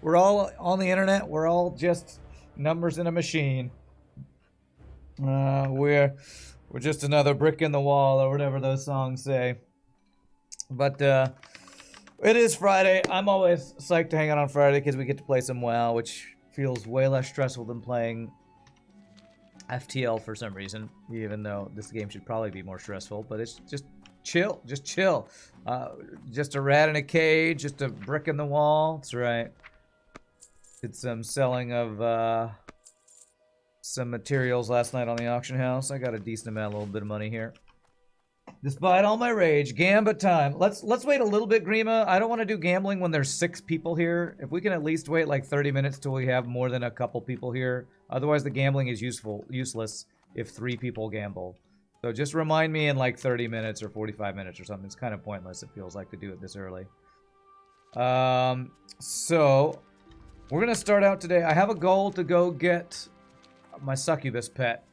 We're all on the internet. We're all just numbers in a machine. We're just another brick in the wall, or whatever those songs say. But it is Friday. I'm always psyched to hang out on Friday because we get to play some WoW, which feels way less stressful than playing FTL for some reason, even though this game should probably be more stressful. But it's just chill. Just chill. Just a rat in a cage, just a brick in the wall. That's right. Did some selling of some materials last night on the auction house. I got a decent amount, a little bit of money here. Despite all my rage, Gambit time. Let's wait a little bit, Grima. I don't want to do gambling when there's 6 people here. If we can at least wait like 30 minutes till we have more than a couple people here. Otherwise, the gambling is useless if 3 people gamble. So just remind me in like 30 minutes or 45 minutes or something. It's kind of pointless, it feels like, to do it this early. So we're going to start out today. I have a goal to go get my succubus pet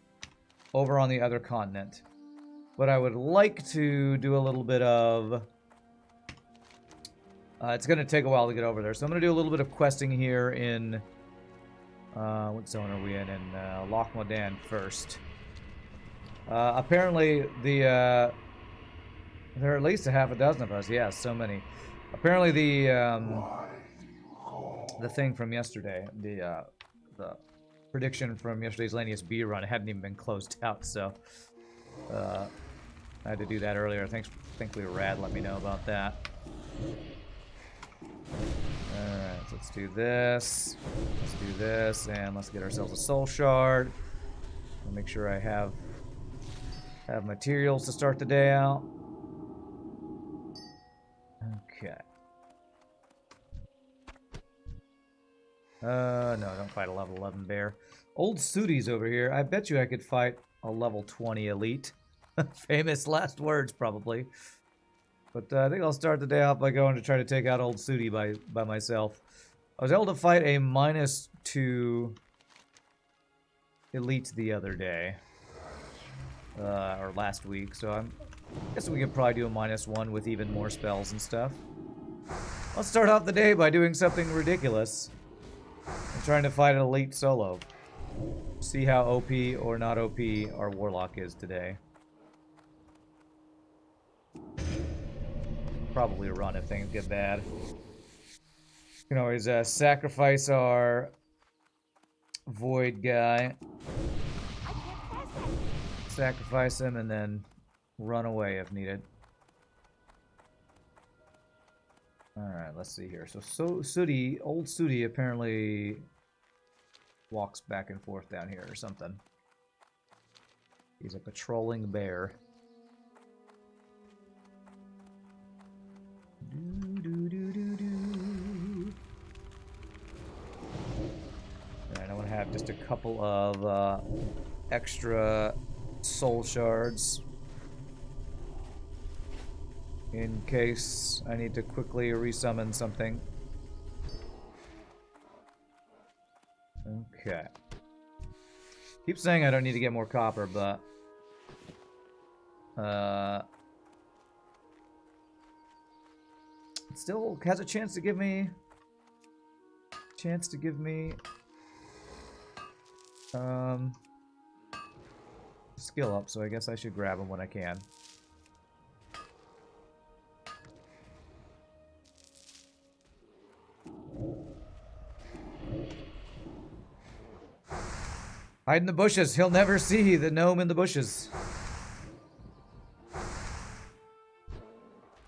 over on the other continent. But I would like to do a little bit of... it's going to take a while to get over there. So I'm going to do a little bit of questing here in... what zone are we in? In Loch Modan first. Apparently, there are at least a half a dozen of us. Yeah, so many. Apparently, the thing from yesterday, the prediction from yesterday's Lanius B run hadn't even been closed out, so... I had to do that earlier. Thankfully, Rad let me know about that. Alright, so let's do this. Let's do this, and let's get ourselves a soul shard. I'll make sure I have materials to start the day out. Okay. No, don't fight a level 11 bear. Old Sooty's over here. I bet you I could fight a level 20 elite. Famous last words, probably. But I think I'll start the day off by going to try to take out Old Sooty by myself. I was able to fight a -2 elite the other day. Or last week, so I guess we could probably do a -1 with even more spells and stuff. Let's start off the day by doing something ridiculous. I'm trying to fight an elite solo. See how OP or not OP our Warlock is today. Probably run if things get bad. You can always sacrifice our Void guy. Sacrifice him and then run away if needed. Alright, let's see here. So Sooty, Old Sooty apparently walks back and forth down here or something. He's a patrolling bear. Alright, I want to have just a couple of extra soul shards in case I need to quickly resummon something. Okay. Keep saying I don't need to get more copper, but it still has a chance to give me skill up, so I guess I should grab them when I can. Hide in the bushes. He'll never see the gnome in the bushes.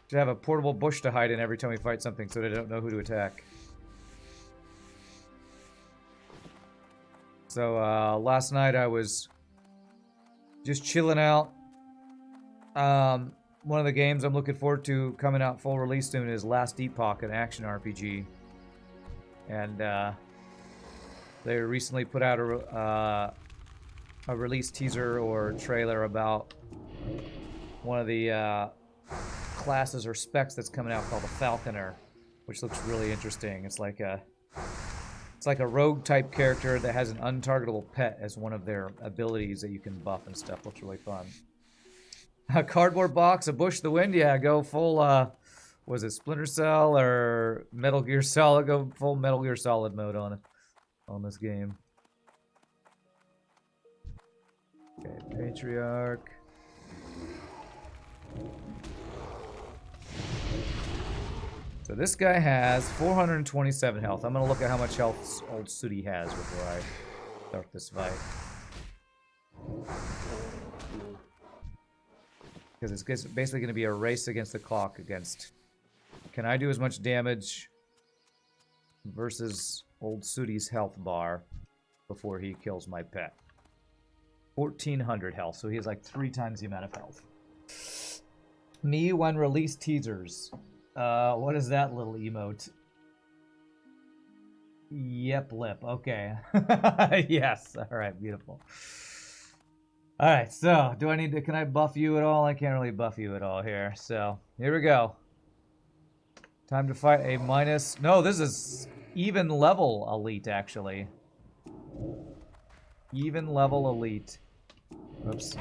Should have a portable bush to hide in every time we fight something so they don't know who to attack. So, last night I was just chilling out. One of the games I'm looking forward to coming out full release soon is Last Epoch, an action RPG. And, they recently put out a release teaser or trailer about one of the classes or specs that's coming out called the Falconer, which looks really interesting. It's like a rogue type character that has an untargetable pet as one of their abilities that you can buff and stuff. Looks really fun. A cardboard box, a bush, the wind. Yeah, go full Was it Splinter Cell or Metal Gear Solid? Go full Metal Gear Solid mode on this game. Okay, Patriarch. So this guy has 427 health. I'm gonna look at how much health old Sooty has before I start this fight. Because it's basically gonna be a race against the clock against... Can I do as much damage versus old Sooty's health bar before he kills my pet? 1400 health, so he has like 3 times the amount of health. Me when release teasers. What is that little emote? Yep, lip. Okay. Yes. Alright, beautiful. Alright, so, do I need to... Can I buff you at all? I can't really buff you at all here. So, here we go. Time to fight a minus... No, this is even level elite, actually. Even level elite. Oops.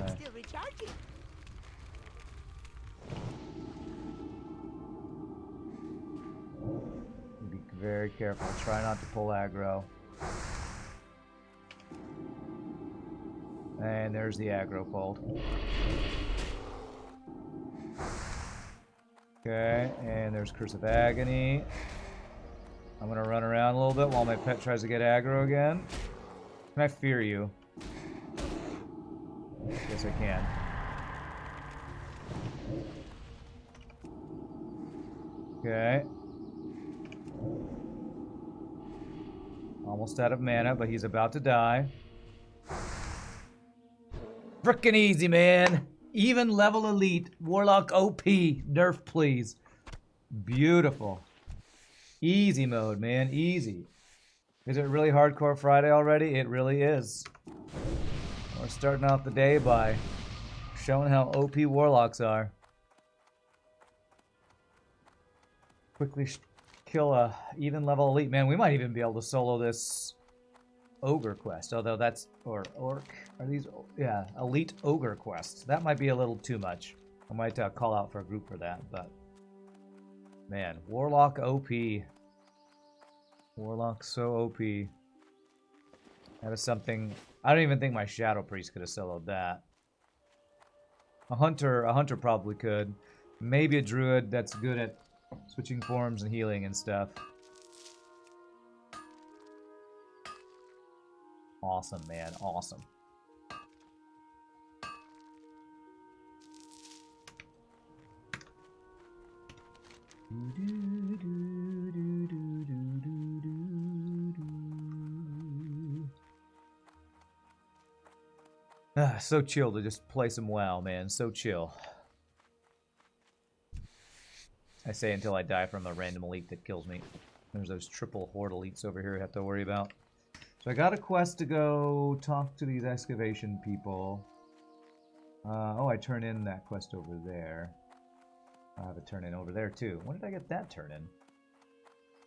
Be very careful. Try not to pull aggro. And there's the aggro pulled. Okay, and there's Curse of Agony. I'm gonna run around a little bit while my pet tries to get aggro again. Can I fear you? Yes, I can. Okay. Almost out of mana, but he's about to die. Frickin' easy, man. Even level elite. Warlock OP. Nerf, please. Beautiful. Easy mode, man. Easy. Is it really hardcore Friday already? It really is. We're starting off the day by showing how OP Warlocks are. Quickly kill a even level elite. Man, we might even be able to solo this ogre quest, although that's... or orc. Are these... yeah, elite ogre quests. That might be a little too much. I might call out for a group for that, but... man, Warlock OP. Warlock so OP. That is something... I don't even think my Shadow Priest could have soloed that. A hunter probably could. Maybe a druid that's good at switching forms and healing and stuff. Awesome, man. Awesome. So chill to just play some WoW, man. So chill. I say until I die from a random elite that kills me. There's those triple horde elites over here I have to worry about. So I got a quest to go talk to these excavation people. Oh, I turn in that quest over there. I have a turn in over there too. When did I get that turn in?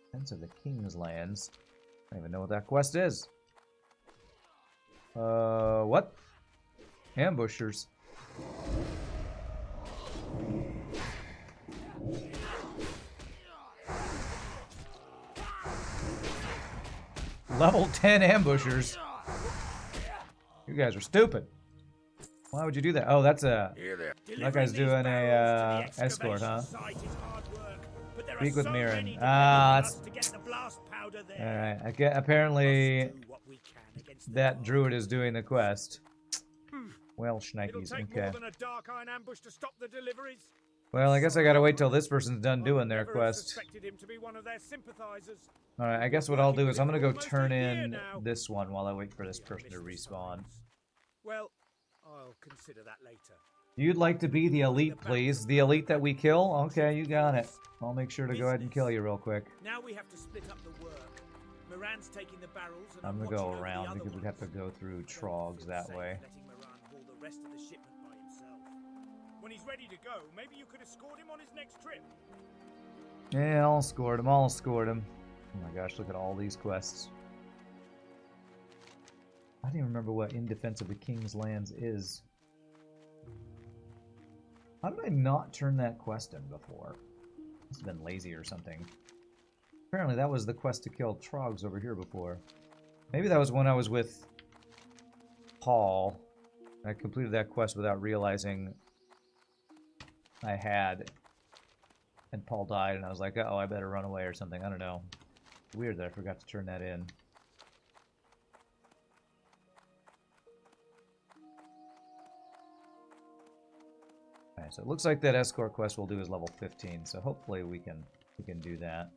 Defense of the King's Lands. I don't even know what that quest is. What? Ambushers. Level 10 ambushers. You guys are stupid. Why would you do that? Oh, that's a... that guy's doing a escort, huh? Speak with Mirren. Ah, that's... alright, I get, apparently that druid is doing the quest. Well, shnikes, okay. Well, I guess I gotta wait till this person's done doing their quest. Alright, I guess what I'll do is I'm gonna go turn in this one while I wait for this person to respawn. Well, I'll consider that later. You'd like to be the elite, please? The elite that we kill? Okay, you got it. I'll make sure to go ahead and kill you real quick. Now we have to split up the work. Moran's taking the barrels and I'm gonna go around because we'd have to go through Trogs that way. Letting Moran haul the rest of the shipment by himself. When he's ready to go, maybe you could escort him on his next trip. Yeah, I'll escort him. I'll escort him. Oh my gosh, look at all these quests. I don't even remember what In Defense of the King's Lands is. How did I not turn that quest in before? Must have been lazy or something. Apparently that was the quest to kill trogs over here before. Maybe that was when I was with Paul. I completed that quest without realizing I had. And Paul died, and I was like, oh, I better run away or something. I don't know. Weird that I forgot to turn that in. Alright, so it looks like that escort quest we'll do is level 15, so hopefully we can do that.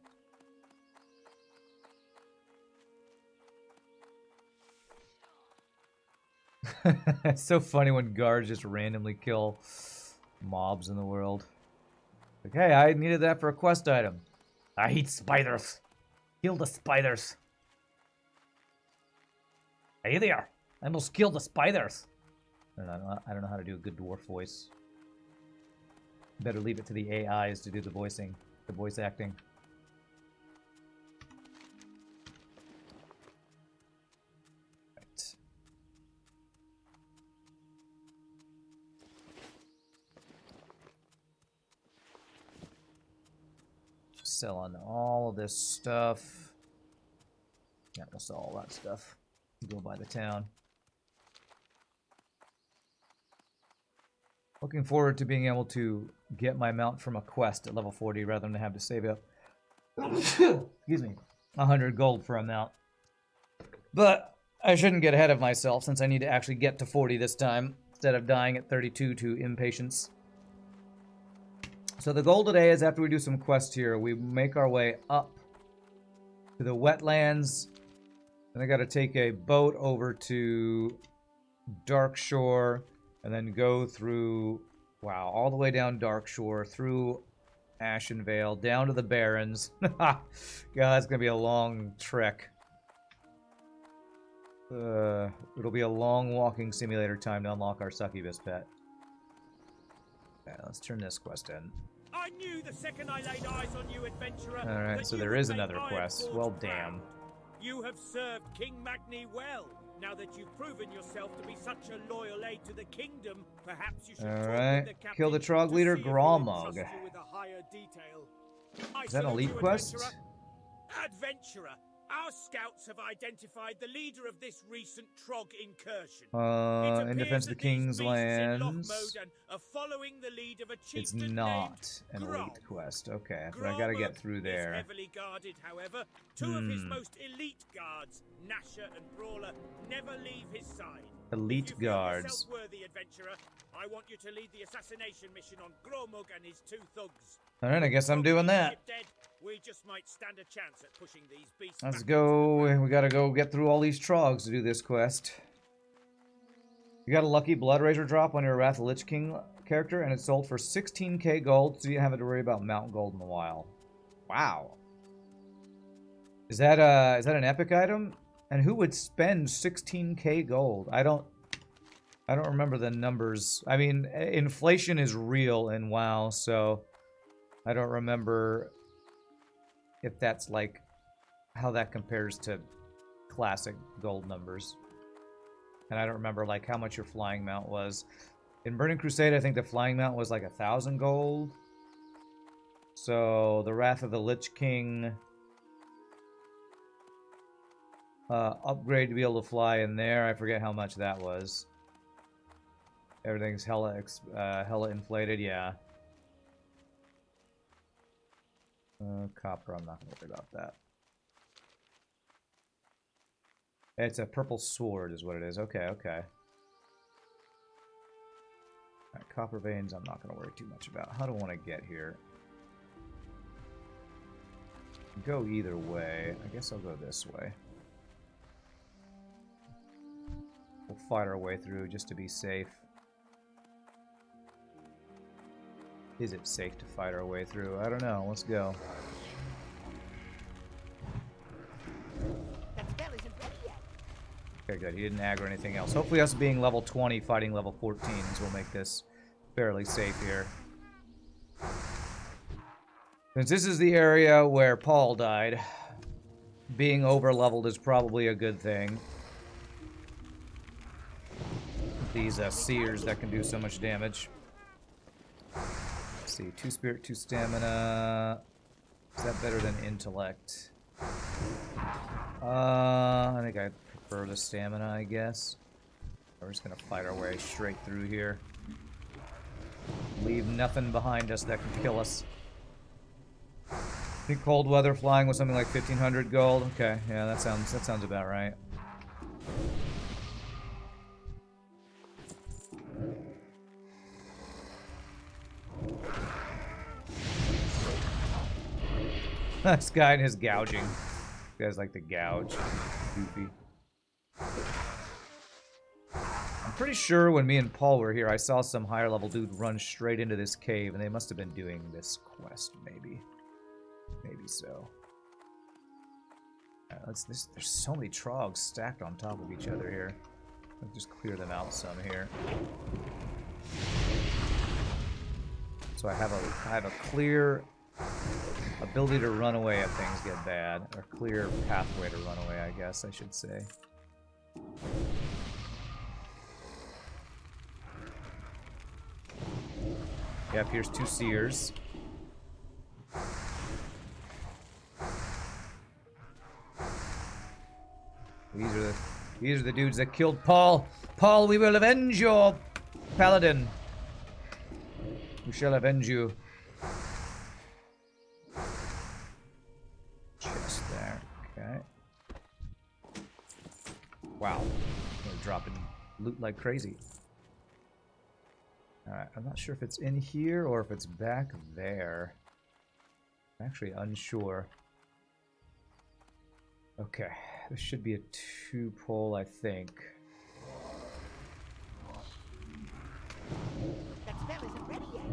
It's so funny when guards just randomly kill mobs in the world. Like, hey, I needed that for a quest item. I hate spiders. Kill the spiders. Hey there. I must kill the spiders. I don't know how to do a good dwarf voice. Better leave it to the AIs to do the voicing, the voice acting. Right. Selling all of this stuff. Yeah, we'll sell all that stuff. Go by the town. Looking forward to being able to get my mount from a quest at level 40 rather than have to save up excuse me, 100 gold for a mount. But I shouldn't get ahead of myself since I need to actually get to 40 this time instead of dying at 32 to impatience. So the goal today is after we do some quests here, we make our way up to the wetlands. And I got to take a boat over to Darkshore and then go through, wow, all the way down Darkshore, through Ashenvale, down to the Barrens. God, that's going to be a long trek. It'll be a long walking simulator time to unlock our succubus pet. Okay, let's turn this quest in. I knew the second I laid eyes on you, adventurer. Alright, so there is another quest. Well, damn. You have served King Magni well. Now that you've proven yourself to be such a loyal aid to the kingdom, perhaps you should Alright, kill the Trog leader, Gromog. Is that an elite quest? Adventurer, our scouts have identified the leader of this recent Trog incursion. In defense of the king's lands. It's not an elite quest. Okay, but I gotta get through there. Heavily guarded, however. Two of his most elite guards, Nasher and Brawler, never leave his side. Elite guards. Worthy adventurer, I want you to lead the assassination mission on Gromog and his two thugs. Alright, I guess I'm doing that. We just might stand a chance at pushing these beasts. Let's go. We gotta go get through all these trogs to do this quest. You got a lucky Blood Razor drop on your Wrath of Lich King character, and it sold for 16k gold, so you don't have to worry about Mount Gold in a while. Wow. Is that an epic item? And who would spend 16k gold? I don't remember the numbers. I mean, inflation is real in WoW, so I don't remember if that's like how that compares to classic gold numbers. And I don't remember like how much your flying mount was. In Burning Crusade, I think the flying mount was like 1,000 gold. So the Wrath of the Lich King upgrade to be able to fly in there. I forget how much that was. Everything's hella inflated, yeah. Copper, I'm not going to worry about that. It's a purple sword is what it is. Okay, okay. Alright, copper veins I'm not going to worry too much about. How do I want to get here? Go either way. I guess I'll go this way. We'll fight our way through just to be safe. Is it safe to fight our way through? I don't know. Let's go. Okay, good. He didn't aggro anything else. Hopefully us being level 20 fighting level 14s will make this fairly safe here. Since this is the area where Paul died, being over-leveled is probably a good thing. These seers that can do so much damage. Let's see, 2 spirit, 2 stamina. Is that better than intellect? I think I prefer the stamina, I guess. We're just gonna fight our way straight through here. Leave nothing behind us that can kill us. I think cold weather flying was something like 1,500 gold. Okay, yeah, that sounds about right. This guy and his gouging. You guys like to gouge. Goofy. I'm pretty sure when me and Paul were here, I saw some higher level dude run straight into this cave, and they must have been doing this quest, maybe. Maybe so. There's so many trogs stacked on top of each other here. Let's just clear them out some here. So I have a clear ability to run away if things get bad, or clear pathway to run away, I guess I should say. Yep, here's 2 seers. These are the dudes that killed Paul. Paul, we will avenge your paladin. We shall avenge you. Chest there. Okay. Wow. They're dropping loot like crazy. Alright, I'm not sure if it's in here or if it's back there. I'm actually unsure. Okay, this should be a 2-pole, I think. That spell isn't ready yet.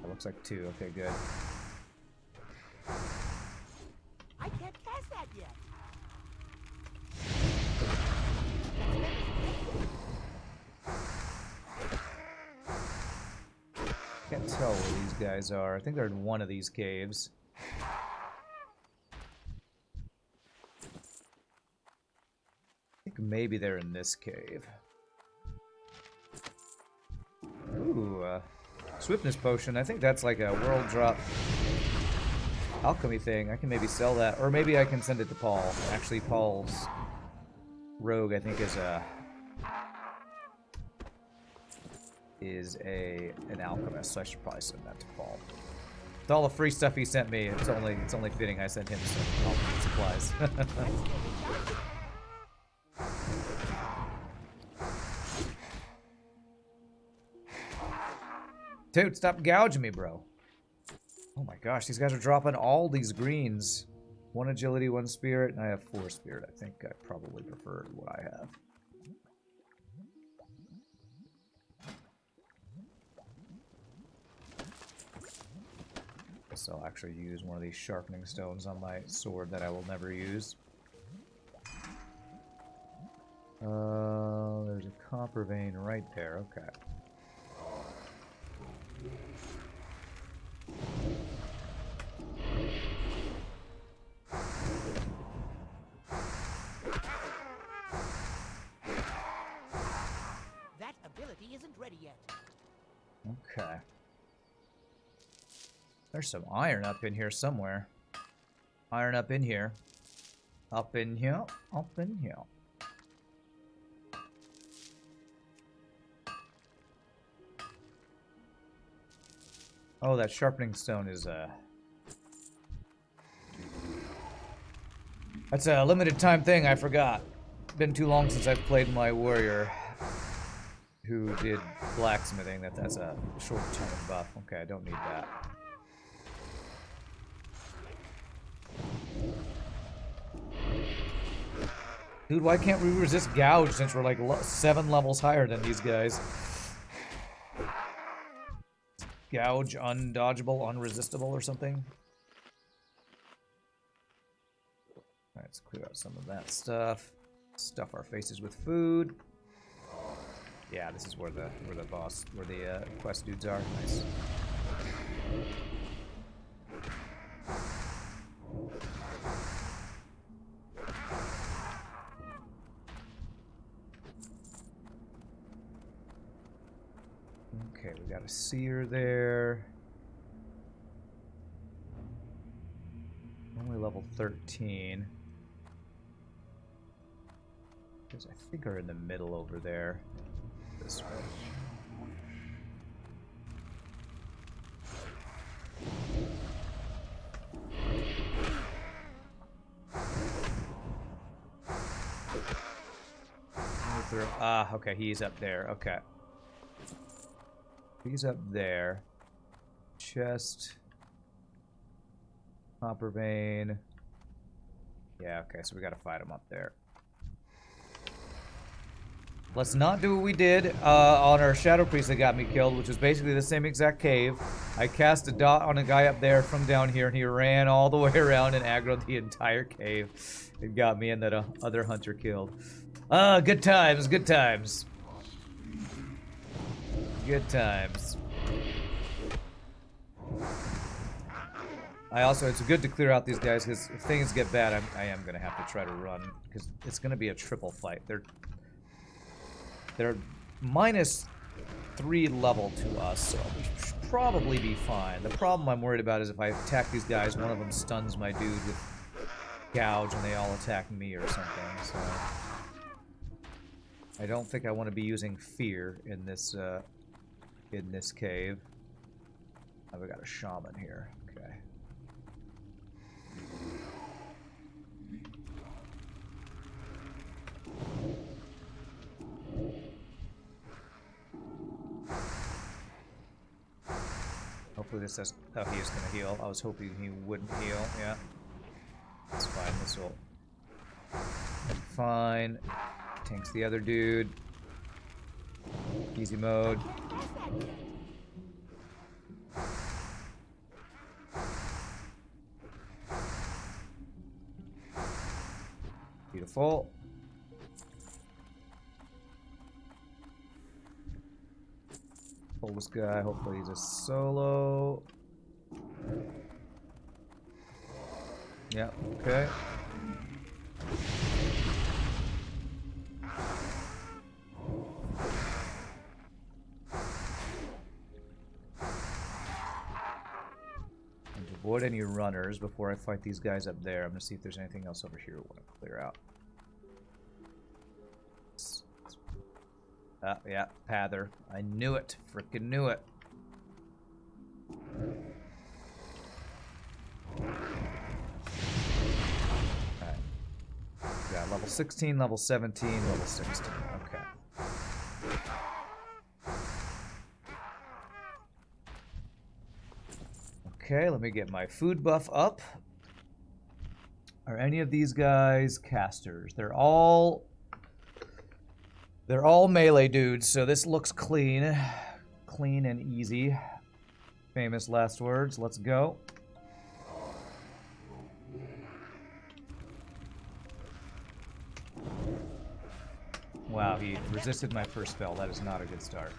That looks like 2. Okay, good. I can't cast that yet. Can't tell where these guys are. I think they're in one of these caves. I think maybe they're in this cave. Ooh, swiftness potion. I think that's like a world drop alchemy thing. I can maybe sell that, or maybe I can send it to Paul. Actually, Paul's rogue, I think, is an alchemist, so I should probably send that to Paul. With all the free stuff he sent me, it's only fitting I sent him some alchemy supplies. Dude, stop gouging me, bro. Oh my gosh, these guys are dropping all these greens. 1 agility, 1 spirit, and I have 4 spirit. I think I probably prefer what I have. Guess I'll actually use one of these sharpening stones on my sword that I will never use. There's a copper vein right there, okay. That ability isn't ready yet. Okay. There's some iron up in here somewhere. Iron up in here. Up in here. Up in here. Oh, that sharpening stone is that's a limited time thing, I forgot. Been too long since I've played my warrior who did blacksmithing. That's a short-term buff. Okay, I don't need that. Dude, why can't we resist gouge since we're like 7 levels higher than these guys? Gouge, undodgeable, unresistible, or something? Alright, let's clear out some of that stuff. Stuff our faces with food. Yeah, this is where the quest dudes are. Nice. Okay, we got a seer there. Only level 13. Those I think are in the middle over there. This way. Ah, okay, he's up there. Okay. He's up there. Chest. Copper vein. Yeah, okay, so we gotta fight him up there. Let's not do what we did on our Shadow Priest that got me killed, which was basically the same exact cave. I cast a dot on a guy up there from down here, and he ran all the way around and aggroed the entire cave. It got me and that other hunter killed. Good times, good times. Good times. It's good to clear out these guys, because if things get bad, I am going to have to try to run, because it's going to be a triple fight. They're -3 level to us, so we should probably be fine. The problem I'm worried about is if I attack these guys, one of them stuns my dude with gouge, and they all attack me or something, so... I don't think I want to be using fear in this cave. Oh, we got a shaman here. Okay. Hopefully this does... Oh, he is going to heal. I was hoping he wouldn't heal. Yeah. That's fine. This will... Fine. Tanks the other dude. Easy mode. Beautiful. Pull this guy. Hopefully he's a solo. Yeah, okay. Avoid any runners before I fight these guys up there. I'm gonna see if there's anything else over here we want to clear out. Yeah, Pather. I knew it. Frickin' knew it. Alright. Yeah, level 16, level 17, level 16. Okay. Okay, let me get my food buff up. Are any of these guys casters? They're all melee dudes, so this looks clean. Clean and easy. Famous last words. Let's go. Wow, he resisted my first spell. That is not a good start.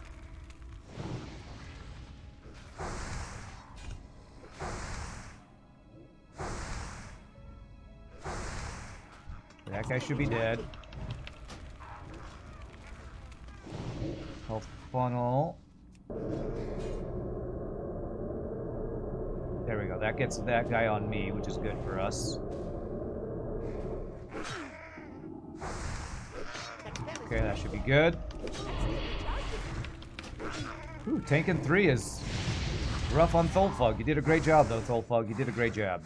That guy should be dead. Health funnel. There we go. That gets that guy on me, which is good for us. Okay, that should be good. Ooh, tanking 3 is rough on Tholfug. You did a great job, though, Tholfug. You did a great job.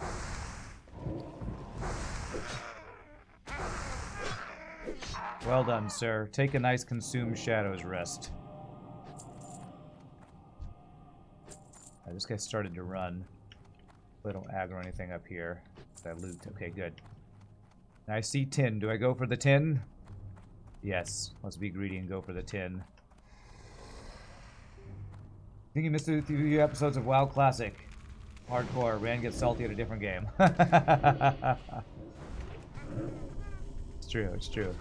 Well done, sir. Take a nice Consume Shadows rest. This guy started to run. I don't aggro anything up here. That loot. Okay, good. I see tin. Do I go for the tin? Yes. Let's be greedy and go for the tin. I think you missed a few episodes of WoW Classic. Hardcore. Rand gets salty at a different game. It's true. It's true.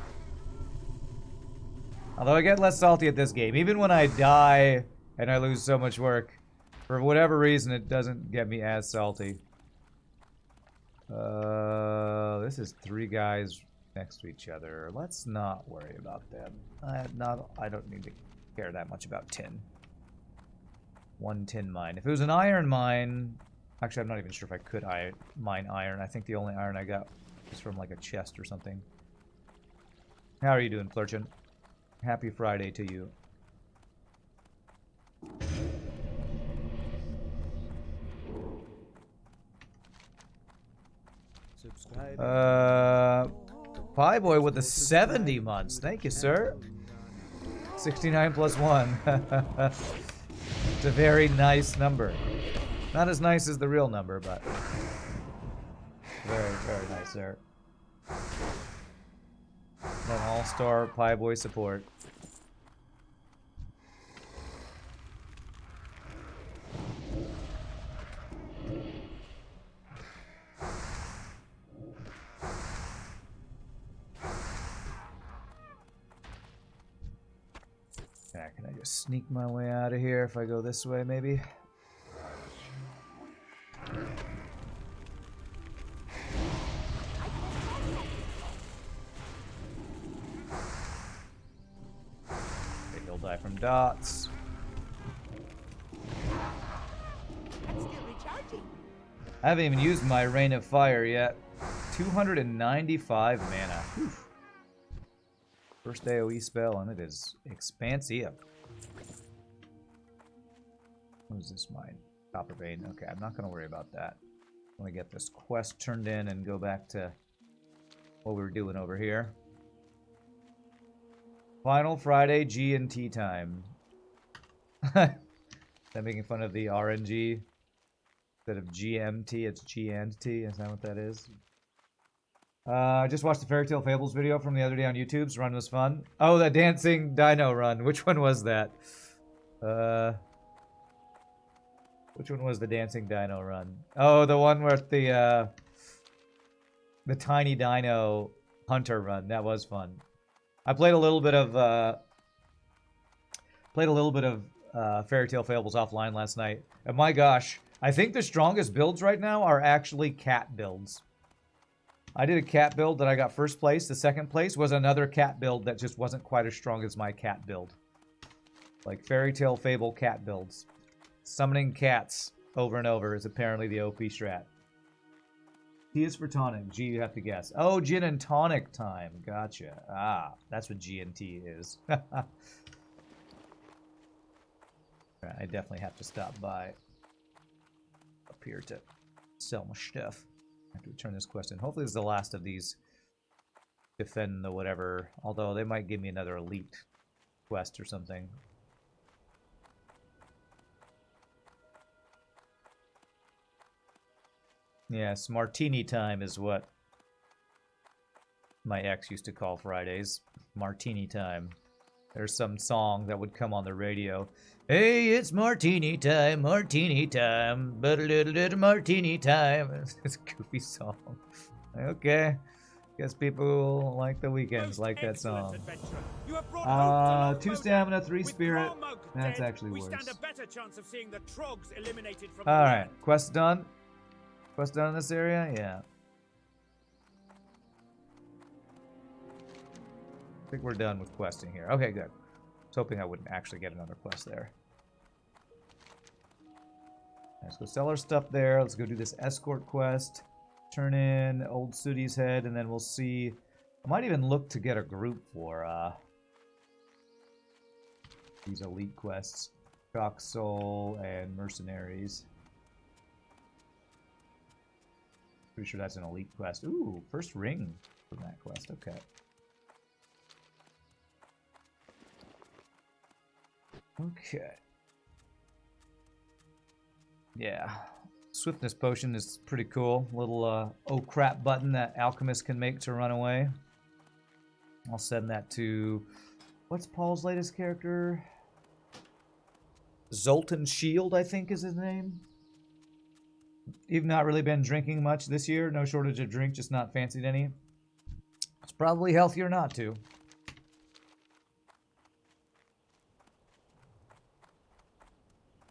Although I get less salty at this game. Even when I die and I lose so much work, for whatever reason, it doesn't get me as salty. This is 3 guys next to each other. Let's not worry about them. I don't need to care that much about tin. 1 tin mine. If it was an iron mine, Actually, I'm not even sure if I could mine iron. I think the only iron I got was from like a chest or something. How are you doing, Flurchin? Happy Friday to you. Pie Boy with the 70 months. Thank you, sir. 69 plus 1. It's a very nice number. Not as nice as the real number, but very, very nice, sir. An all-star Pie Boy support. Yeah, can I just sneak my way out of here if I go this way, maybe? Okay, he'll die from dots. I'm still recharging. I haven't even used my Rain of Fire yet. 295 mana. Whew. First AoE spell, and it is expansive. What is this mine? Copper vein. Okay, I'm not going to worry about that. I want to get this quest turned in and go back to what we were doing over here. Final Friday G&T time. Is that making fun of the RNG? Instead of GMT, it's G&T. Is that what that is? I just watched the Fairy Tale Fables video from the other day on YouTube's run was fun. Oh, the dancing dino run. Which one was that? Which one was the dancing dino run? Oh, the one with the tiny dino hunter run. That was fun. I played a little bit of Fairy Tale Fables offline last night. And my gosh, I think the strongest builds right now are actually cat builds. I did a cat build that I got first place. The second place was another cat build that just wasn't quite as strong as my cat build. Like Fairy Tale Fable cat builds. Summoning cats over and over is apparently the OP strat. T is for tonic. G, you have to guess. Oh, gin and tonic time. Gotcha. Ah, that's what G and T is. I definitely have to stop by up here to sell my stuff. I have to return this quest in. Hopefully this is the last of these defend the whatever. Although they might give me another elite quest or something. Yes, martini time is what my ex used to call Fridays. Martini time. There's some song that would come on the radio. Hey, it's martini time, martini time, but a little martini time. It's a goofy song. Okay. Guess people like the weekends like that song. 2 stamina, 3 spirit. That's actually worse. Alright, quest done. Quest done in this area? Yeah. I think we're done with questing here. Okay, good. I was hoping I wouldn't actually get another quest there. Let's go sell our stuff there. Let's go do this escort quest. Turn in Old Sooty's Head, and then we'll see. I might even look to get a group for these elite quests. Shock Soul and Mercenaries. Pretty sure that's an elite quest. Ooh, first ring from that quest. Okay. Okay. Yeah. Swiftness potion is pretty cool. Little oh crap button that alchemists can make to run away. I'll send that to... What's Paul's latest character? Zoltan Shield, I think is his name. You've not really been drinking much this year. No shortage of drink, just not fancied any. It's probably healthier not to.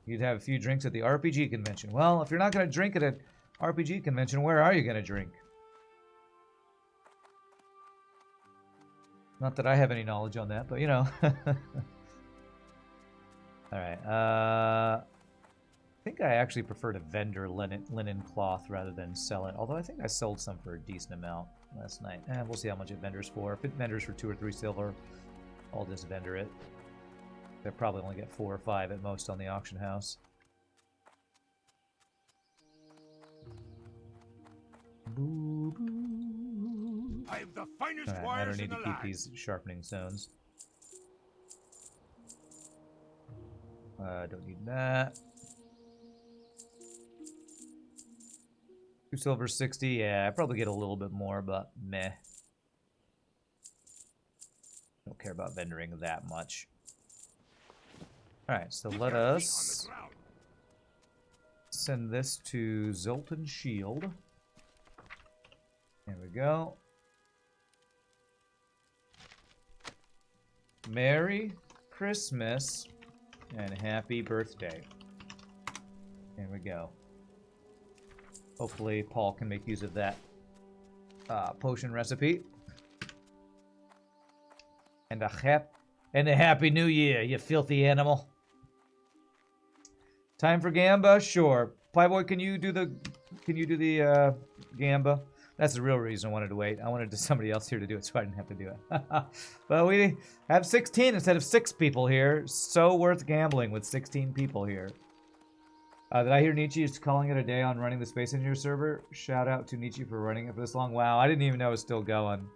You'd have a few drinks at the RPG convention. Well, if you're not going to drink at an RPG convention, where are you going to drink? Not that I have any knowledge on that, but you know. Alright, think I actually prefer to vendor linen cloth rather than sell it. Although I think I sold some for a decent amount last night. We'll see how much it vendors for. If it vendors for 2 or 3 silver, I'll just vendor it. They'll probably only get 4 or 5 at most on the auction house. I am the finest Right, I wires don't in need the to keep land. these sharpening stones. Don't need that. 2 silver, 60. Yeah, I probably get a little bit more, but meh. Don't care about vendoring that much. Alright, so Keep let your feet on us the ground. send this to Zoltan Shield. There we go. Merry Christmas and happy birthday. There we go. Hopefully Paul can make use of that potion recipe. And a happy new year, you filthy animal. Time for Gamba? Sure. Playboy, can you do the Gamba? That's the real reason I wanted to wait. I wanted somebody else here to do it so I didn't have to do it. But we have 16 instead of 6 people here. So worth gambling with 16 people here. Did I hear Nietzsche is calling it a day on running the Space Engineer server? Shout out to Nietzsche for running it for this long. Wow, I didn't even know it was still going.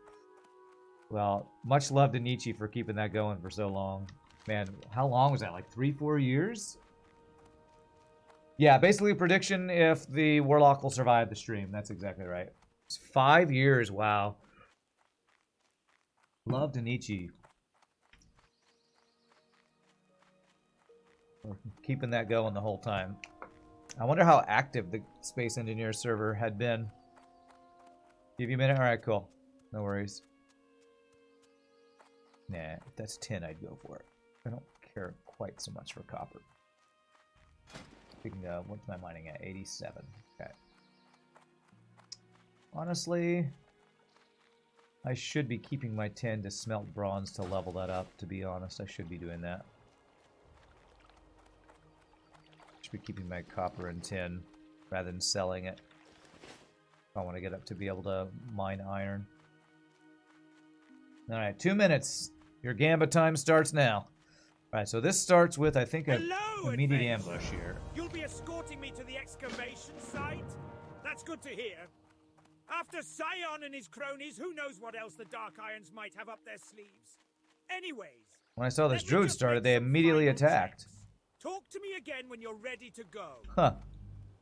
Well, much love to Nietzsche for keeping that going for so long. Man, how long was that? Like 3-4 years? Yeah, basically a prediction if the Warlock will survive the stream. That's exactly right. It's 5 years, wow. Love to Nietzsche. We're keeping that going the whole time. I wonder how active the Space Engineer server had been. Give you a minute? Alright, cool. No worries. Nah, if that's tin, I'd go for it. I don't care quite so much for copper. Speaking of, what's my mining at? 87. Okay. Honestly, I should be keeping my tin to smelt bronze to level that up, to be honest. I should be doing that. Should be keeping my copper and tin rather than selling it. I want to get up to be able to mine iron. Alright, 2 minutes. Your Gamba time starts now. Alright, so this starts with, I think, an immediate ambush here. You'll be escorting me to the excavation site? That's good to hear. After Scion and his cronies, who knows what else the Dark Irons might have up their sleeves. Anyways, when I saw this let me druid just started, make they some immediately final attacked. checks. Talk to me again when you're ready to go. Huh.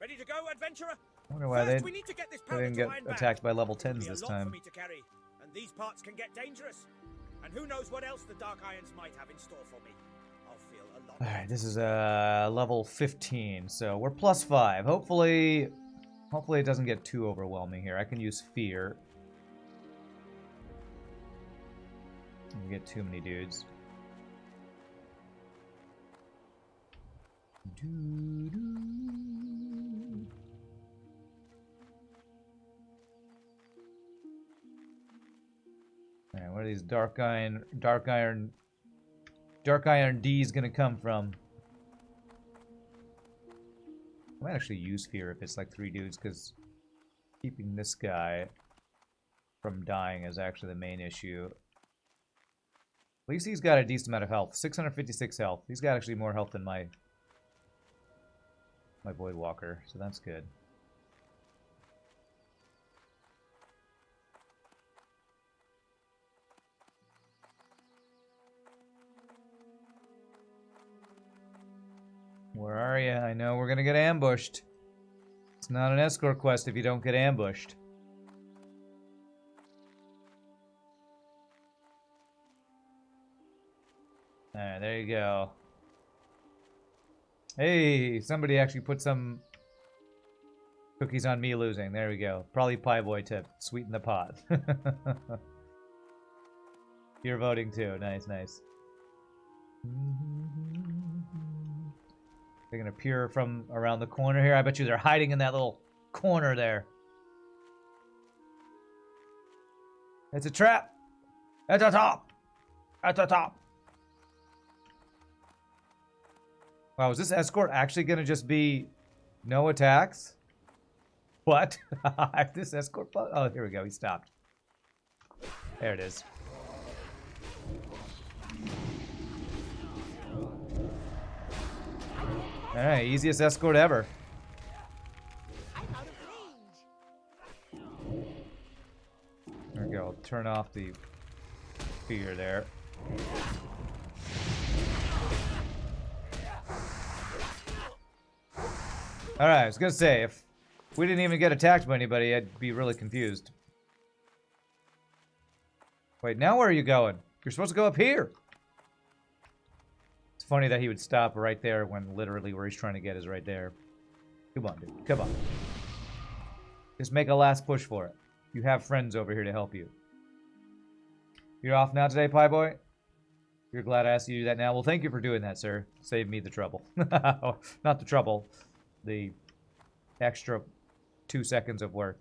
Ready to go, adventurer? I wonder why First, we need to get this they powder didn't to get Iron Man. attacked by level It'll 10s be a this lot time. for me to carry, and these parts can get dangerous. And who knows what else the Dark Irons might have in store for me. I'll feel a lot. Alright, this is level 15, so we're plus 5. Hopefully it doesn't get too overwhelming here. I can use fear. We get too many dudes. Alright, where are these dark iron D's gonna come from? I might actually use fear if it's like 3 dudes, because keeping this guy from dying is actually the main issue. At least he's got a decent amount of health. 656 health. He's got actually more health than my Void Walker, so that's good. Where are you? I know we're gonna get ambushed. It's not an escort quest if you don't get ambushed. Alright, there you go. Hey, somebody actually put some cookies on me losing. There we go. Probably Pie Boy to sweeten the pot. You're voting too. Nice, nice. They're gonna appear from around the corner here. I bet you they're hiding in that little corner there. It's a trap! At the top! At the top! Wow, is this escort actually gonna just be No attacks? What? This escort boat? Oh, here we go. He stopped. There it is. Alright, easiest escort ever. I'm out of range. There we go. I'll turn off the fear there. Alright, I was gonna say, if we didn't even get attacked by anybody, I'd be really confused. Wait, now where are you going? You're supposed to go up here! It's funny that he would stop right there when literally where he's trying to get is right there. Come on, dude. Come on. Just make a last push for it. You have friends over here to help you. You're off now today, Pie Boy? You're glad I asked you to do that now? Well, thank you for doing that, sir. Save me the trouble. Not the trouble. The extra 2 seconds of work.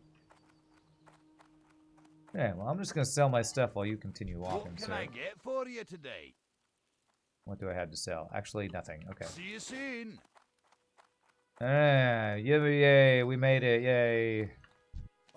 Yeah, well, I'm just going to sell my stuff while you continue walking, What can sir. I get for you today? What do I have to sell? Actually, nothing. Okay. See you soon. Ah, yay, we made it. Yay.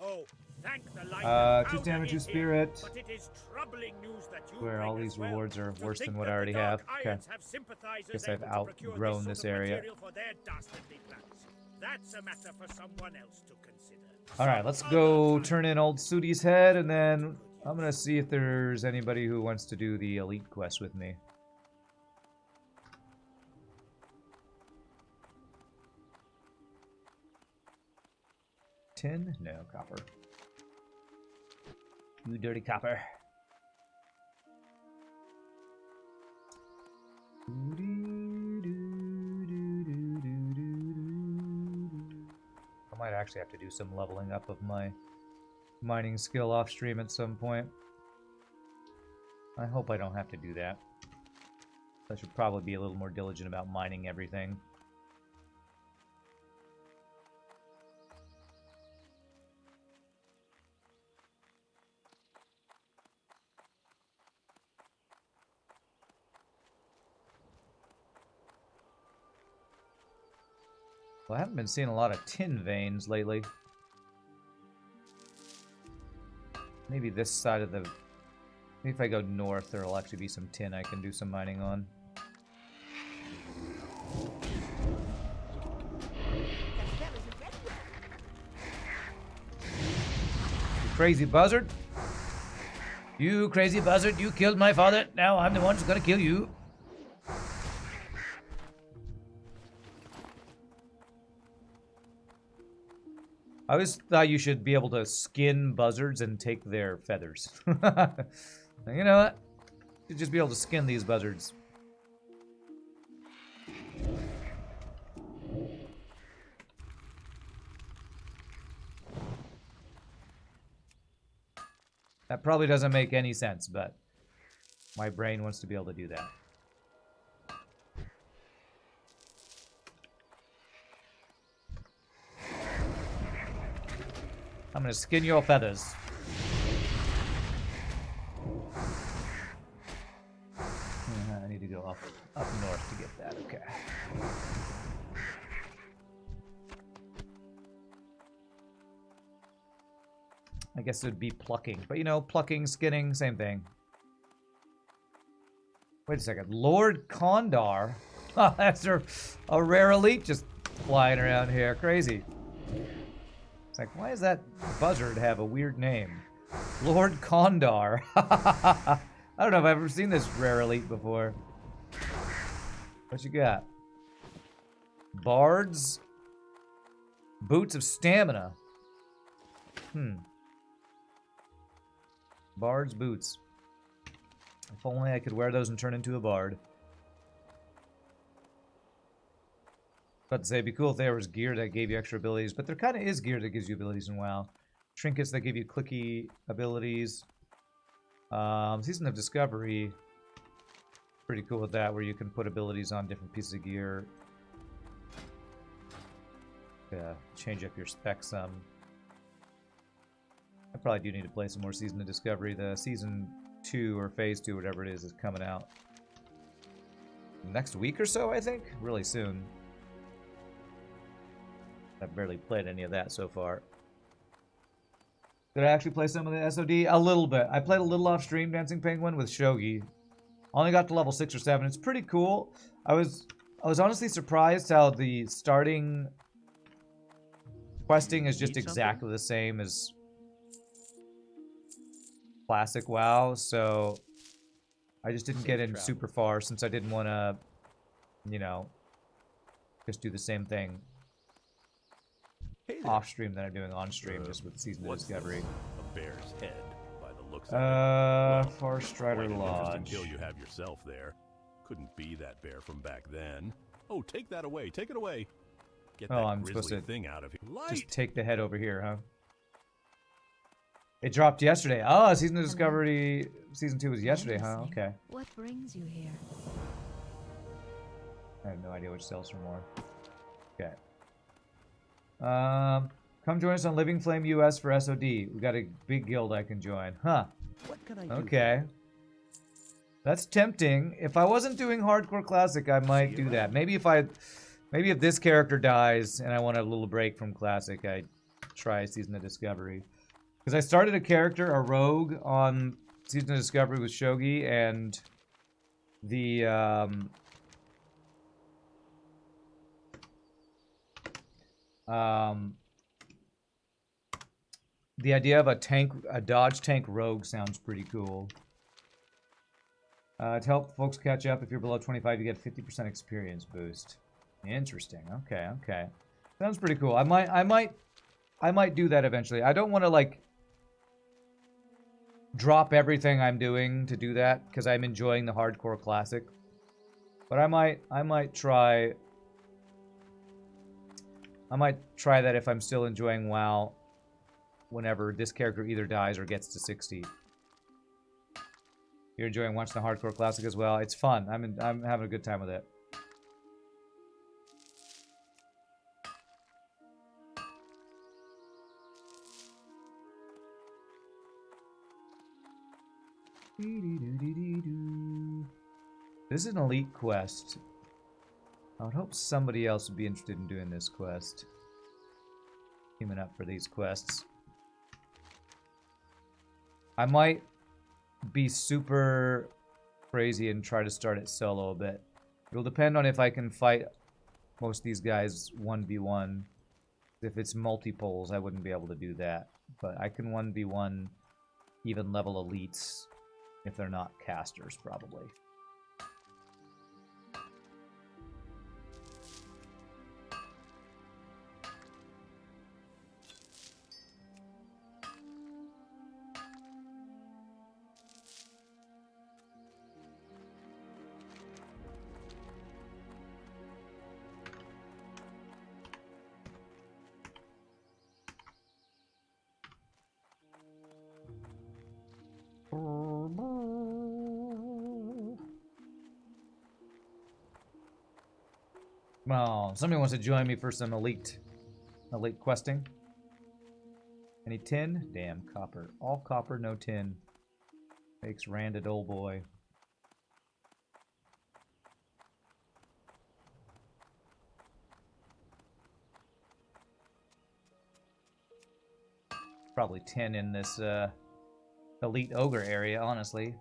Oh, thank the light. Two powder damage, two is here, spirit. But it is troubling news that you Where bring all as these well. rewards are To worse think than what that I already the have. Dark Okay. Irons have sympathizers Guess I've able to procure outgrown this this sort of area. material for their dastardly plans. That's a matter for someone else to consider. Alright, let's go turn in old Sudi's head, and then I'm gonna see if there's anybody who wants to do the elite quest with me. Tin? No, copper. You dirty copper. I might actually have to do some leveling up of my mining skill off stream at some point. I hope I don't have to do that. I should probably be a little more diligent about mining everything. Well, I haven't been seeing a lot of tin veins lately. Maybe this side of the... Maybe if I go north, there'll actually be some tin I can do some mining on. You crazy buzzard! You crazy buzzard, you killed my father. Now I'm the one who's gonna kill you. I always thought you should be able to skin buzzards and take their feathers. You know what? You should just be able to skin these buzzards. That probably doesn't make any sense, but my brain wants to be able to do that. I'm gonna skin your feathers. I need to go up north to get that, okay. I guess it would be plucking, but you know, plucking, skinning, same thing. Wait a second, Lord Condar? Oh, that's a rare elite just flying around here, crazy. It's like, why does that buzzard have a weird name? Lord Condar. I don't know if I've ever seen this rare elite before. What you got? Bards? Boots of Stamina. Bard's boots. If only I could wear those and turn into a bard. About to say, it'd be cool if there was gear that gave you extra abilities, but there kind of is gear that gives you abilities in WoW. Trinkets that give you clicky abilities. Season of Discovery. Pretty cool with that, where you can put abilities on different pieces of gear. Yeah, change up your specs some. I probably do need to play some more Season of Discovery. The Season 2 or Phase 2, whatever it is coming out next week or so, I think? Really soon. I've barely played any of that so far. Did I actually play some of the SOD? A little bit. I played a little off stream Dancing Penguin with Shogi. Only got to level 6 or 7. It's pretty cool. I was honestly surprised how the starting questing is just exactly the same as classic WoW, so I just didn't get in super far since I didn't want to, you know, just do the same thing off stream that I'm doing on stream, just with Season of Discovery. A bear's head, by the looks of it. Far Strider Lodge. Until you have yourself there. Couldn't be that bear from back then. Oh, take that away. Take it away. Get that I'm supposed to thing out of here. just take the head over here, huh? It dropped yesterday. Oh, Season of Discovery Season 2 was yesterday, huh? Okay. What brings you here? I have no idea which sells for more. Okay. Come join us on Living Flame US for SOD. We got a big guild I can join. Huh. What can I do? Okay. That's tempting. If I wasn't doing Hardcore Classic, I might do that. Maybe if this character dies and I want a little break from Classic, I'd try Season of Discovery. Because I started a character, a rogue, on Season of Discovery with Shogi, and the idea of a dodge tank rogue sounds pretty cool. To help folks catch up, if you're below 25, you get a 50% experience boost. Interesting. Okay, okay. Sounds pretty cool. I might do that eventually. I don't want to like drop everything I'm doing to do that because I'm enjoying the Hardcore Classic. But I might try that if I'm still enjoying WoW whenever this character either dies or gets to 60. You're enjoying watching the Hardcore Classic as well. It's fun. I'm having a good time with it. This is an elite quest. I would hope somebody else would be interested in doing this quest. Teaming up for these quests. I might be super crazy and try to start it solo a bit. It'll depend on if I can fight most of these guys 1v1. If it's multi-polls, I wouldn't be able to do that. But I can 1v1 even level elites if they're not casters, probably. Well, somebody wants to join me for some elite questing. Any tin? Damn, copper. All copper, no tin. Makes Rand a dull boy. Probably tin in this elite ogre area, honestly.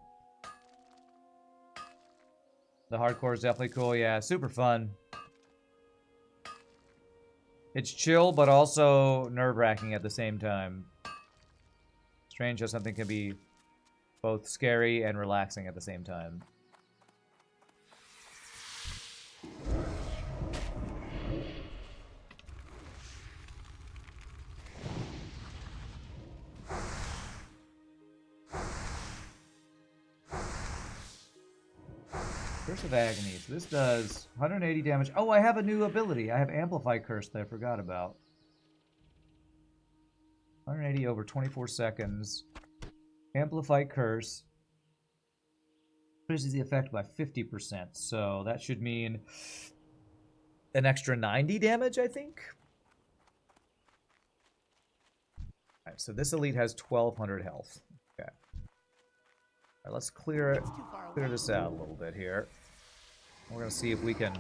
The hardcore is definitely cool. Yeah, super fun. It's chill, but also nerve-wracking at the same time. Strange how something can be both scary and relaxing at the same time. Curse of Agony. So this does 180 damage. Oh, I have a new ability. I have Amplify Curse that I forgot about. 180 over 24 seconds. Amplify Curse. Increases the effect by 50%. So that should mean an extra 90 damage, I think. Alright, so this elite has 1200 health. Okay. Alright, let's clear this out a little bit here. We're gonna see if we can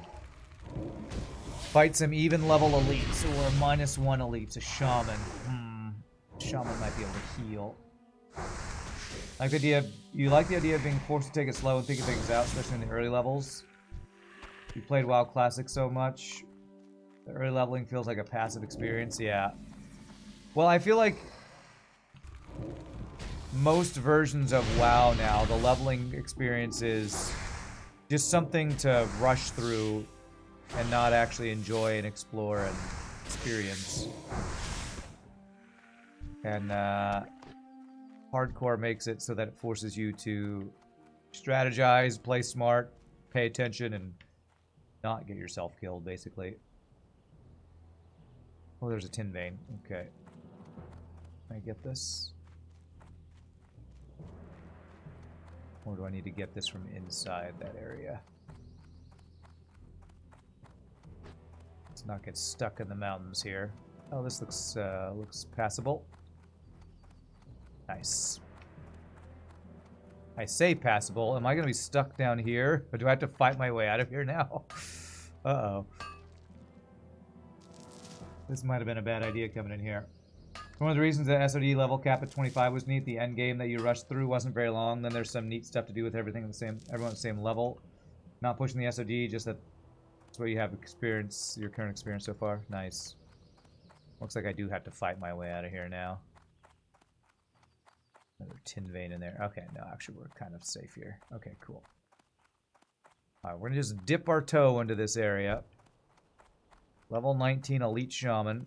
Fight some even level elites or -1 elites. A shaman. Shaman might be able to heal. Like the idea of, you like the idea of being forced to take it slow and figure things out, especially in the early levels. You played WoW Classic so much. The early leveling feels like a passive experience. Yeah. Well, I feel like most versions of WoW now, the leveling experience is just something to rush through and not actually enjoy and explore and experience. And hardcore makes it so that it forces you to strategize, play smart, pay attention, and not get yourself killed, basically. Oh, there's a tin vein. Okay. Can I get this? Or do I need to get this from inside that area? Let's not get stuck in the mountains here. Oh, this looks passable. Nice. I say passable. Am I going to be stuck down here? Or do I have to fight my way out of here now? Uh-oh. This might have been a bad idea coming in here. One of the reasons that SOD level cap at 25 was neat, the end game that you rushed through wasn't very long. Then there's some neat stuff to do with everything at everyone at the same level. Not pushing the SOD, just that's where you have experience, your current experience so far. Nice. Looks like I do have to fight my way out of here now. Another tin vein in there. Okay, no, actually we're kind of safe here. Okay, cool. Alright, we're gonna just dip our toe into this area. Level 19 Elite Shaman.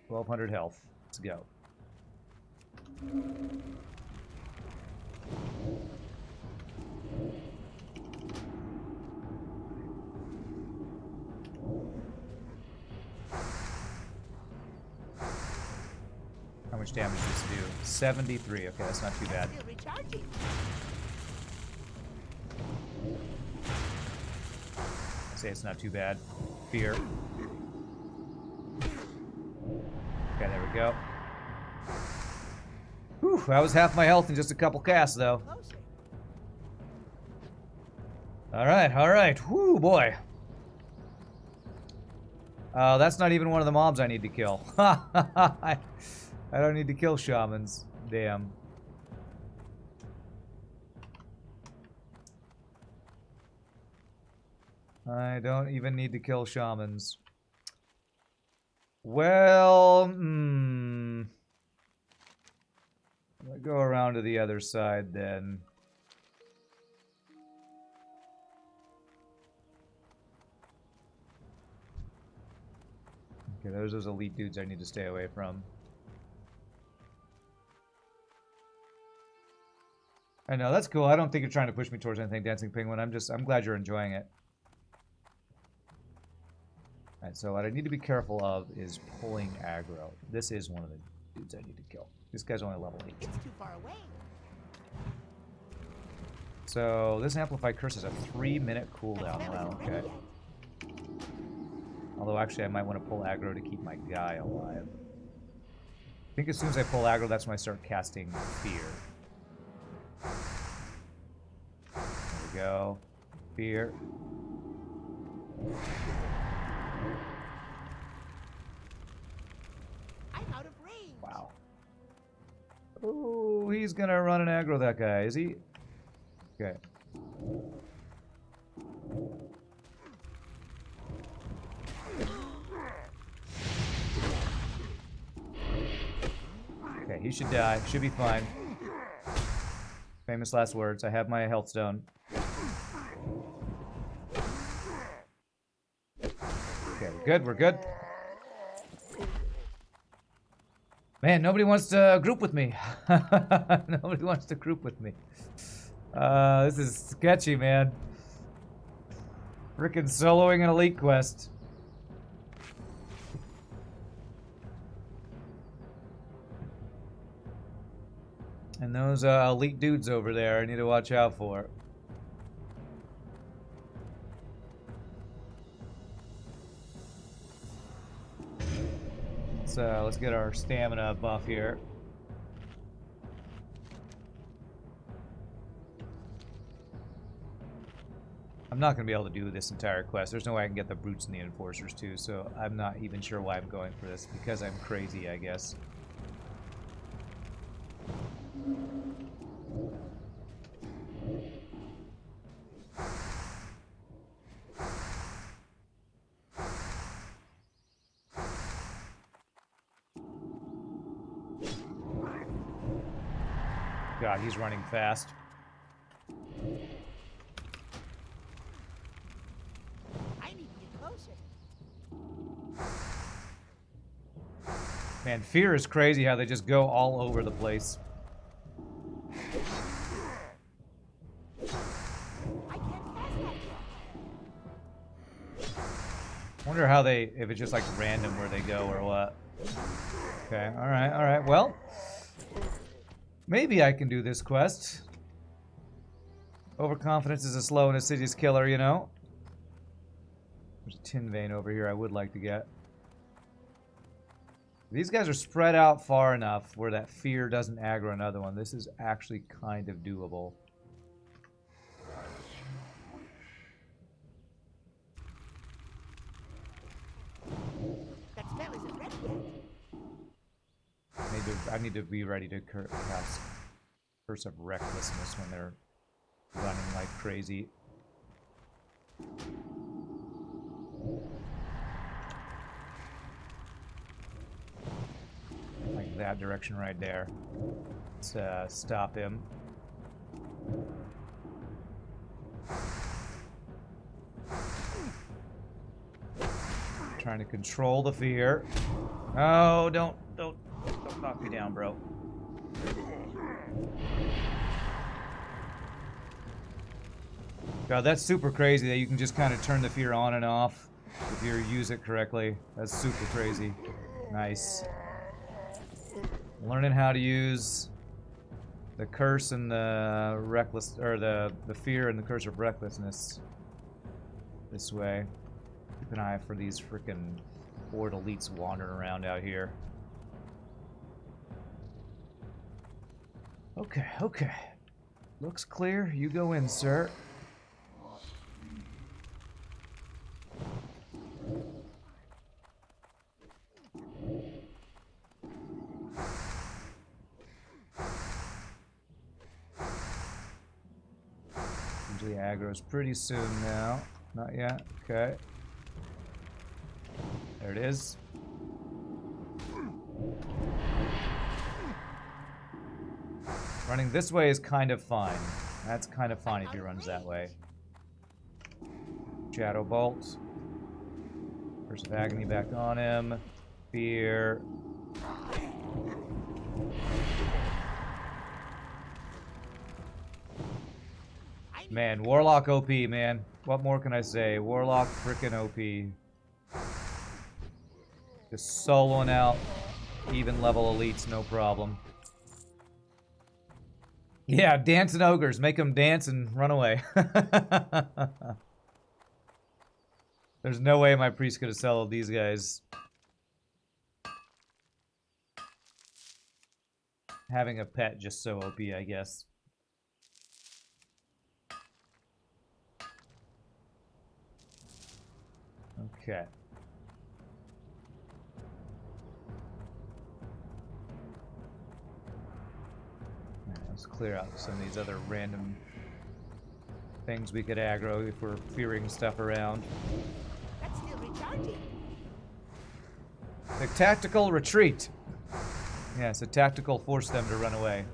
1200 health. Let's go. How much damage does it do? 73. Okay, that's not too bad. Still recharging. Say it's not too bad. Fear. Okay, there we go. Whew, that was half my health in just a couple casts, though. Closer. Alright, alright. Whew, boy. That's not even one of the mobs I need to kill. I don't need to kill shamans. Damn. I don't even need to kill shamans. Well, I'll go around to the other side then. Okay, there's those elite dudes I need to stay away from. I know, that's cool. I don't think you're trying to push me towards anything, Dancing Penguin. I'm glad you're enjoying it. Alright, so what I need to be careful of is pulling aggro. This is one of the dudes I need to kill. This guy's only level 8. It's too far away. So, this Amplified Curse has a 3-minute cooldown. That's Wow, not okay. Although, actually, I might want to pull aggro to keep my guy alive. I think as soon as I pull aggro, that's when I start casting Fear. There we go. Fear. I'm out of range. Wow. Oh, he's gonna run and aggro that guy, is he? Okay. Okay, he should die. Should be fine. Famous last words. I have my health stone. Okay, we're good. We're good. Man, nobody wants to group with me. Nobody wants to group with me. This is sketchy, man. Frickin' soloing an elite quest. And those elite dudes over there, I need to watch out for. So let's get our stamina buff here. I'm not going to be able to do this entire quest. There's no way I can get the brutes and the enforcers too, so I'm not even sure why I'm going for this. Because I'm crazy, I guess. God, he's running fast. I need to get closer. Man, fear is crazy how they just go all over the place. I can't pass that yet. Wonder how they, if it's just like random where they go or what. Okay, alright, well. Maybe I can do this quest. Overconfidence is a slow and insidious killer, you know? There's a tin vein over here I would like to get. These guys are spread out far enough where that fear doesn't aggro another one. This is actually kind of doable. That spell isn't ready yet. I need to be ready to cast Curse of Recklessness when they're running like crazy. Like that direction right there. Let's stop him. Trying to control the fear. Oh, don't knock me down, bro. God, that's super crazy that you can just kind of turn the fear on and off if you use it correctly. That's super crazy. Nice. Learning how to use the curse and the reckless, or the fear and the curse of recklessness this way. Keep an eye for these freaking horde elites wandering around out here. Okay. Looks clear. You go in, sir. Usually aggro's pretty soon now. Not yet. Okay. There it is. Running this way is kind of fine. That's kind of fine if he runs that way. Shadow Bolt. Curse of Agony back on him. Fear. Man, Warlock OP, man. What more can I say? Warlock frickin' OP. Just soloing out even level elites, no problem. Yeah, dancing ogres. Make them dance and run away. There's no way my priest could have sold these guys. Having a pet just so OP, I guess. Okay. Let's clear out some of these other random things we could aggro if we're fearing stuff around. That's still recharging. The tactical retreat. Yes, a tactical force them to run away.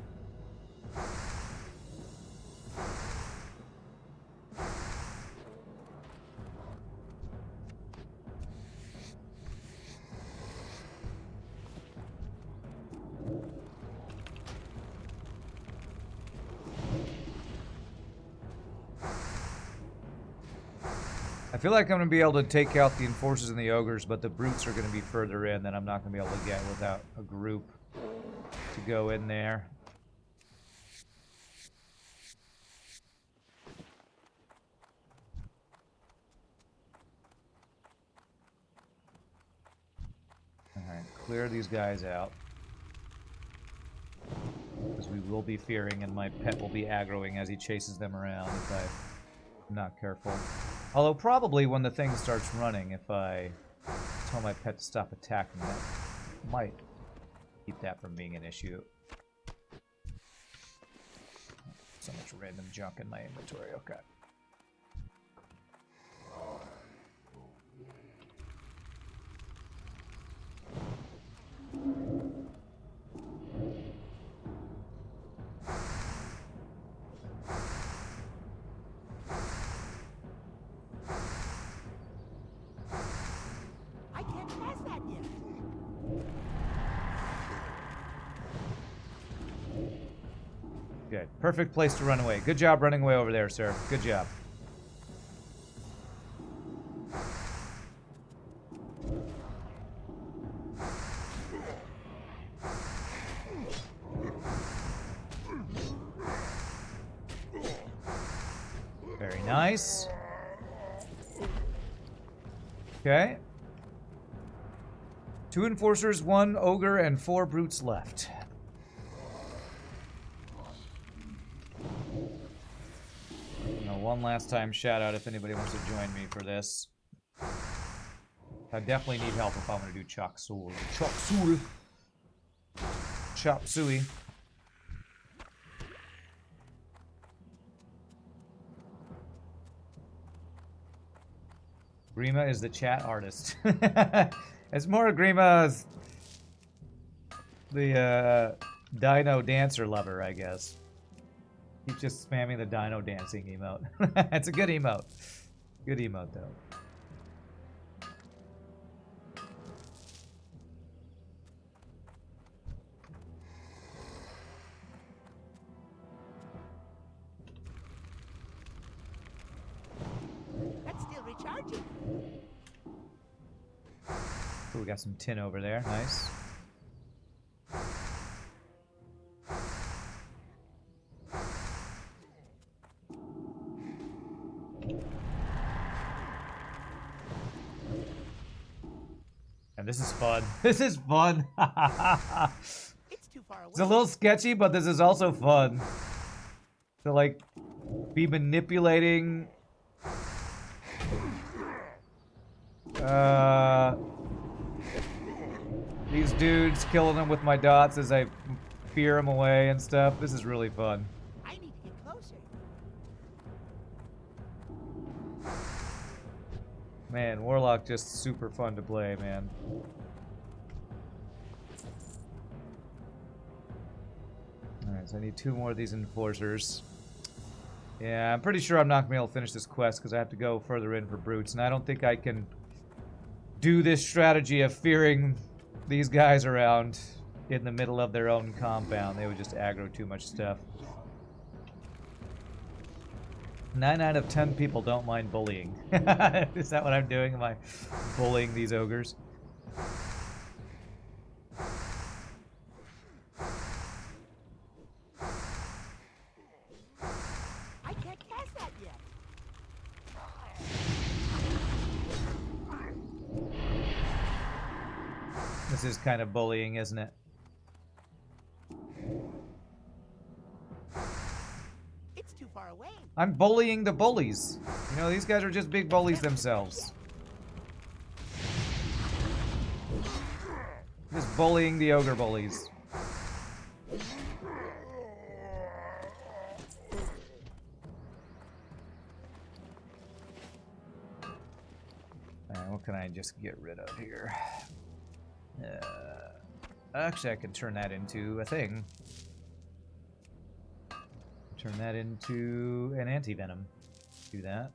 I feel like I'm going to be able to take out the enforcers and the ogres, but the brutes are going to be further in that I'm not going to be able to get without a group to go in there. Alright, clear these guys out. Because we will be fearing and my pet will be aggroing as he chases them around if I Not careful. Although probably when the thing starts running, if I tell my pet to stop attacking, that might keep that from being an issue. So much random junk in my inventory, okay. I can't cast that yet. Good. Perfect place to run away. Good job running away over there, sir. Good job. Very nice. Okay. 2 enforcers, 1 ogre, and 4 brutes left. One last time shout out if anybody wants to join me for this. I definitely need help if I'm going to do chop suey. Chop suey. Chop suey. Grima is the chat artist. It's more Grima's the dino dancer lover, I guess. Keep just spamming the dino dancing emote. It's a good emote. Good emote, though. That's still recharging. Ooh, we got some tin over there. Nice. And this is fun. This is fun. It's too far away. It's a little sketchy, but this is also fun. To, like, be manipulating... these dudes, killing them with my dots as I fear them away and stuff. This is really fun. I need to get closer. Man, Warlock just super fun to play, man. Alright, so I need 2 more of these enforcers. Yeah, I'm pretty sure I'm not going to be able to finish this quest because I have to go further in for brutes, and I don't think I can do this strategy of fearing these guys around in the middle of their own compound. They would just aggro too much stuff. 9 out of 10 people don't mind bullying. Is that what I'm doing? Am I bullying these ogres? I can't cast that yet. This is kind of bullying, isn't it? It's too far away. I'm bullying the bullies. You know, these guys are just big bullies themselves. Just bullying the ogre bullies. Alright, what can I just get rid of here? Actually, I can turn that into a thing. Turn that into an anti-venom. Do that.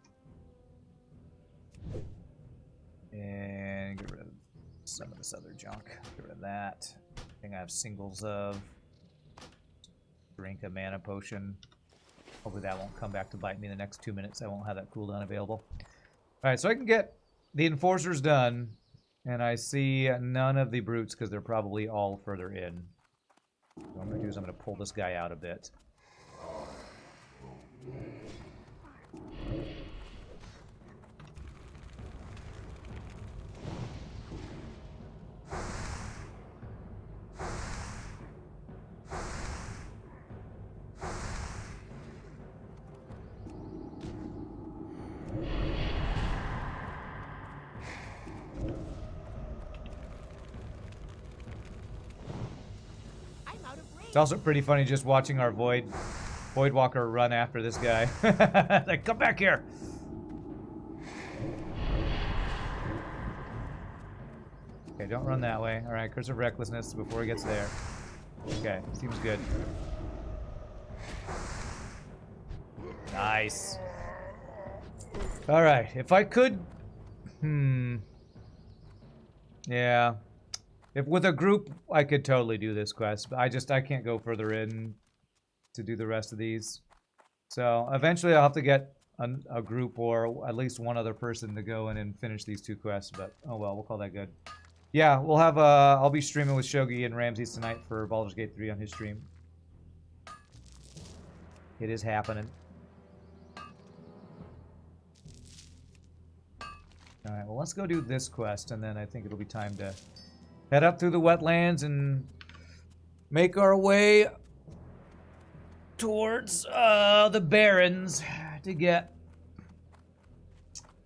And get rid of some of this other junk. Get rid of that. I think I have singles of. Drink a mana potion. Hopefully that won't come back to bite me in the next 2 minutes. I won't have that cooldown available. Alright, so I can get the enforcers done. And I see none of the brutes because they're probably all further in. What I'm going to do is I'm going to pull this guy out a bit. It's also pretty funny just watching our Void Walker run after this guy. Like, come back here! Okay, don't run that way. Alright, Curse of Recklessness before he gets there. Okay, seems good. Nice. Alright, if I could... Yeah. If with a group, I could totally do this quest, but I can't go further in to do the rest of these. So, eventually I'll have to get a group or at least one other person to go in and finish these 2 quests, but oh well, we'll call that good. Yeah, we'll have I'll be streaming with Shogi and Ramses tonight for Baldur's Gate 3 on his stream. It is happening. Alright, well let's go do this quest, and then I think it'll be time to head up through the wetlands and make our way towards the Barrens to get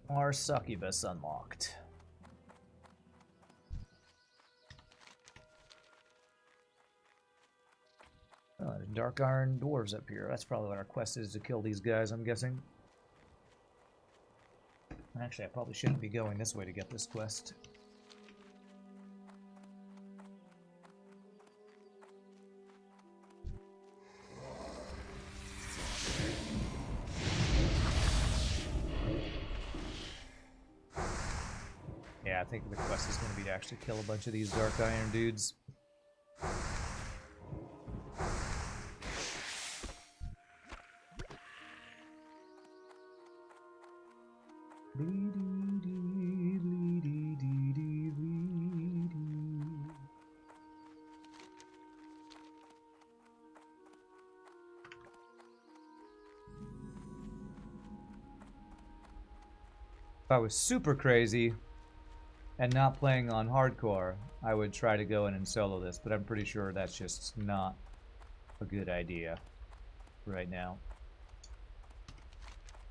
our succubus unlocked. Oh, there's dark iron dwarves up here. That's probably what our quest is, to kill these guys, I'm guessing. Actually, I probably shouldn't be going this way to get this quest. Yeah, I think the quest is going to be to actually kill a bunch of these dark iron dudes. If I was super crazy and not playing on hardcore, I would try to go in and solo this, but I'm pretty sure that's just not a good idea right now.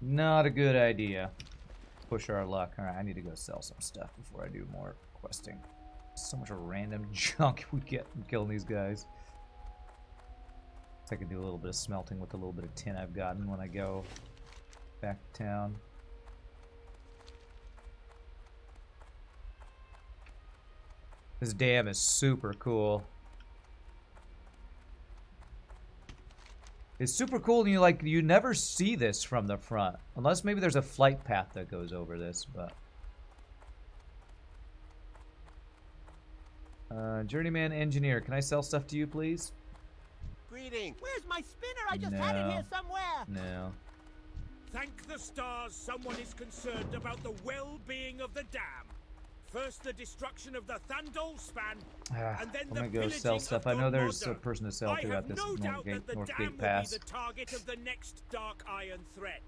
Not a good idea. Push our luck. Alright, I need to go sell some stuff before I do more questing. So much random junk we get from killing these guys. So I can do a little bit of smelting with a little bit of tin I've gotten when I go back to town. This dam is super cool. It's super cool, and you never see this from the front, unless maybe there's a flight path that goes over this. But journeyman engineer, can I sell stuff to you, please? Greetings. Where's my spinner? I just had it here somewhere. No. Thank the stars someone is concerned about the well-being of the dam. First the destruction of the Thandol span, and then I'm the gonna go pillaging sell stuff. of I know there's Gormodo. a person to sell to at this no doubt that the North dam Gate will Pass. be the target of the next Dark Iron threat.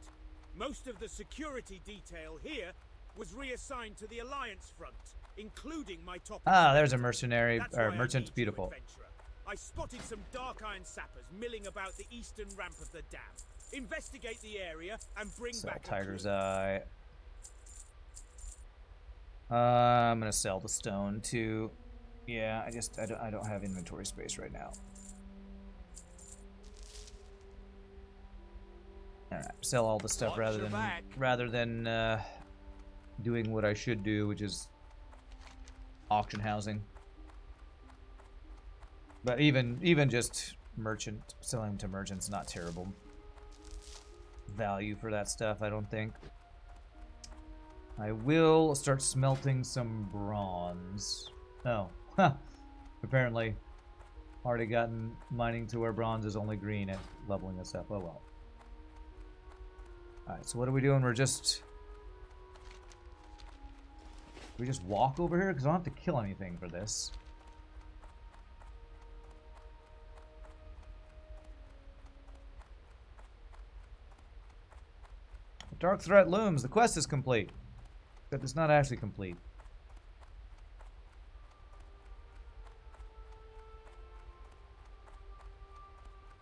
Most of the security detail here was reassigned to the Alliance front, including my top. There's a mercenary, That's or why I merchant. need you, Beautiful. adventurer. I spotted some Dark Iron sappers milling about the eastern ramp of the dam. Investigate the area and bring Sell back a Tiger's clue. Eye. I'm gonna sell the stone too. Yeah, I don't have inventory space right now. Alright, sell all the stuff rather than doing what I should do, which is auction housing. But even just selling to merchants, not terrible value for that stuff, I don't think. I will start smelting some bronze. Oh, huh. Apparently, already gotten mining to where bronze is only green at leveling us up. Oh well. Alright, so what are we doing? We just walk over here? Because I don't have to kill anything for this. The dark threat looms. The quest is complete. Except it's not actually complete.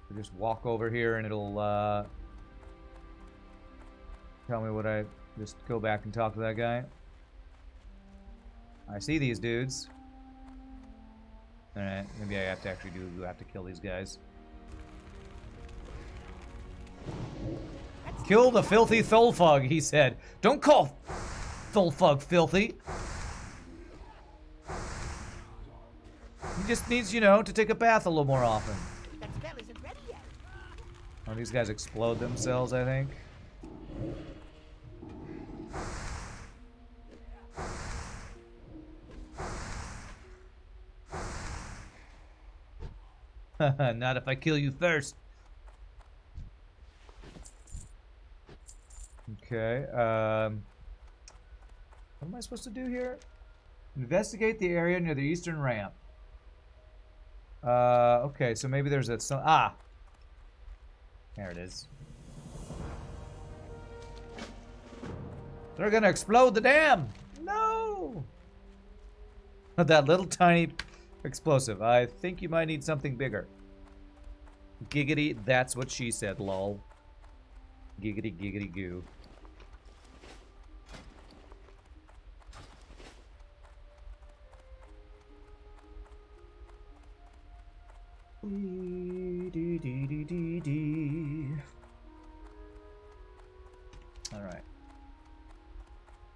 We just walk over here and it'll tell me what I just go back and talk to that guy. I see these dudes. Alright, maybe I have to actually have to kill these guys. Kill the filthy Thulfug, he said. Don't call Thulfug filthy. He just needs, you know, to take a bath a little more often. That spell isn't ready yet. Oh, these guys explode themselves, I think. Not if I kill you first. Okay, what am I supposed to do here? Investigate the area near the eastern ramp. Okay, so maybe there's a... Ah! There it is. They're gonna explode the dam! No! That little tiny explosive. I think you might need something bigger. Giggity, that's what she said, lol. Giggity, giggity, goo. Alright.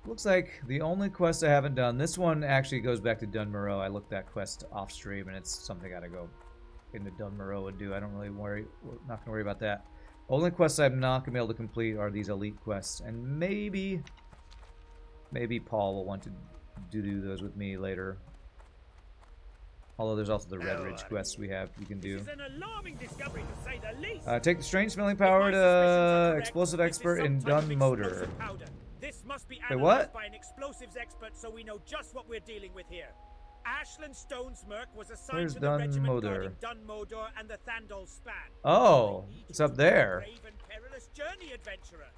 Looks like the only quest I haven't done, this one actually goes back to Dunmoreau. I looked that quest off stream and it's something I gotta go into Dunmoreau and do. I don't really worry, not gonna worry about that. Only quests I'm not gonna be able to complete are these elite quests, and maybe Paul will want to do those with me later. Although there's also the Red Ridge quests you can do. This is an alarming discovery, to say the least. Take the strange smelling If my power suspicions are to correct, explosive this is expert some in type of Dun Motor. explosive powder. This must be Wait, analyzed what? by an explosives expert, so we know just what we're dealing with here. Ashland Stonesmirk was assigned Where's to the Dun regiment Motor? guarding Dun Modor and the Thandol span. Oh, They need it's you up to be a there. brave and perilous journey, adventurer.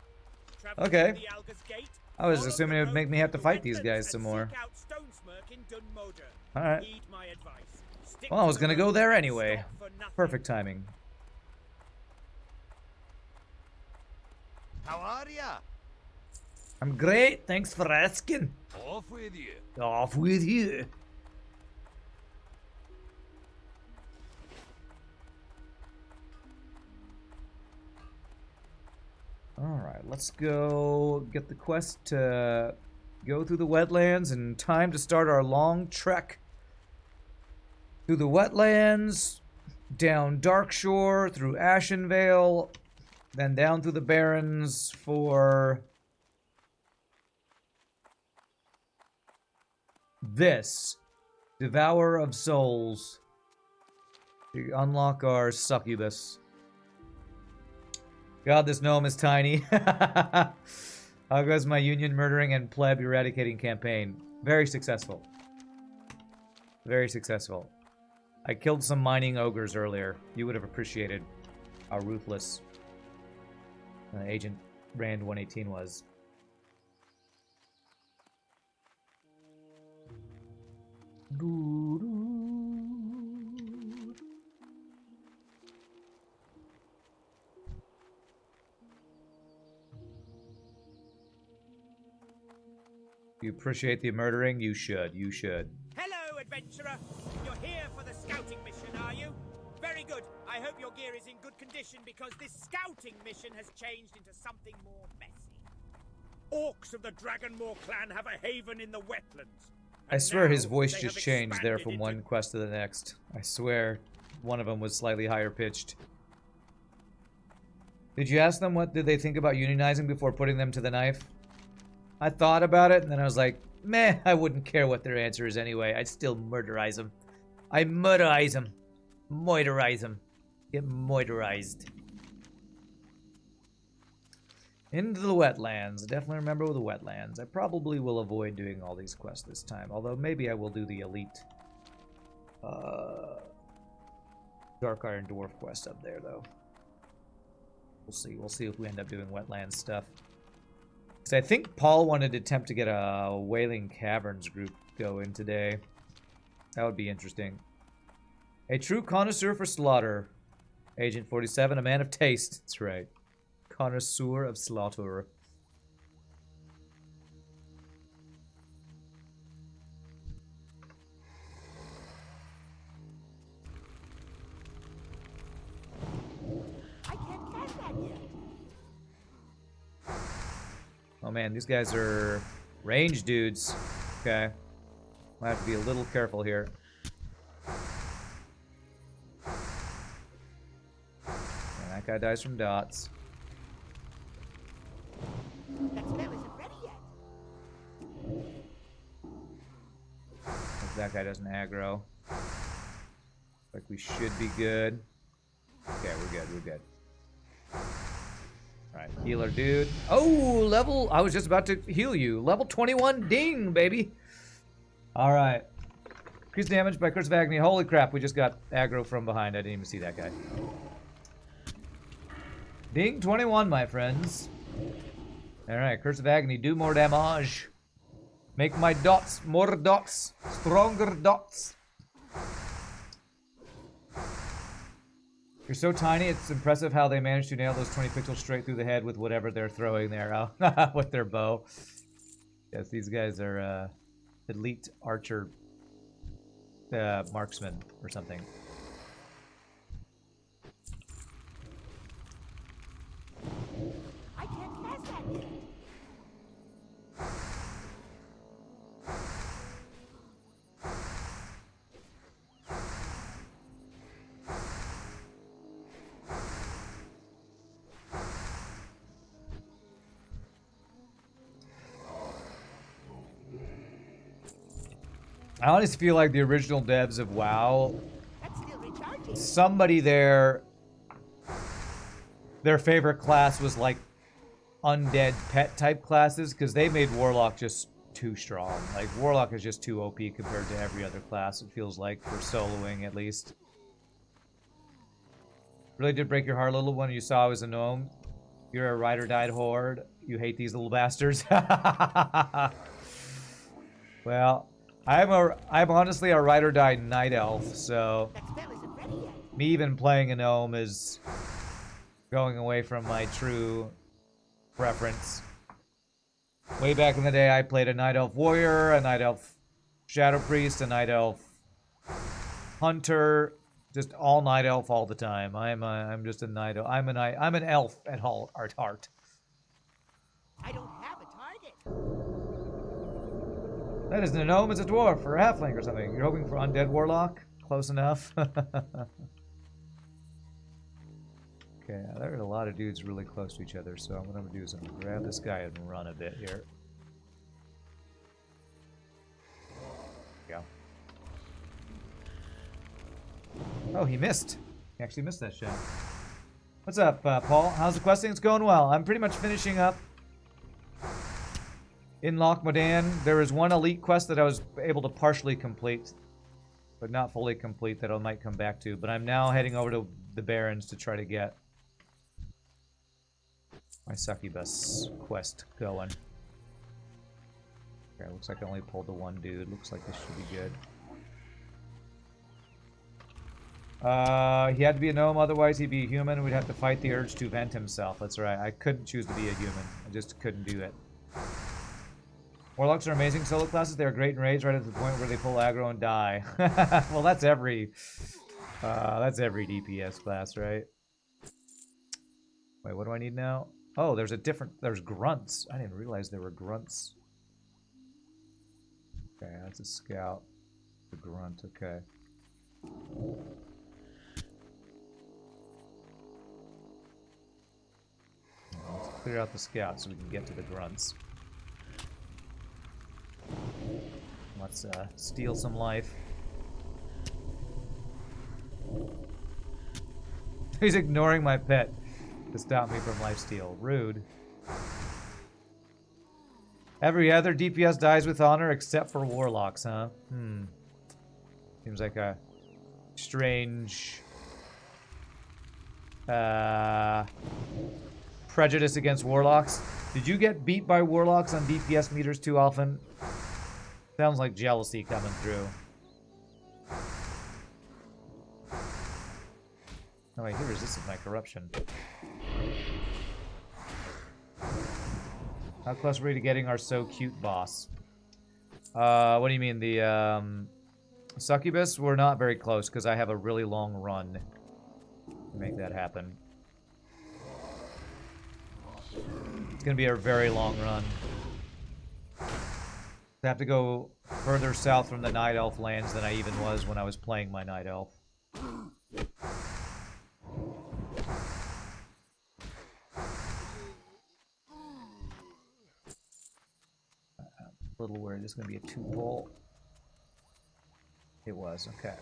Travel Okay. through the Alga's Gate, I was follow assuming the it would make road me have to through fight the these wetlands guys some and more. seek out Stonesmirk in Dun Modor. Alright. Heed my advice. Stick Well, I to was the gonna go road there and anyway. stop for nothing. Perfect timing. How are ya? I'm great, thanks for asking. Off with you. Off with you. Alright, let's go get the quest to go through the wetlands, and time to start our long trek through the wetlands, down Darkshore, through Ashenvale, then down through the Barrens for this Devourer of Souls to unlock our succubus. God, this gnome is tiny. How goes my union murdering and pleb eradicating campaign? Very successful. Very successful. I killed some mining ogres earlier. You would have appreciated how ruthless Agent Rand 118 was. You appreciate the murdering? You should. You should. Hello, adventurer. You're here for the scouting mission, are you? Very good. I hope your gear is in good condition, because this scouting mission has changed into something more messy. Orcs of the Dragonmoor clan have a haven in the wetlands. I swear his now voice they just have changed there expanded from into- one quest to the next. I swear one of them was slightly higher pitched. Did you ask them what did they think about unionizing before putting them to the knife? I thought about it, and then I was like, meh, I wouldn't care what their answer is anyway. I'd still murderize them. I murderize them. Moiderize them. Get moiderized. Into the wetlands. Definitely remember the wetlands. I probably will avoid doing all these quests this time, although maybe I will do the elite Dark Iron Dwarf quest up there, though. We'll see. We'll see if we end up doing wetlands stuff. Because I think Paul wanted to attempt to get a Wailing Caverns group going today. That would be interesting. A true connoisseur for slaughter. Agent 47, a man of taste. That's right. Connoisseur of slaughter. man, these guys are range dudes. Okay. Might have to be a little careful here. And that guy dies from dots. That spell isn't ready yet. Hope that guy doesn't aggro. Like we should be good. Okay, we're good, we're good. Alright, healer dude. Oh, level, I was just about to heal you. Level 21, ding, baby. Alright. Increased damage by Curse of Agony. Holy crap, we just got aggro from behind. I didn't even see that guy. Ding, 21, my friends. Alright, Curse of Agony, do more damage. Make my dots more dots. Stronger dots. You're so tiny, it's impressive how they managed to nail those 20 pixels straight through the head with whatever they're throwing there, with their bow. Yes, these guys are elite archer marksmen or something. I can't cast that yet. I honestly feel like the original devs of WoW, That's still recharging. somebody there, their favorite class was like undead pet type classes, because they made Warlock just too strong. Like, Warlock is just too OP compared to every other class, it feels like, for soloing at least. Really did break your heart a little when you saw I was a gnome. You're a ride or died horde. You hate these little bastards. Well, I'm honestly a ride or die night elf, so That spell isn't ready yet. me even playing a gnome is going away from my true preference. Way back in the day, I played a night elf warrior, a night elf shadow priest, a night elf hunter, just all night elf all the time. I'm just a night elf. I'm an elf at heart. I don't have a target. That isn't a gnome, it's a dwarf or a halfling or something. You're hoping for undead warlock? Close enough. Okay, there's a lot of dudes really close to each other, so what I'm gonna do is I'm gonna grab this guy and run a bit here. There we go. Oh, he missed. He actually missed that shot. What's up, Paul? How's the questing? It's going well. I'm pretty much finishing up in Loch Modan. There is one elite quest that I was able to partially complete, but not fully complete, that I might come back to. But I'm now heading over to the Barrens to try to get my succubus quest going. Okay, looks like I only pulled the one dude. Looks like this should be good. He had to be a gnome, otherwise he'd be a human. We'd have to fight the urge to vent himself. That's right. I couldn't choose to be a human. I just couldn't do it. Warlocks are amazing solo classes. They're great in raids right at the point where they pull aggro and die. Well, that's every DPS class, right? Wait, what do I need now? Oh, there's grunts. I didn't realize there were grunts. Okay, that's a scout. The grunt, okay. Let's clear out the scout so we can get to the grunts. Let's steal some life. He's ignoring my pet to stop me from lifesteal. Rude. Every other DPS dies with honor except for warlocks, huh? Seems like a strange prejudice against warlocks. Did you get beat by warlocks on DPS meters too often? Sounds like jealousy coming through. Oh wait, he resisted my corruption. How close were we to getting our so cute boss? What do you mean? The succubus? We're not very close because I have a really long run to make that happen. gonna be a very long run. I have to go further south from the Night Elf lands than I even was when I was playing my Night Elf. A little worried this is going to be a 2-pole. It was, okay.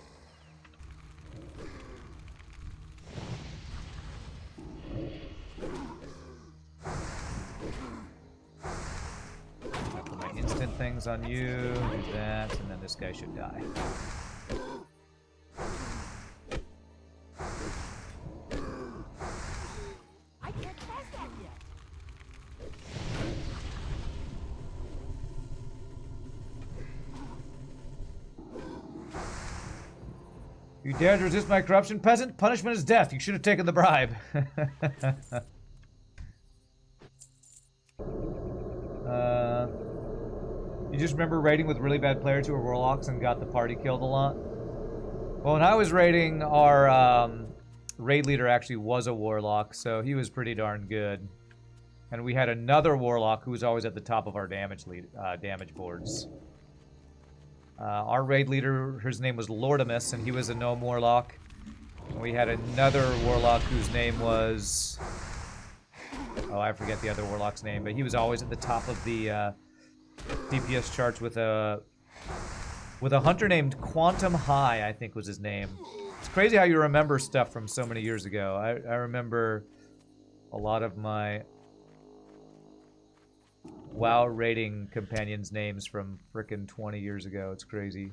I put my instant things on you, do that, and then this guy should die. I can't pass that yet. You dare to resist my corruption, peasant? Punishment is death. You should have taken the bribe. You just remember raiding with really bad players who were warlocks and got the party killed a lot? Well, when I was raiding, our raid leader actually was a warlock, so he was pretty darn good. And we had another warlock who was always at the top of our damage boards. Our raid leader, his name was Lordimus, and he was a gnome warlock. And we had another warlock whose name was... Oh, I forget the other warlock's name, but he was always at the top of the DPS charts with a hunter named Quantum High, I think was his name. It's crazy how you remember stuff from so many years ago. I remember a lot of my WoW raiding companions' names from frickin' 20 years ago. It's crazy.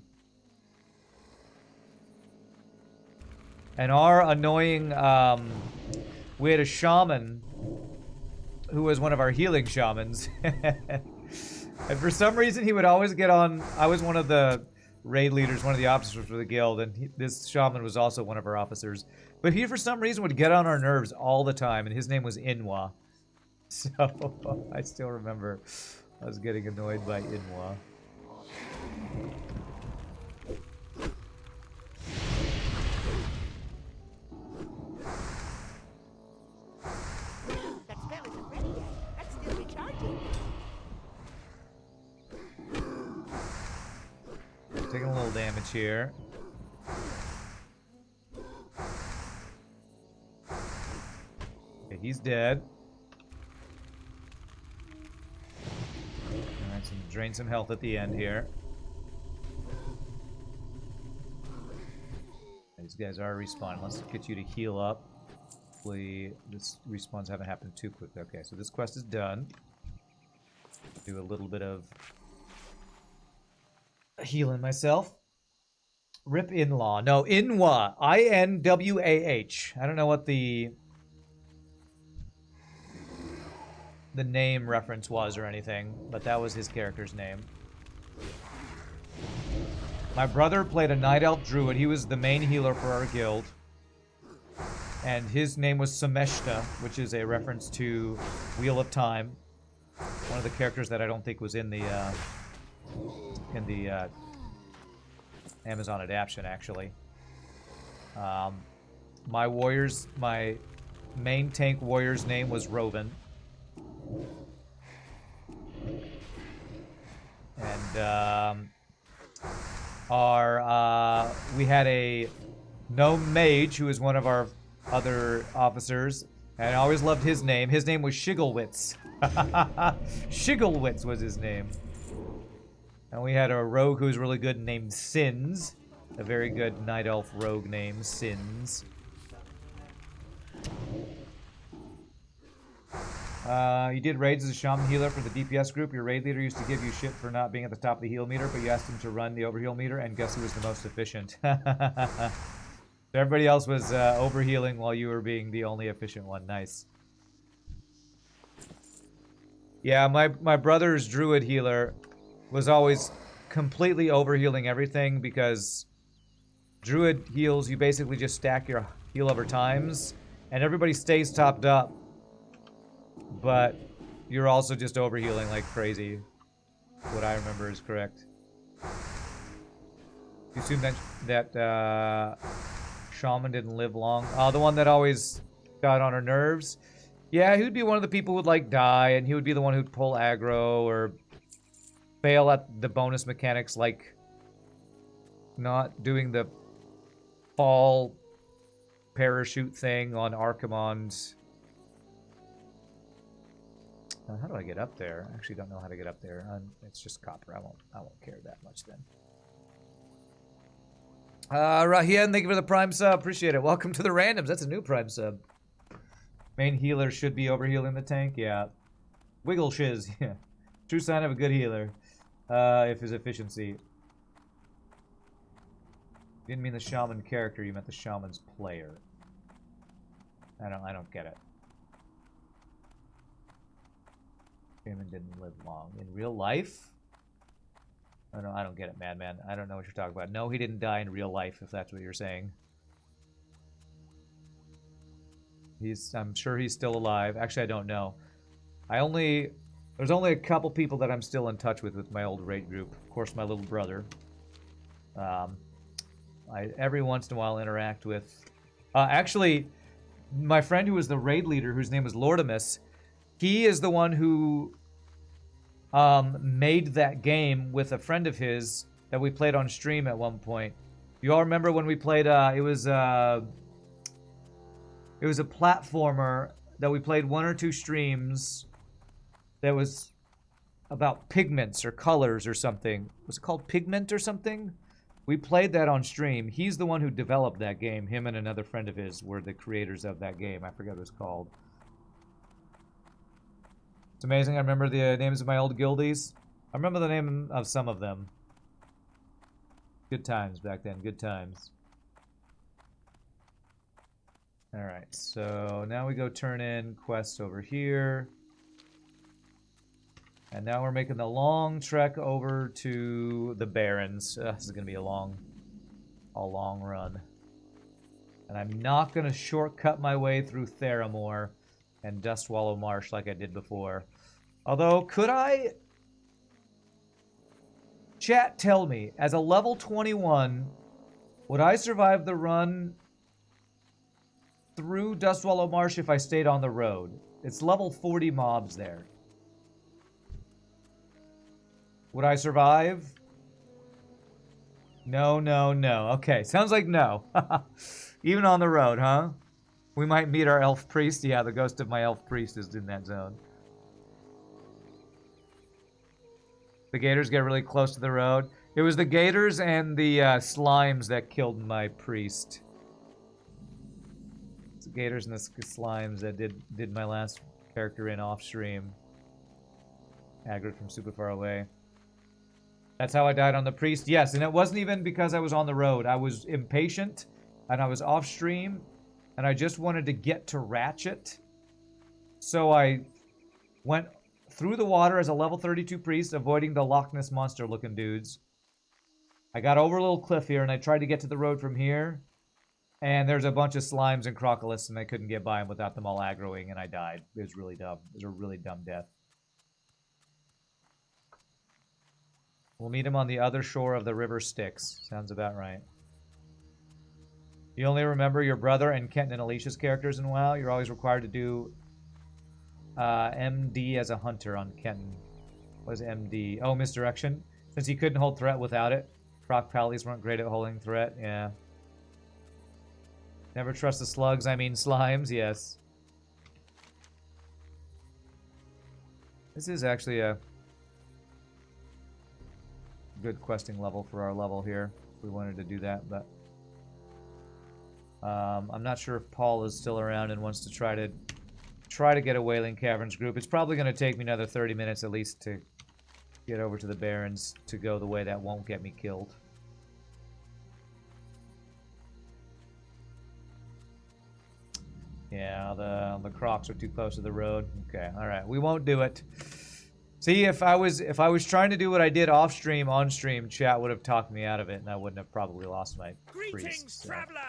And our annoying, we had a shaman who was one of our healing shamans. And for some reason, he would always get on. I was one of the raid leaders, one of the officers for the guild, and this shaman was also one of our officers. But he, for some reason, would get on our nerves all the time, and his name was Inwa. So, I still remember I was getting annoyed by Inwa. That spell isn't ready yet. That's still recharging. Taking a little damage here. Okay, he's dead. Alright, so drain some health at the end here. These guys are respawning. Let's get you to heal up. Hopefully, this respawns haven't happened too quick. Okay, so this quest is done. Do a little bit of healing myself. Rip in-law. No, Inwa. I-N-W-A-H. I don't know what the name reference was or anything, but that was his character's name. My brother played a Night Elf Druid. He was the main healer for our guild. And his name was Sameshta, which is a reference to Wheel of Time. One of the characters that I don't think was in the Amazon adaptation, actually. My main tank warrior's name was Roven. And we had a gnome mage who was one of our other officers, and I always loved his name. His name was Shigglewitz. Shigglewitz was his name. And we had a rogue who was really good named Sins. A very good Night Elf rogue named Sins. You did raids as a shaman healer for the DPS group. Your raid leader used to give you shit for not being at the top of the heal meter, but you asked him to run the overheal meter, and guess who was the most efficient? So everybody else was overhealing while you were being the only efficient one. Nice. Yeah, my brother's druid healer was always completely overhealing everything, because druid heals, you basically just stack your heal over times, and everybody stays topped up, but you're also just overhealing like crazy. What I remember is correct. You assume that shaman didn't live long. The one that always got on her nerves. Yeah, he would be one of the people who would, like, die, and he would be the one who'd pull aggro or fail at the bonus mechanics, like not doing the fall parachute thing on Archimonde. How do I get up there? I actually don't know how to get up there. It's just copper. I won't care that much then. Rahian, thank you for the Prime sub. Appreciate it. Welcome to the randoms. That's a new Prime sub. Main healer should be overhealing the tank. Yeah. Wiggle shiz. Yeah. True sign of a good healer. If his efficiency. You didn't mean the shaman character. You meant the shaman's player. I don't get it. Shaman didn't live long in real life. I don't get it, Madman. I don't know what you're talking about. No, he didn't die in real life, if that's what you're saying. I'm sure he's still alive. Actually, I don't know. There's only a couple people that I'm still in touch with my old raid group. Of course, my little brother. I every once in a while interact with. Actually, my friend who was the raid leader, whose name was Lordimus, he is the one who made that game with a friend of his that we played on stream at one point. You all remember when we played? It was a platformer that we played 1 or 2 streams. That was about pigments or colors or something. Was it called Pigment or something? We played that on stream. He's the one who developed that game. Him and another friend of his were the creators of that game. I forget what it's called. It's amazing. I remember the names of my old guildies. I remember the name of some of them. Good times back then. Good times. Alright, so now we go turn in quests over here. And now we're making the long trek over to the Barrens. This is going to be a long run. And I'm not going to shortcut my way through Theramore and Dustwallow Marsh like I did before. Although, could I? Chat, tell me, as a level 21, would I survive the run through Dustwallow Marsh if I stayed on the road? It's level 40 mobs there. Would I survive? No, no, no. Okay, sounds like no. Even on the road, huh? We might meet our elf priest. Yeah, the ghost of my elf priest is in that zone. The gators get really close to the road. It was the gators and the slimes that killed my priest. It's the gators and the slimes that did my last character in off stream. Aggroed from super far away. That's how I died on the priest. Yes, and it wasn't even because I was on the road. I was impatient, and I was off stream, and I just wanted to get to Ratchet. So I went through the water as a level 32 priest, avoiding the Loch Ness monster-looking dudes. I got over a little cliff here, and I tried to get to the road from here, and there's a bunch of slimes and crocolists, and I couldn't get by them without them all aggroing, and I died. It was really dumb. It was a really dumb death. We'll meet him on the other shore of the river Styx. Sounds about right. You only remember your brother and Kenton and Alicia's characters in WoW. You're always required to do MD as a hunter on Kenton. What is MD? Oh, misdirection. Since he couldn't hold threat without it. Proc pallies weren't great at holding threat. Yeah. Never trust the slugs. I mean slimes. Yes. This is actually a good questing level for our level here. If we wanted to do that, but I'm not sure if Paul is still around and wants to try to get a Wailing Caverns group. It's probably going to take me another 30 minutes at least to get over to the Barrens to go the way that won't get me killed. Yeah, the crocs are too close to the road. Okay, all right, we won't do it. See, if I was trying to do what I did off stream, on stream, chat would have talked me out of it, and I wouldn't have probably lost my Greetings, priest. So. traveler.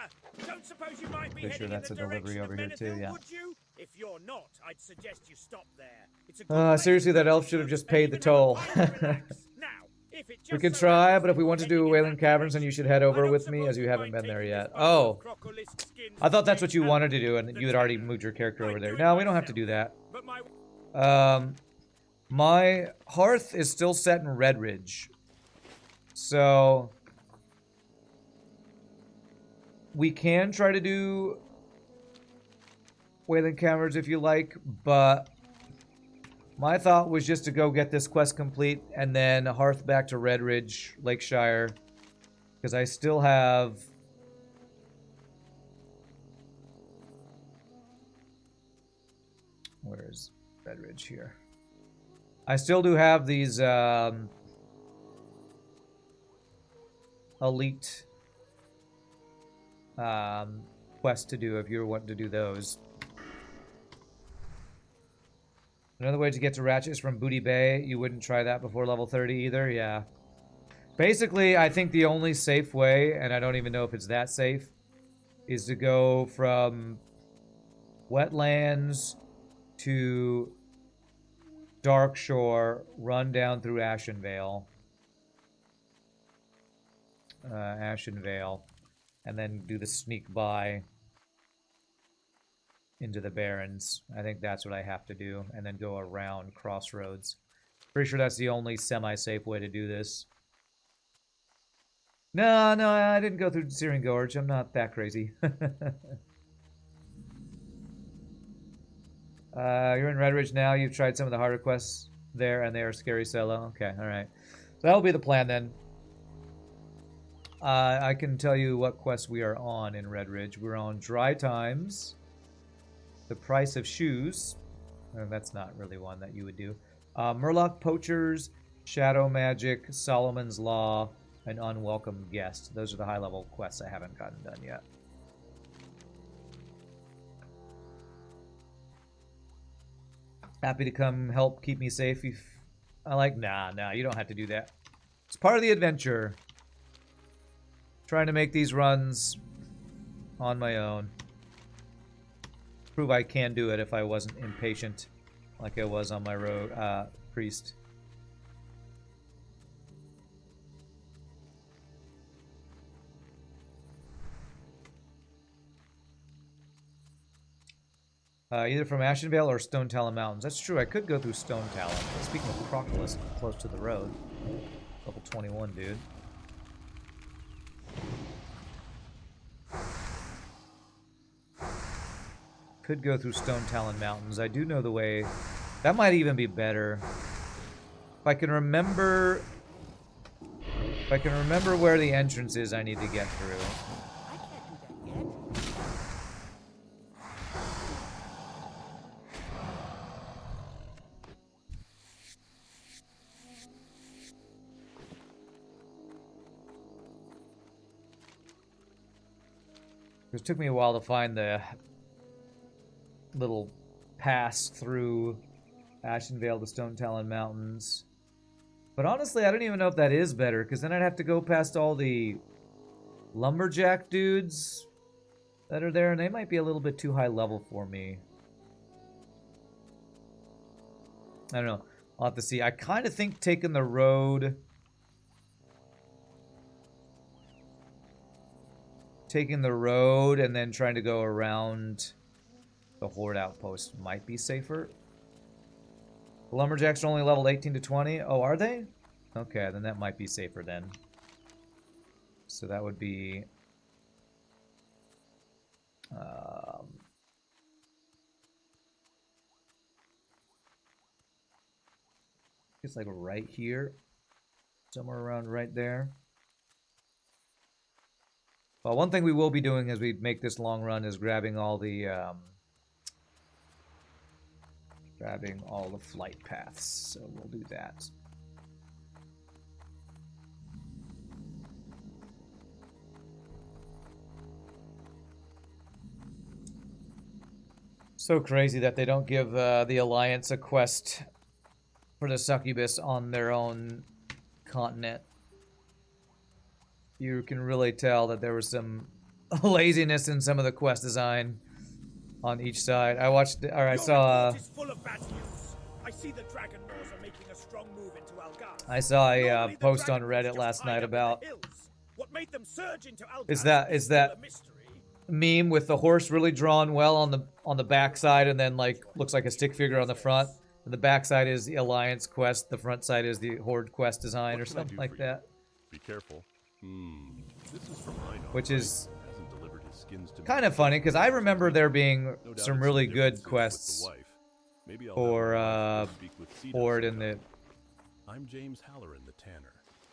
Don't suppose you might be Pretty sure heading that's in a the delivery direction over of here too. Menethil, Yeah. would you? If you're not, I'd suggest you stop there. It's a good Seriously, that elf should have just paid the toll. Now, If it We just could so try, happens but if we you're want to do heading in Wailing that Caverns, then you direction, should head I over don't with me, suppose as you haven't mind been there taking yet. this bundle Oh, of crocolisk skins I thought to that's what Jake you Allen, wanted to do, and the you had already tanner. moved your character I'd over there. do it No, we don't have to myself, do that. but my My hearth is still set in Red Ridge. So we can try to do Wailing Caverns if you like, but my thought was just to go get this quest complete and then hearth back to Red Ridge, Lakeshire, because I still have... Where's Red Ridge here? I still do have these elite quests to do if you're wanting to do those. Another way to get to Ratchet is from Booty Bay. You wouldn't try that before level 30 either? Yeah. Basically, I think the only safe way, and I don't even know if it's that safe, is to go from Wetlands to Darkshore, run down through Ashenvale. Ashenvale. And then do the sneak by into the Barrens. I think that's what I have to do. And then go around Crossroads. Pretty sure that's the only semi-safe way to do this. No, I didn't go through Searing Gorge. I'm not that crazy. You're in Red Ridge now. You've tried some of the harder quests there, and they are scary solo. Okay, alright. So that'll be the plan then. I can tell you what quests we are on in Red Ridge. We're on Dry Times, The Price of Shoes. That's not really one that you would do. Murloc Poachers, Shadow Magic, Solomon's Law, and Unwelcome Guest. Those are the high-level quests I haven't gotten done yet. Happy to come help keep me safe. I like, nah, you don't have to do that. It's part of the adventure. Trying to make these runs on my own. Prove I can do it if I wasn't impatient like I was on my road priest. Either from Ashenvale or Stone Talon Mountains. That's true, I could go through Stone Talon. Speaking of Crocolisk, close to the road. Level 21, dude. Could go through Stone Talon Mountains. I do know the way. That might even be better. If I can remember... If I can remember where the entrance is I need to get through. I can't do that yet. It took me a while to find the little pass through Ashenvale to Stone Talon Mountains. But honestly, I don't even know if that is better, because then I'd have to go past all the lumberjack dudes that are there, and they might be a little bit too high level for me. I don't know. I'll have to see. I kind of think taking the road... Taking the road and then trying to go around the Horde outpost might be safer. The lumberjacks are only leveled 18 to 20. Oh, are they? Okay, then that might be safer then. So that would be... it's like right here. Somewhere around right there. Well, one thing we will be doing as we make this long run is grabbing all the flight paths. So we'll do that. So crazy that they don't give the Alliance a quest for the succubus on their own continent. You can really tell that there was some laziness in some of the quest design on each side. I watched, or I Your saw. report is full of bad news. I see the Dragon Moors are making a strong move into Algarve. I saw a Normally, the post on Dragon Reddit Moors last just night hide under about the hills. What made them surge into Algarve is that still a mystery. meme with the horse really drawn well on the backside, and then like looks like a stick figure on the front. And the backside is the Alliance quest. The front side is the Horde quest design, or What can I something do like for you? that. Be careful. This is from Rhino, Which right? is Hasn't delivered his skins to me kind of since funny because I last remember week. there being No doubt some it's really differences good with the quests wife. Maybe I'll for have my wife go speak with Cedo Horde in sometime. the I'm James Halloran, the tanner.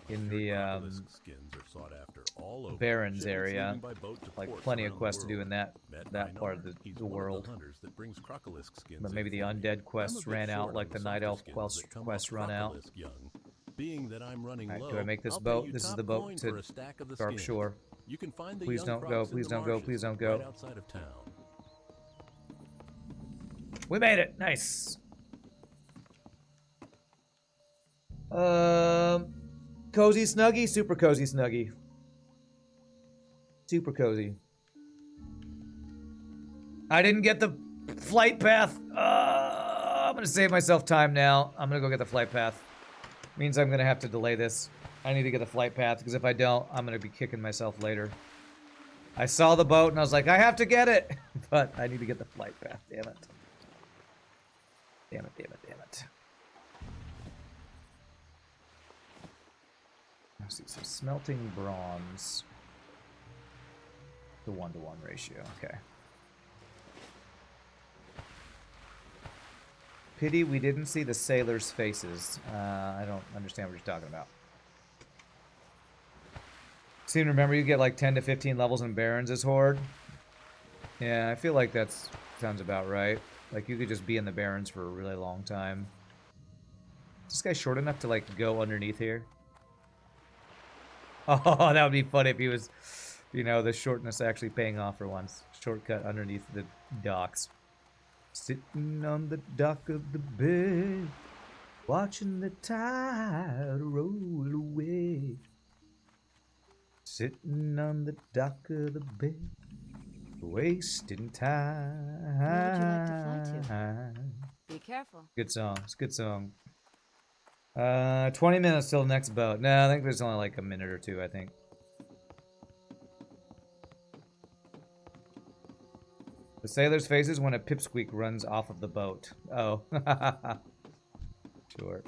My in pure the crocolisk skins are sought after all over. Barrens Shipments area. leaving by boat to Like ports plenty of around the quests to do world. in that Met part of Rhino. He's the one world. of the hunters that brings crocolisk skins But maybe in the for me. undead I'm quests a bit ran out short like on the the Night softer Elf skins that come quests off run out. crocolisk young. Being that I'm running Alright, low, do I make this I'll pay boat? you This is top the boat coin to for a stack of the Dark skins. Shore. You can find the Please young don't go, crocs in please the don't go, marshes, please don't go. right outside of town. We made it! Nice! Cozy Snuggie? Super Cozy Snuggie. Super cozy. I didn't get the flight path. I'm gonna save myself time now. I'm gonna go get the flight path. Means I'm gonna have to delay this. I need to get the flight path, because if I don't, I'm gonna be kicking myself later. I saw the boat and I was like, I have to get it! But I need to get the flight path, damn it. Damn it, damn it, damn it. Let's see, so smelting bronze. The 1-to-1 ratio, okay. Pity we didn't see the sailors' faces. I don't understand what you're talking about. Seem to remember you get like 10 to 15 levels in Barrens as Horde. Yeah, I feel like that sounds about right. Like you could just be in the Barrens for a really long time. Is this guy short enough to like go underneath here? Oh, that would be funny if he was, you know, the shortness actually paying off for once. Shortcut underneath the docks. Sitting on the dock of the bay, watching the tide roll away. Sitting on the dock of the bay, wasting time. Where would you like to fly to? Be careful. Good song. It's a good song. 20 minutes till the next boat. No, I think there's only like a minute or two, I think. The sailors' faces when a pipsqueak runs off of the boat. Oh. Sure.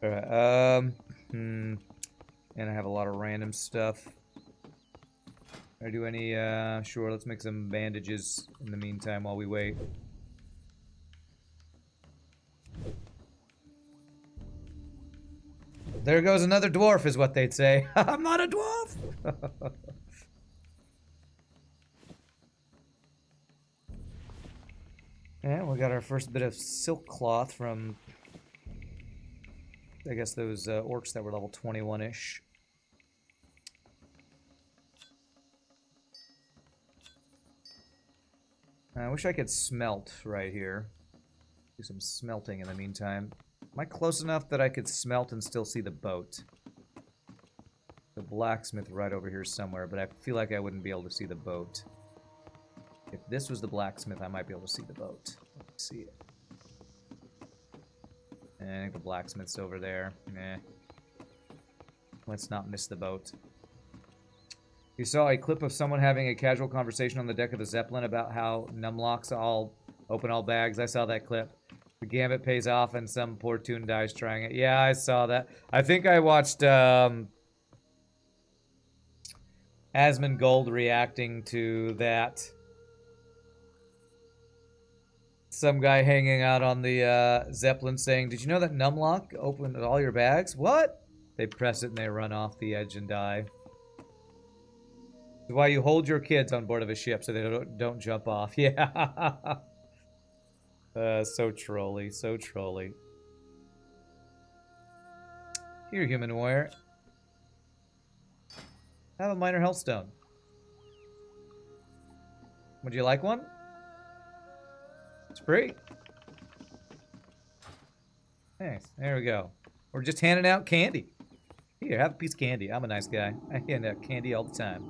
Alright, and I have a lot of random stuff. Or do any, sure, let's make some bandages in the meantime while we wait. There goes another dwarf, is what they'd say. I'm not a dwarf! And we got our first bit of silk cloth from, I guess, those orcs that were level 21-ish. I wish I could smelt right here. Do some smelting in the meantime. Am I close enough that I could smelt and still see the boat? The blacksmith right over here somewhere, but I feel like I wouldn't be able to see the boat. If this was the blacksmith, I might be able to see the boat. Let's see it. I think the blacksmith's over there. Meh. Let's not miss the boat. You saw a clip of someone having a casual conversation on the deck of the Zeppelin about how numlocks all open all bags. I saw that clip. The gambit pays off and some poor toon dies trying it. Yeah, I saw that. I think I watched Asmongold reacting to that. Some guy hanging out on the Zeppelin saying, "Did you know that numlock opened all your bags?" What? They press it and they run off the edge and die. That's why you hold your kids on board of a ship so they don't jump off. Yeah. So trolly, so trolly. Here, human warrior. Have a minor health stone. Would you like one? It's free. Thanks. There we go. We're just handing out candy. Here, have a piece of candy. I'm a nice guy. I hand out candy all the time.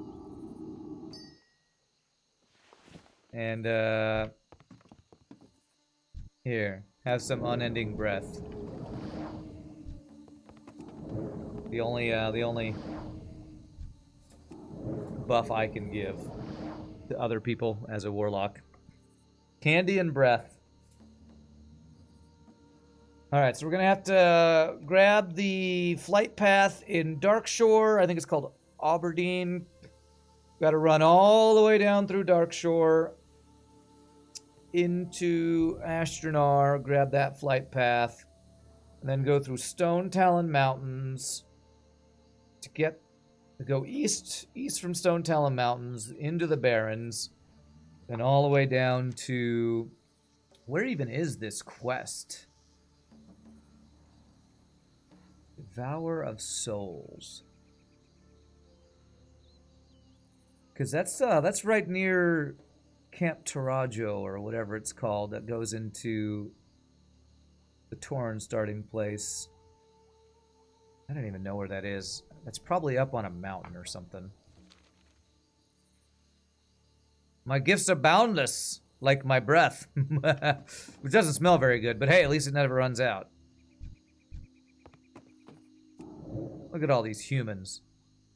And, here, have some unending breath. The only buff I can give to other people as a warlock. Candy and breath. Alright, so we're gonna have to grab the flight path in Darkshore. I think it's called Aberdeen. Gotta run all the way down through Darkshore into Ashtranar, grab that flight path, and then go through Stone Talon Mountains to go east from Stone Talon Mountains into the Barrens, and all the way down to where even is this quest? Devour of Souls. Because that's right near Camp Tarajo or whatever it's called that goes into the Torn starting place. I don't even know where that is. That's probably up on a mountain or something. My gifts are boundless, like my breath. Which doesn't smell very good, but hey, at least it never runs out. Look at all these humans.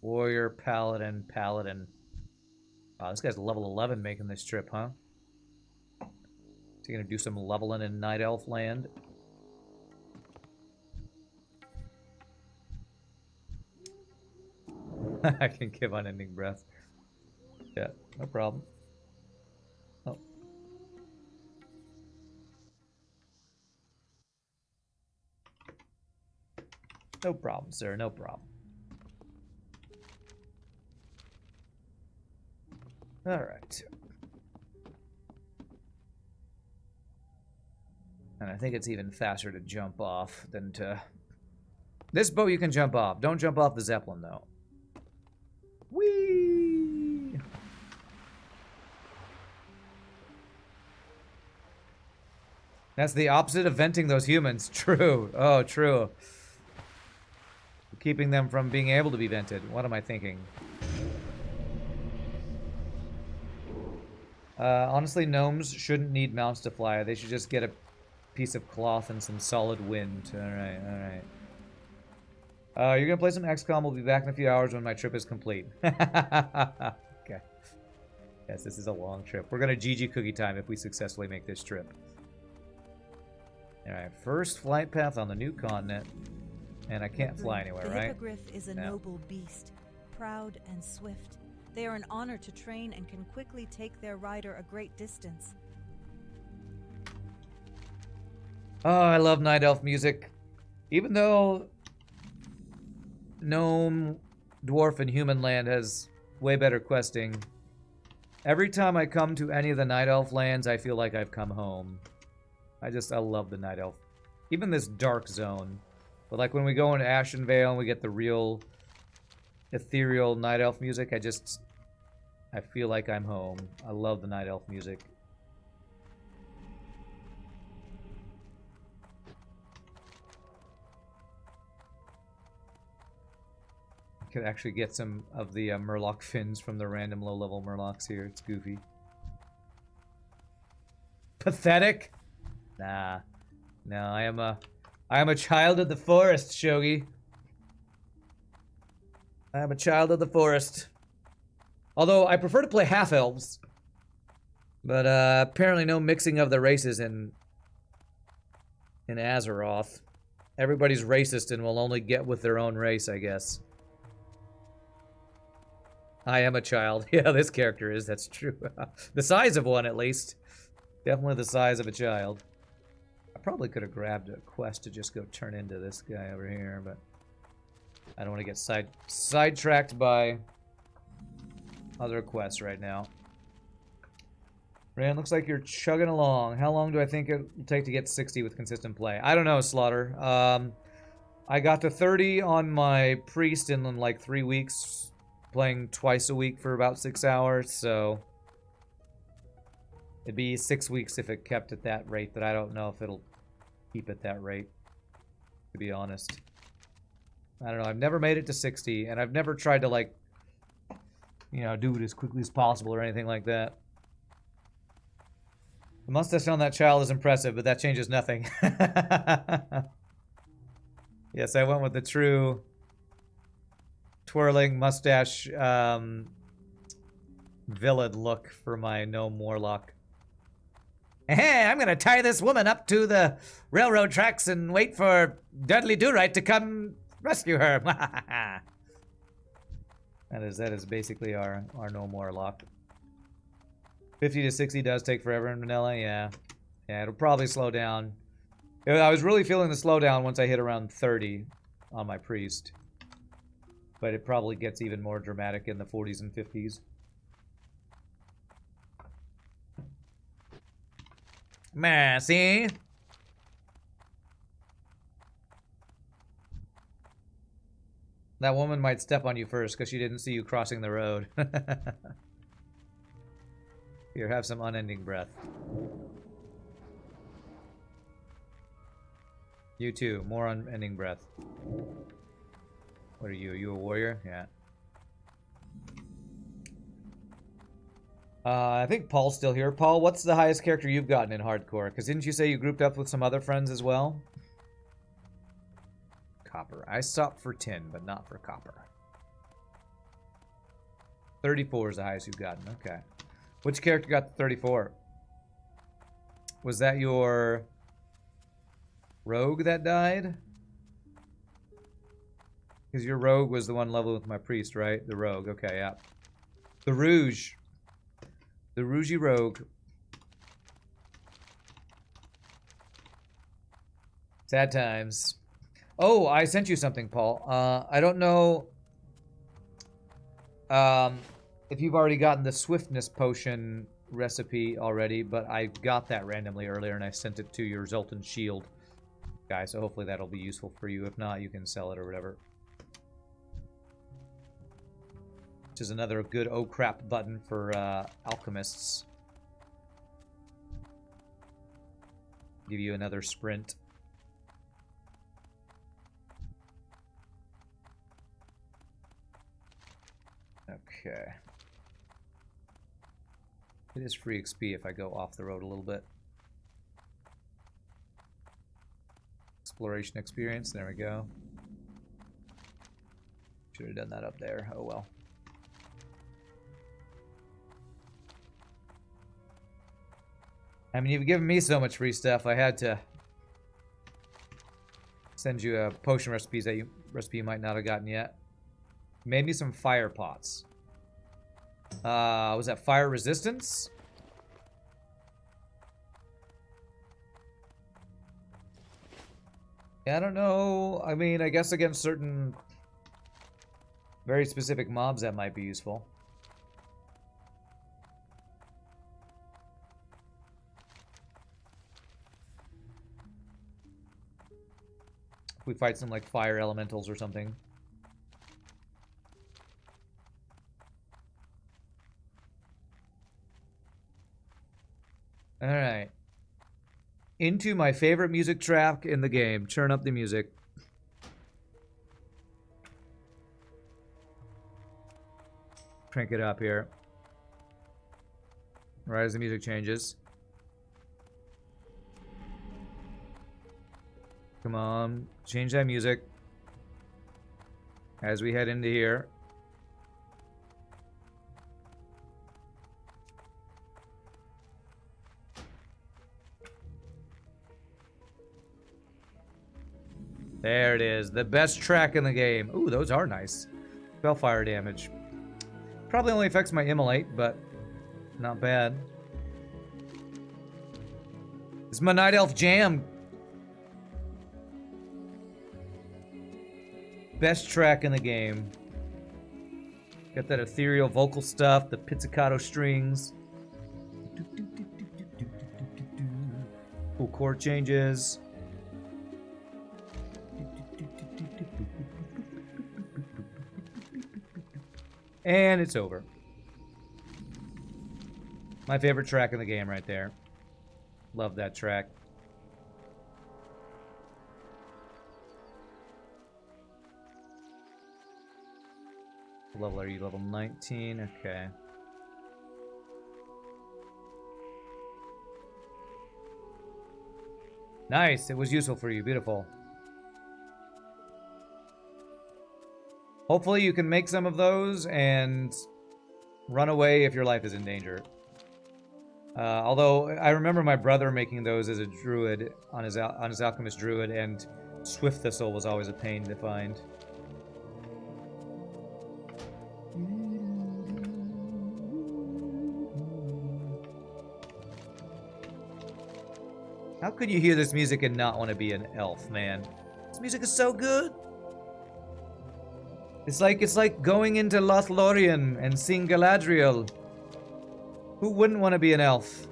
Warrior, Paladin, Paladin. Wow, this guy's level 11 making this trip, huh? Is he gonna do some leveling in Night Elf land? I can give unending breath. Yeah, no problem. Oh. No problem, sir, no problem. Alright. And I think it's even faster to jump off than to... This boat you can jump off. Don't jump off the Zeppelin, though. Whee! That's the opposite of venting those humans. True. Oh, true. Keeping them from being able to be vented. What am I thinking? Honestly, gnomes shouldn't need mounts to fly. They should just get a piece of cloth and some solid wind. Alright, alright. You're gonna play some XCOM. We'll be back in a few hours when my trip is complete. Okay. Yes, this is a long trip. We're gonna GG cookie time if we successfully make this trip. Alright, first flight path on the new continent. And I can't fly anywhere, right? The hippogriff is a noble beast, proud and swift. They are an honor to train and can quickly take their rider a great distance. Oh, I love Night Elf music. Even though Gnome, Dwarf, and Human Land has way better questing, every time I come to any of the Night Elf lands, I feel like I've come home. I love the Night Elf. Even this dark zone. But like when we go into Ashenvale and we get the real ethereal Night Elf music, I feel like I'm home. I love the Night Elf music. I could actually get some of the Murloc fins from the random low-level Murlocs here. It's goofy. Pathetic? Nah. No, I am a child of the forest, Shogi. I am a child of the forest. Although, I prefer to play half-elves. But, apparently no mixing of the races in Azeroth. Everybody's racist and will only get with their own race, I guess. I am a child. Yeah, this character is, that's true. The size of one, at least. Definitely the size of a child. I probably could have grabbed a quest to just go turn into this guy over here, but I don't want to get sidetracked by other quests right now. Rand, looks like you're chugging along. How long do I think it will take to get 60 with consistent play? I don't know, Slaughter. I got to 30 on my priest in like 3 weeks, playing twice a week for about 6 hours, so it'd be 6 weeks if it kept at that rate, but I don't know if it'll keep at that rate, to be honest. I don't know. I've never made it to 60, and I've never tried to, like, you know, do it as quickly as possible or anything like that. The mustache on that child is impressive, but that changes nothing. Yes, I went with the true twirling mustache villain look for my gnome warlock. Hey, I'm gonna tie this woman up to the railroad tracks and wait for Dudley Do-Right to come rescue her. that is basically our gnome warlock. 50 to 60 does take forever in vanilla, yeah. Yeah, it'll probably slow down. I was really feeling the slowdown once I hit around 30 on my priest. But it probably gets even more dramatic in the 40s and 50s. Mercy. That woman might step on you first because she didn't see you crossing the road. Here, have some unending breath. You too, more unending breath. What are you? Are you a warrior? Yeah. I think Paul's still here. Paul, what's the highest character you've gotten in hardcore? Because didn't you say you grouped up with some other friends as well? Copper. I stopped for 10, but not for copper. 34 is the highest you've gotten. Okay. Which character got to 34? Was that your rogue that died? Because your rogue was the one level with my priest, right? The rogue. Okay, yeah. The Rouge. The Rougey Rogue. Sad times. Oh, I sent you something, Paul. I don't know if you've already gotten the Swiftness Potion recipe already, but I got that randomly earlier and I sent it to your Zoltan Shield guy, so hopefully that'll be useful for you. If not, you can sell it or whatever. Which is another good oh crap button for alchemists. Give you another sprint. Okay. It is free XP if I go off the road a little bit. Exploration experience, there we go. Should have done that up there, oh well. I mean, you've given me so much free stuff, I had to send you a potion recipe that you might not have gotten yet. Made me some fire pots. Was that fire resistance? Yeah, I don't know. I mean, I guess against certain very specific mobs that might be useful. If we fight some like fire elementals or something. Alright. Into my favorite music track in the game. Turn up the music. Crank it up here. Right as the music changes. Come on. Change that music. As we head into here. There it is. The best track in the game. Ooh, those are nice. Spellfire damage. Probably only affects my immolate, but not bad. This is my Night Elf Jam. Best track in the game. Got that ethereal vocal stuff, the pizzicato strings. Cool chord changes. And it's over. My favorite track in the game right there. Love that track. What level are you? Level 19? Okay. Nice, it was useful for you. Beautiful. Hopefully you can make some of those and run away if your life is in danger. Although I remember my brother making those as a druid on his alchemist druid, and swift thistle was always a pain to find. How could you hear this music and not want to be an elf, man? This music is so good. It's like going into Lothlorien and seeing Galadriel. Who wouldn't want to be an elf?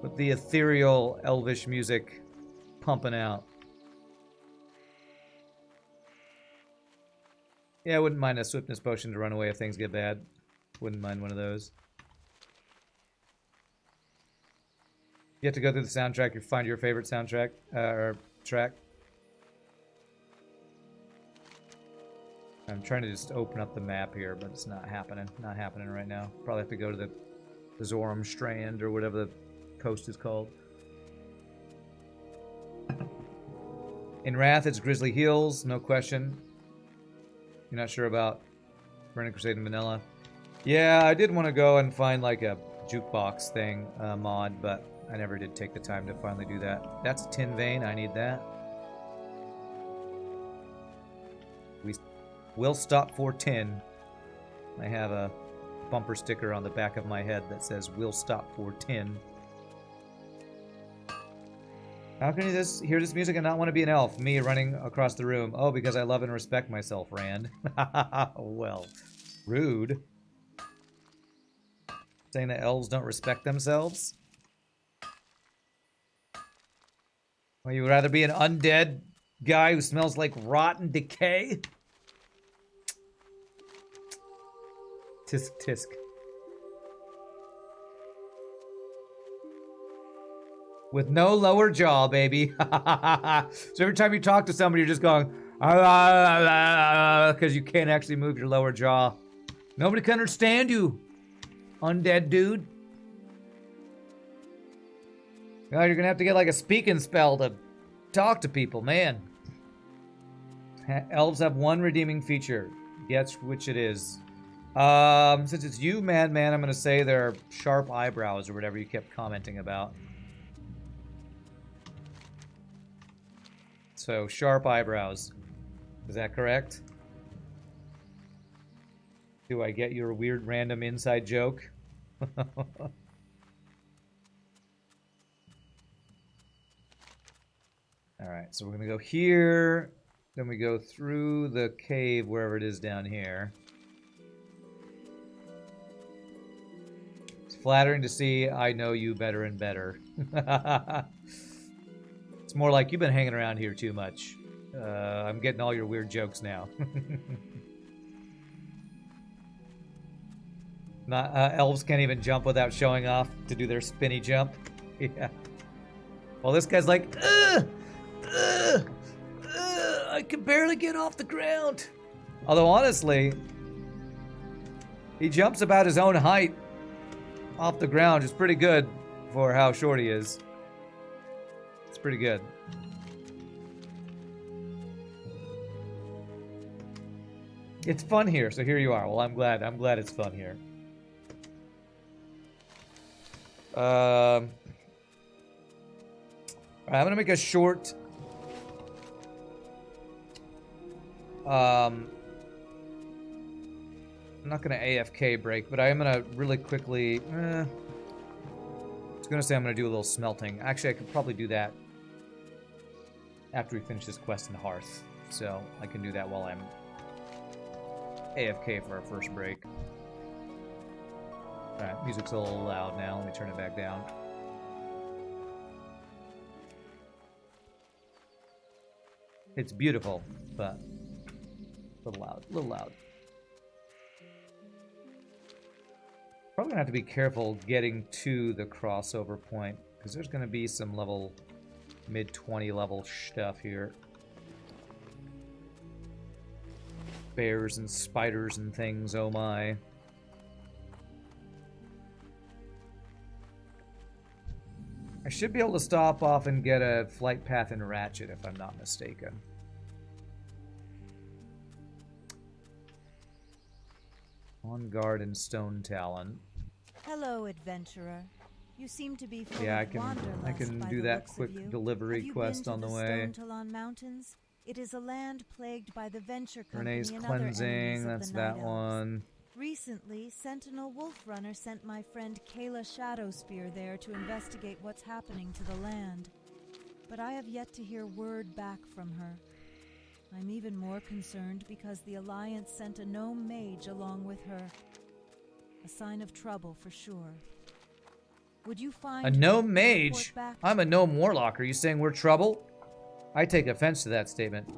With the ethereal, elvish music pumping out. Yeah, I wouldn't mind a swiftness potion to run away if things get bad. Wouldn't mind one of those. You have to go through the soundtrack. You find your favorite soundtrack or track. I'm trying to just open up the map here, but it's not happening. Not happening right now. Probably have to go to the Zoram Strand or whatever the coast is called. In Wrath, it's Grizzly Hills, no question. You're not sure about Burning Crusade and Vanilla? Yeah, I did want to go and find like a jukebox thing mod, but I never did take the time to finally do that. That's a tin vein. I need that. Will stop for tin. I have a bumper sticker on the back of my head that says "Will stop for tin." How can you hear this music and not want to be an elf? Me running across the room. Oh, because I love and respect myself, Rand. Well, rude. Saying that elves don't respect themselves? Well, you would rather be an undead guy who smells like rotten decay? Tisk tisk. With no lower jaw, baby. So every time you talk to somebody, you're just going, because you can't actually move your lower jaw. Nobody can understand you, undead dude. God, you're gonna have to get like a speaking spell to talk to people, man. Elves have one redeeming feature. Guess which it is. Since it's you, Madman, I'm gonna say they're sharp eyebrows or whatever you kept commenting about. So, sharp eyebrows. Is that correct? Do I get your weird random inside joke? Alright, so we're gonna go here. Then we go through the cave, wherever it is down here. It's flattering to see I know you better and better. It's more like you've been hanging around here too much. I'm getting all your weird jokes now. Elves can't even jump without showing off to do their spinny jump. Yeah. Well, this guy's like, I can barely get off the ground. Although, honestly, he jumps about his own height off the ground. It's pretty good for how short he is. It's pretty good. It's fun here, so here you are. Well, I'm glad it's fun here. I'm gonna make a short I'm not gonna AFK break, but I am gonna really quickly I was gonna say I'm gonna do a little smelting. Actually, I could probably do that after we finish this quest in Hearth. So I can do that while I'm AFK for our first break. Alright, music's a little loud now. Let me turn it back down. It's beautiful, but a little loud. A little loud. Probably gonna have to be careful getting to the crossover point, because there's gonna be some level mid-20 level stuff here. Bears and spiders and things, oh my. I should be able to stop off and get a flight path in Ratchet if I'm not mistaken. On guard and Stone Talon. Hello, adventurer. You seem to be full Yeah, of wanderlust I can by do the that looks of quick you. delivery Have you quest been on to the the way. Stone Talon Mountains? It is a land plagued by the Venture Company Renee's and other enemies Cleansing, of that's the Night that Elves. one. Recently, Sentinel Wolfrunner sent my friend Kayla Shadowspear there to investigate what's happening to the land. But I have yet to hear word back from her. I'm even more concerned because the Alliance sent a gnome mage along with her. A sign of trouble for sure. Would you find A her gnome and mage? report back I'm a gnome warlock. Are you saying we're trouble? I take offense to that statement.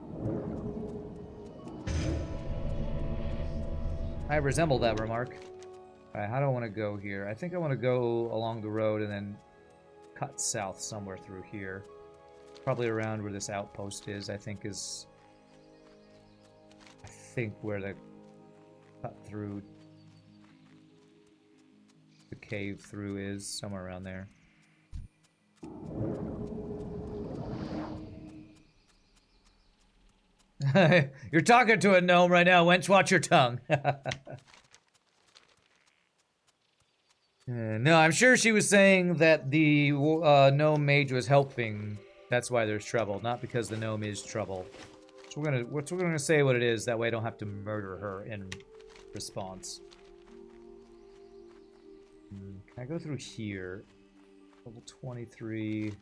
I resemble that remark. Alright, how do I want to go here? I think I want to go along the road and then cut south somewhere through here. Probably around where this outpost is, I think where the cut through the cave through is, somewhere around there. You're talking to a gnome right now, wench, watch your tongue. No, I'm sure she was saying that the gnome mage was helping. That's why there's trouble, not because the gnome is trouble. So we're gonna say what it is. That way I don't have to murder her in response. Can I go through here? Level 23.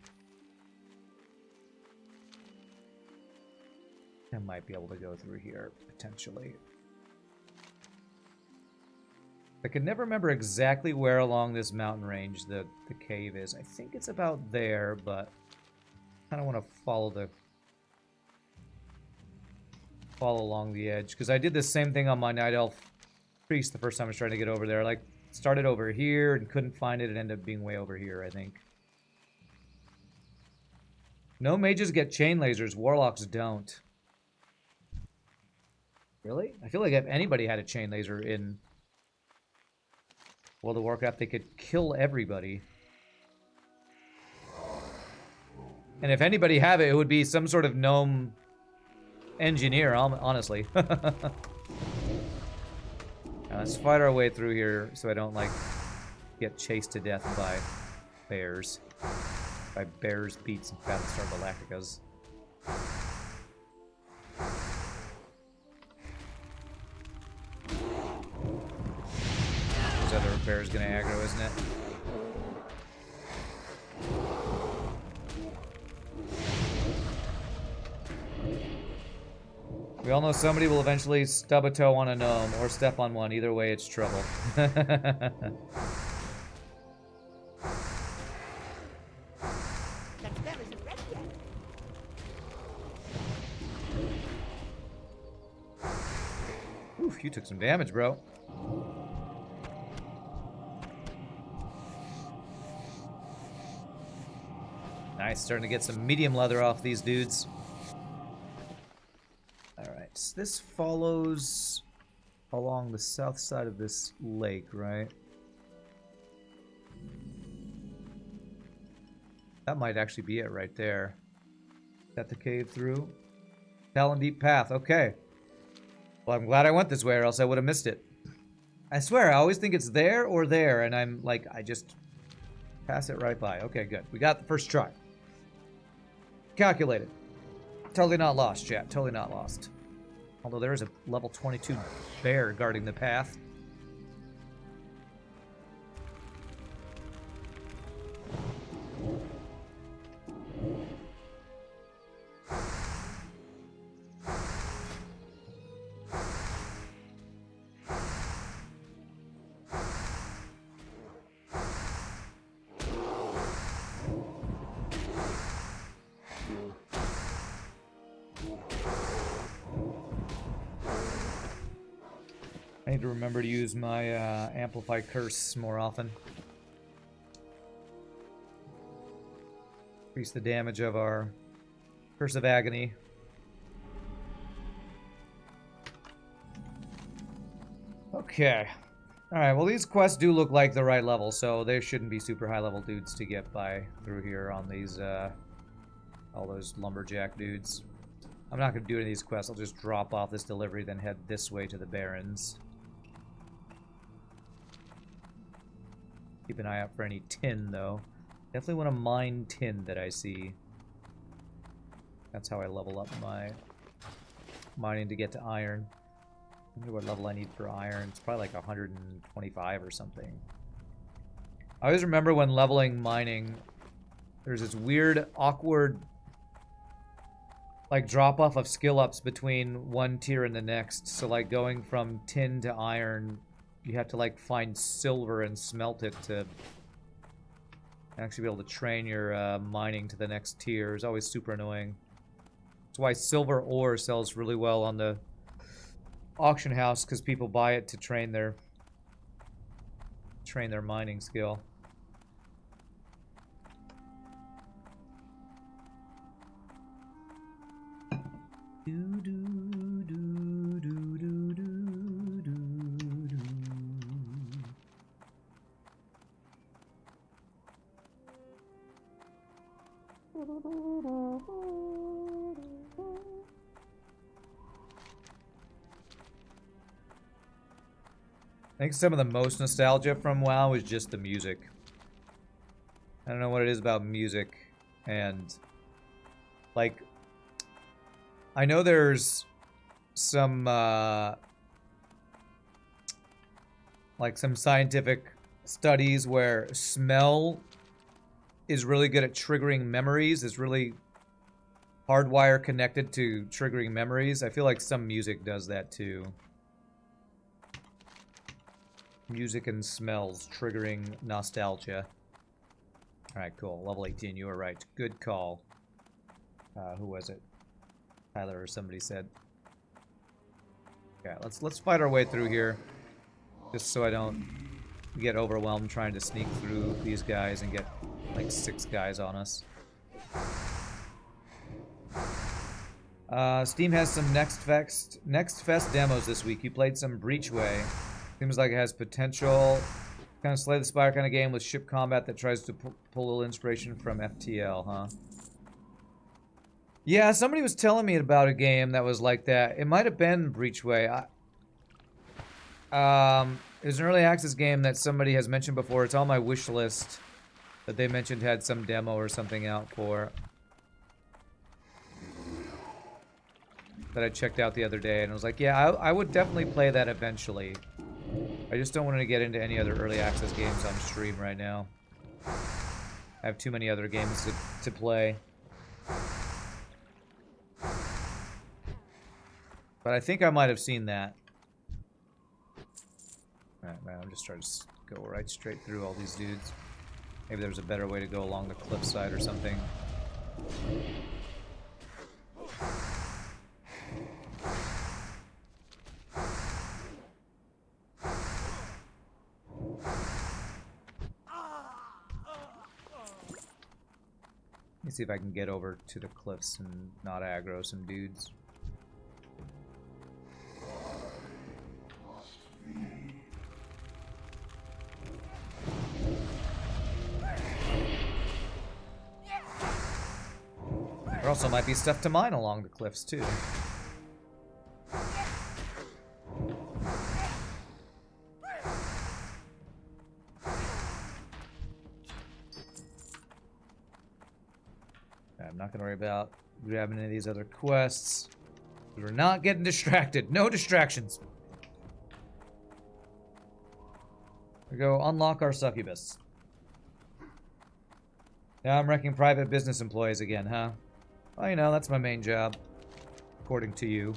I might be able to go through here, potentially. I can never remember exactly where along this mountain range the cave is. I think it's about there, but I kind of want to follow along the edge, because I did the same thing on my Night Elf Priest the first time I was trying to get over there. Like, started over here and couldn't find it and ended up being way over here, I think. No mages get chain lasers, warlocks don't. Really? I feel like if anybody had a chain laser in World of Warcraft, they could kill everybody. And if anybody have it, it would be some sort of gnome engineer, honestly. Now, let's fight our way through here so I don't, like, get chased to death by bears. By bears, beats, and Battlestar Galacticas. This other bear's gonna aggro, isn't it? We all know somebody will eventually stub a toe on a gnome or step on one. Either way, it's trouble. Oof, you took some damage, bro. Nice, starting to get some medium leather off these dudes. Alright, so this follows along the south side of this lake, right? That might actually be it right there. Is that the cave through? Talon Deep Path, okay. Well, I'm glad I went this way, or else I would have missed it. I swear, I always think it's there or there, and I'm like, I just pass it right by. Okay, good. We got the first try. Calculated. Totally not lost, chat. Totally not lost. Although there is a level 22 bear guarding the path. I need to remember to use my Amplify Curse more often. Increase the damage of our Curse of Agony. Okay. Alright, well these quests do look like the right level, so they shouldn't be super high level dudes to get by through here on these, all those lumberjack dudes. I'm not going to do any of these quests, I'll just drop off this delivery, then head this way to the Barrens. Keep an eye out for any tin, though. Definitely want to mine tin that I see. That's how I level up my mining to get to iron. I wonder what level I need for iron. It's probably like 125 or something. I always remember when leveling mining, there's this weird, awkward, like, drop-off of skill ups between one tier and the next. So, like, going from tin to iron, you have to, like, find silver and smelt it to actually be able to train your mining to the next tier. It's always super annoying. That's why silver ore sells really well on the auction house, because people buy it to train their mining skill. I think some of the most nostalgia from WoW is just the music. I don't know what it is about music, and like, I know there's some like some scientific studies where smell is really good at triggering memories. It's really hardwire connected to triggering memories. I feel like some music does that too. Music and smells triggering nostalgia. Alright, cool. Level 18, you were right. Good call. Who was it? Tyler or somebody said. Yeah, let's fight our way through here. Just so I don't get overwhelmed trying to sneak through these guys and get like 6 guys on us. Steam has some Next Fest demos this week. You played some Breachway. Seems like it has potential. Kind of Slay the Spire kind of game with ship combat that tries to pull a little inspiration from FTL, huh? Yeah, somebody was telling me about a game that was like that. It might have been Breachway. It was an early access game that somebody has mentioned before. It's on my wish list that they mentioned had some demo or something out for. That I checked out the other day, and I was like, yeah, I would definitely play that eventually. I just don't want to get into any other early access games on stream right now. I have too many other games to play. But I think I might have seen that. Alright, man, I'm just trying to go right straight through all these dudes. Maybe there's a better way to go along the cliffside or something. Let me see if I can get over to the cliffs and not aggro some dudes. There also might be stuff to mine along the cliffs, too. I'm not going to worry about grabbing any of these other quests. We're not getting distracted. No distractions. We go unlock our succubus. Now I'm wrecking private business employees again, huh? Well, you know, that's my main job. According to you.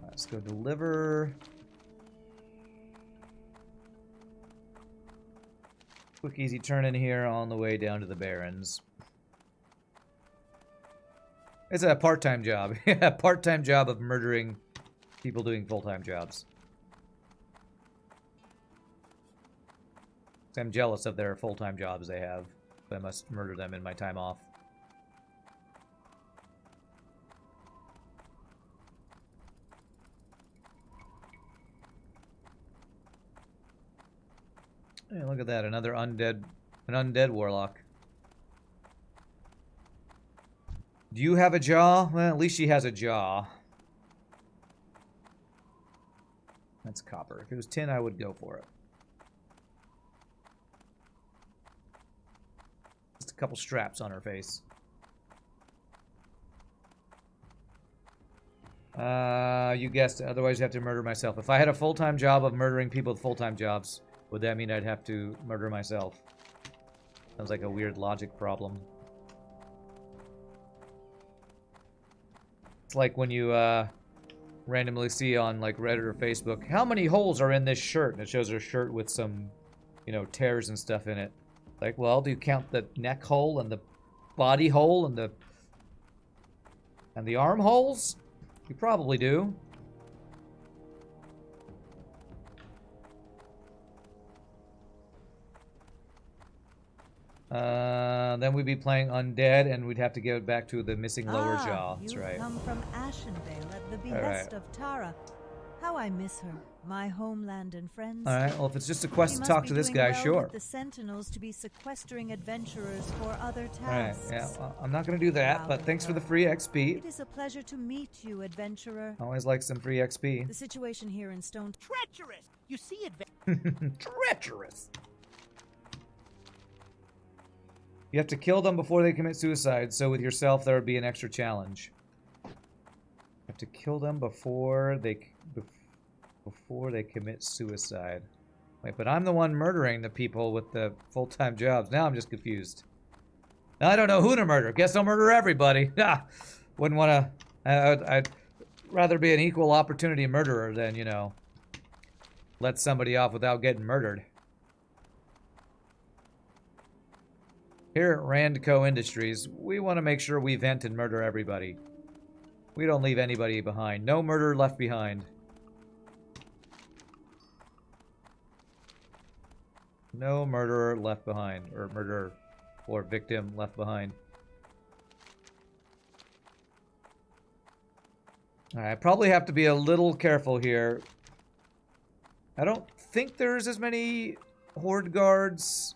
Let's go deliver. Quick, easy turn in here on the way down to the Barrens. It's a part-time job. Yeah, part-time job of murdering people doing full-time jobs. I'm jealous of their full-time jobs they have. But I must murder them in my time off. Hey, look at that, an undead warlock. Do you have a jaw? Well, at least she has a jaw. That's copper. If it was tin, I would go for it. Just a couple straps on her face. You guessed it. Otherwise, you have to murder myself. If I had a full-time job of murdering people with full-time jobs, would that mean I'd have to murder myself? Sounds like a weird logic problem. It's like when you randomly see on like Reddit or Facebook, how many holes are in this shirt? And it shows her shirt with some, you know, tears and stuff in it. Like, well, do you count the neck hole and the body hole and the arm holes? You probably do. Then we'd be playing undead, and we'd have to give it back to the missing lower jaw. That's you right. come from Ashenvale at the behest of Tara. How I miss her, my homeland and friends. All right. Well, if it's just a quest She to must talk be to this doing guy, well sure. with the Sentinels to be sequestering adventurers for other All right. tasks. Yeah. Well, I'm not gonna do that, Proud but of thanks for the her. free XP. It is a pleasure to meet you, adventurer. Always like some free XP. The situation here in Stone. Treacherous! You see, Treacherous. You have to kill them before they commit suicide, so with yourself there would be an extra challenge. You have to kill them before they commit suicide. Wait, but I'm the one murdering the people with the full-time jobs. Now I'm just confused. Now I don't know who to murder. Guess I'll murder everybody. Wouldn't want to... I'd rather be an equal opportunity murderer than, you know, let somebody off without getting murdered. Here at Randco Industries, we want to make sure we vent and murder everybody. We don't leave anybody behind. No murder left behind. No murderer left behind. Or murderer or victim left behind. Alright, I probably have to be a little careful here. I don't think there's as many horde guards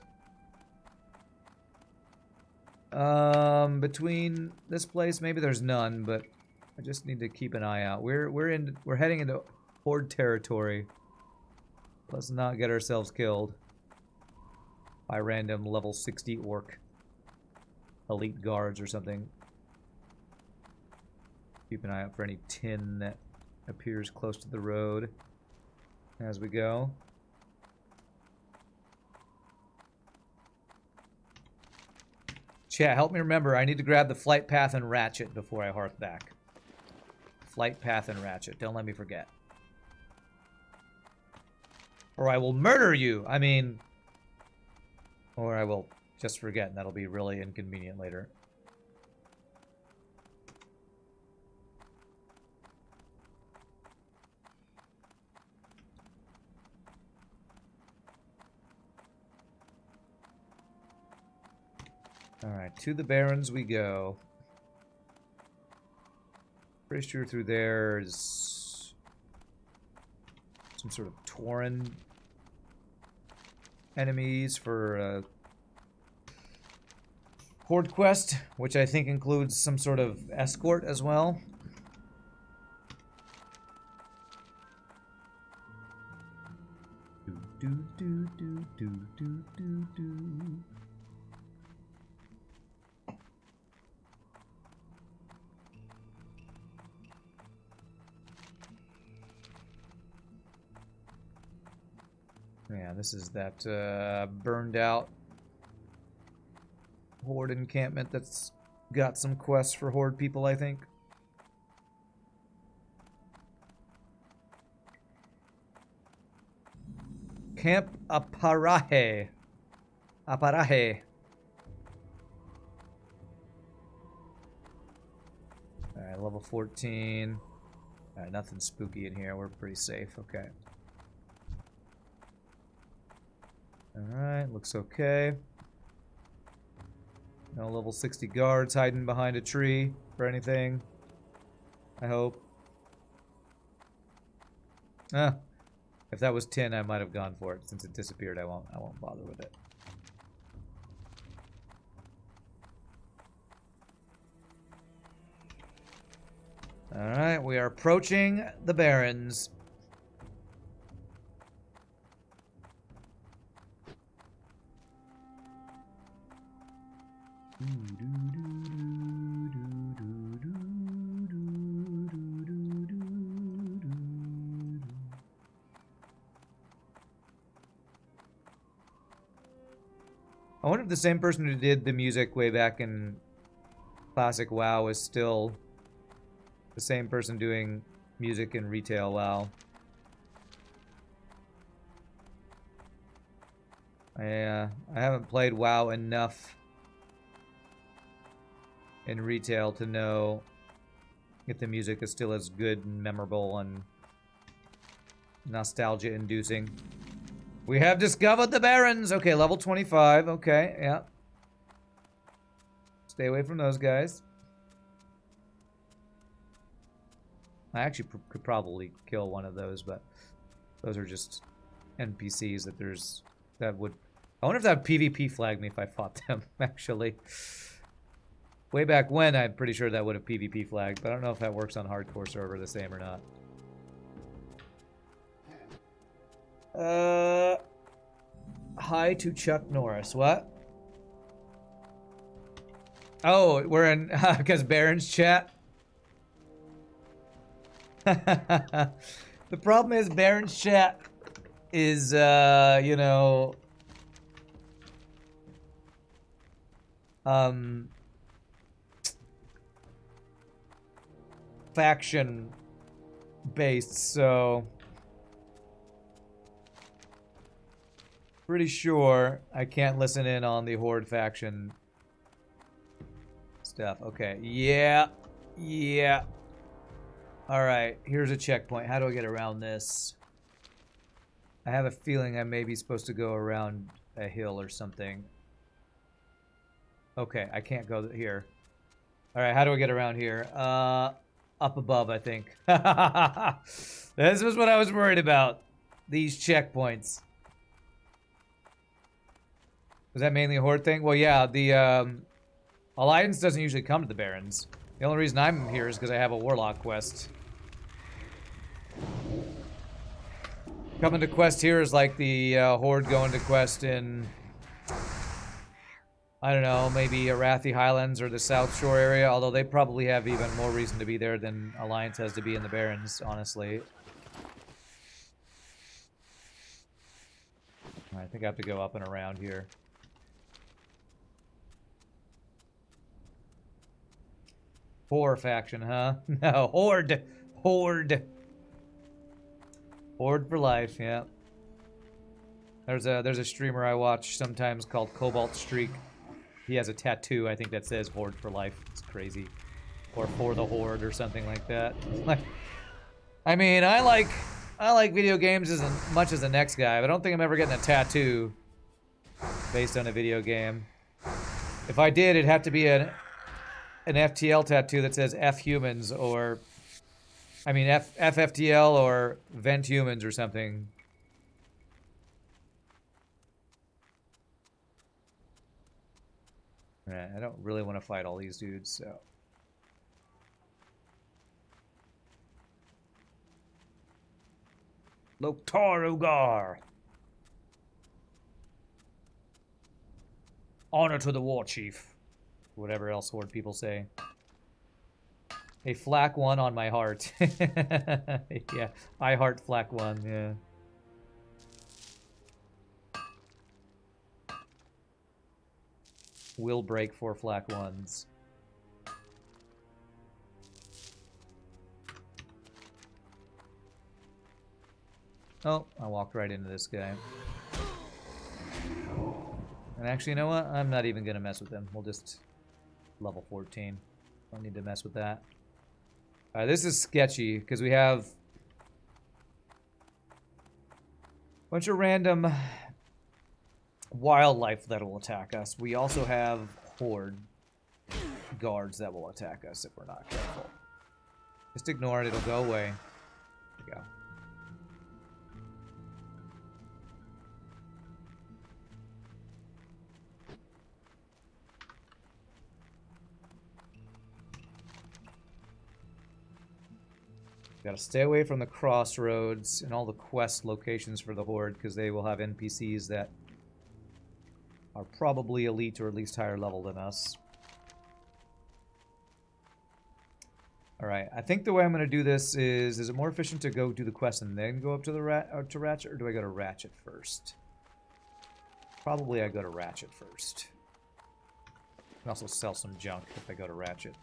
between this place. Maybe there's none, but I just need to keep an eye out. We're heading into horde territory. Let's not get ourselves killed by random level 60 orc elite guards or something. Keep an eye out for any tin that appears close to the road as we go. Chat, help me remember, I need to grab the flight path and ratchet before I hearth back. Flight path and ratchet. Don't let me forget. Or I will murder you. I mean... Or I will just forget, and that'll be really inconvenient later. Alright, to the Barrens we go. Pretty sure through there is some sort of Tauren enemies for Horde quest, which I think includes some sort of escort as well. Do do do do do do do. Yeah, this is that burned out Horde encampment that's got some quests for Horde people, I think. Camp Aparaje. Aparaje. Alright, level 14. Alright, nothing spooky in here. We're pretty safe. Okay. Alright, looks okay. No level 60 guards hiding behind a tree for anything. I hope. Ah, if that was 10, I might have gone for it. Since it disappeared, I won't bother with it. Alright, we are approaching the Barrens. I wonder if the same person who did the music way back in Classic WoW is still the same person doing music in retail WoW. I haven't played WoW enough in retail to know if the music is still as good and memorable and nostalgia inducing. We have discovered the Barrens. Okay, level 25. Okay, yeah. Stay away from those guys. I actually could probably kill one of those, but those are just NPCs that would... I wonder if that would PvP flag me if I fought them, actually. Way back when, I'm pretty sure that would have PvP flagged, but I don't know if that works on hardcore server the same or not. Hi to Chuck Norris. What? Oh, we're in because Barrens chat. The problem is Barrens chat is you know, faction based, so pretty sure I can't listen in on the Horde faction stuff. Okay, yeah. Alright, here's a checkpoint. How do I get around this? I have a feeling I may be supposed to go around a hill or something. Okay, I can't go here. Alright, how do I get around here? Up above, I think. This was what I was worried about. These checkpoints. Was that mainly a Horde thing? Well, yeah, the Alliance doesn't usually come to the Barrens. The only reason I'm here is because I have a Warlock quest. Coming to quest here is like the Horde going to quest in, I don't know, maybe Arathi Highlands or the South Shore area, although they probably have even more reason to be there than Alliance has to be in the Barrens, honestly. I think I have to go up and around here. Horde faction, huh? No, Horde! Horde! Horde for life, yeah. There's a streamer I watch sometimes called Cobalt Streak. He has a tattoo, I think, that says Horde for life. It's crazy. Or for the Horde or something like that. I mean, I like video games as much as the next guy, but I don't think I'm ever getting a tattoo based on a video game. If I did, it'd have to be an FTL tattoo that says F humans, or I mean FFTL or Vent humans or something. Right, I don't really want to fight all these dudes, so. Loktar Ugar. Honor to the war chief. Whatever else Horde people say. A flak one on my heart. Yeah, I heart flak one, yeah. Will break for flak ones. Oh, I walked right into this guy. And actually, you know what? I'm not even gonna mess with him. We'll just level 14. Don't need to mess with that. Alright, this is sketchy, because we have a bunch of random wildlife that will attack us. We also have horde guards that will attack us if we're not careful. Just ignore it, it'll go away. There we go. Gotta stay away from the crossroads and all the quest locations for the horde, because they will have NPCs that are probably elite or at least higher level than us. Alright, I think the way I'm going to do this is it more efficient to go do the quest and then go up to the Ratchet, or do I go to Ratchet first? Probably I go to Ratchet first. I can also sell some junk if I go to Ratchet.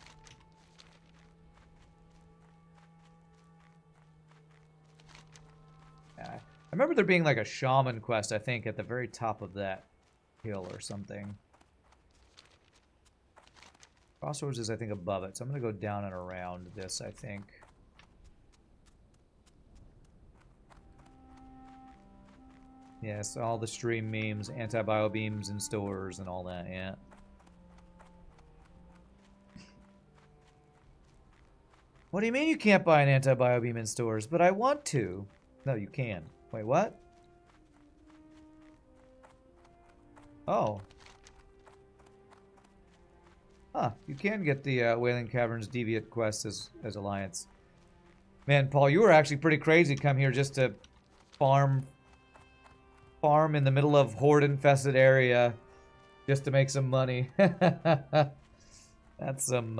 I remember there being like a shaman quest, I think, at the very top of that hill or something. Crossroads is, I think, above it, so I'm going to go down and around this, I think. Yes, all the stream memes, anti-bio beams in stores and all that, yeah. What do you mean you can't buy an anti-bio beam in stores? But I want to. No, you can. Wait, what? Oh. Huh, you can get the Wailing Caverns Deviant quest as Alliance. Man, Paul, you were actually pretty crazy to come here just to farm in the middle of horde-infested area just to make some money. That's some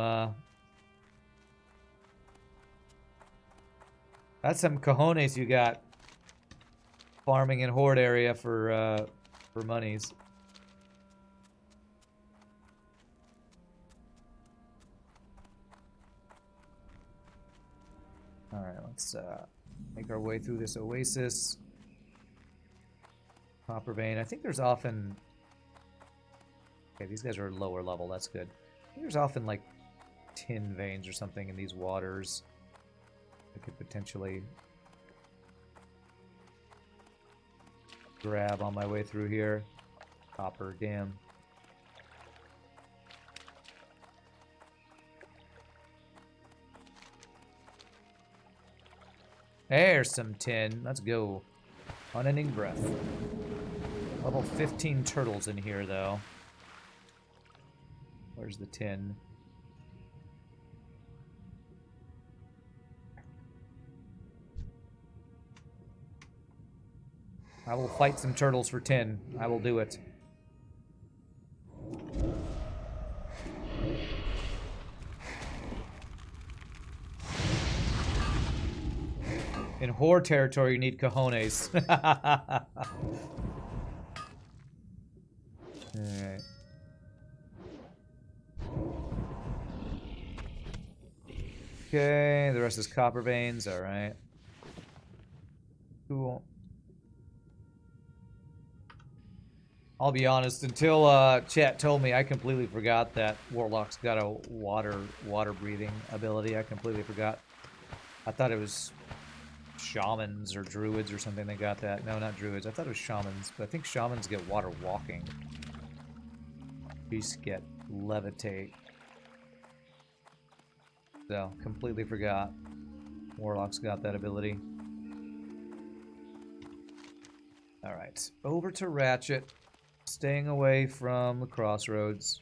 cojones you got farming in horde area for monies. All right, let's make our way through this oasis. Copper vein. I think there's often. Okay, these guys are lower level. That's good. I think there's often like tin veins or something in these waters. I could potentially grab on my way through here. Copper, damn. There's some tin. Let's go. Unending breath. Level 15 turtles in here, though. Where's the tin? I will fight some turtles for tin. I will do it. In horde territory, you need cojones. Alright. Okay, the rest is copper veins. Alright. Cool. I'll be honest, until chat told me, I completely forgot that Warlock's got a water breathing ability. I completely forgot. I thought it was shamans or druids or something that got that. No, not druids. I thought it was shamans, but I think shamans get water walking. Beasts get levitate. So, completely forgot. Warlock's got that ability. Alright, over to Ratchet. Staying away from the crossroads.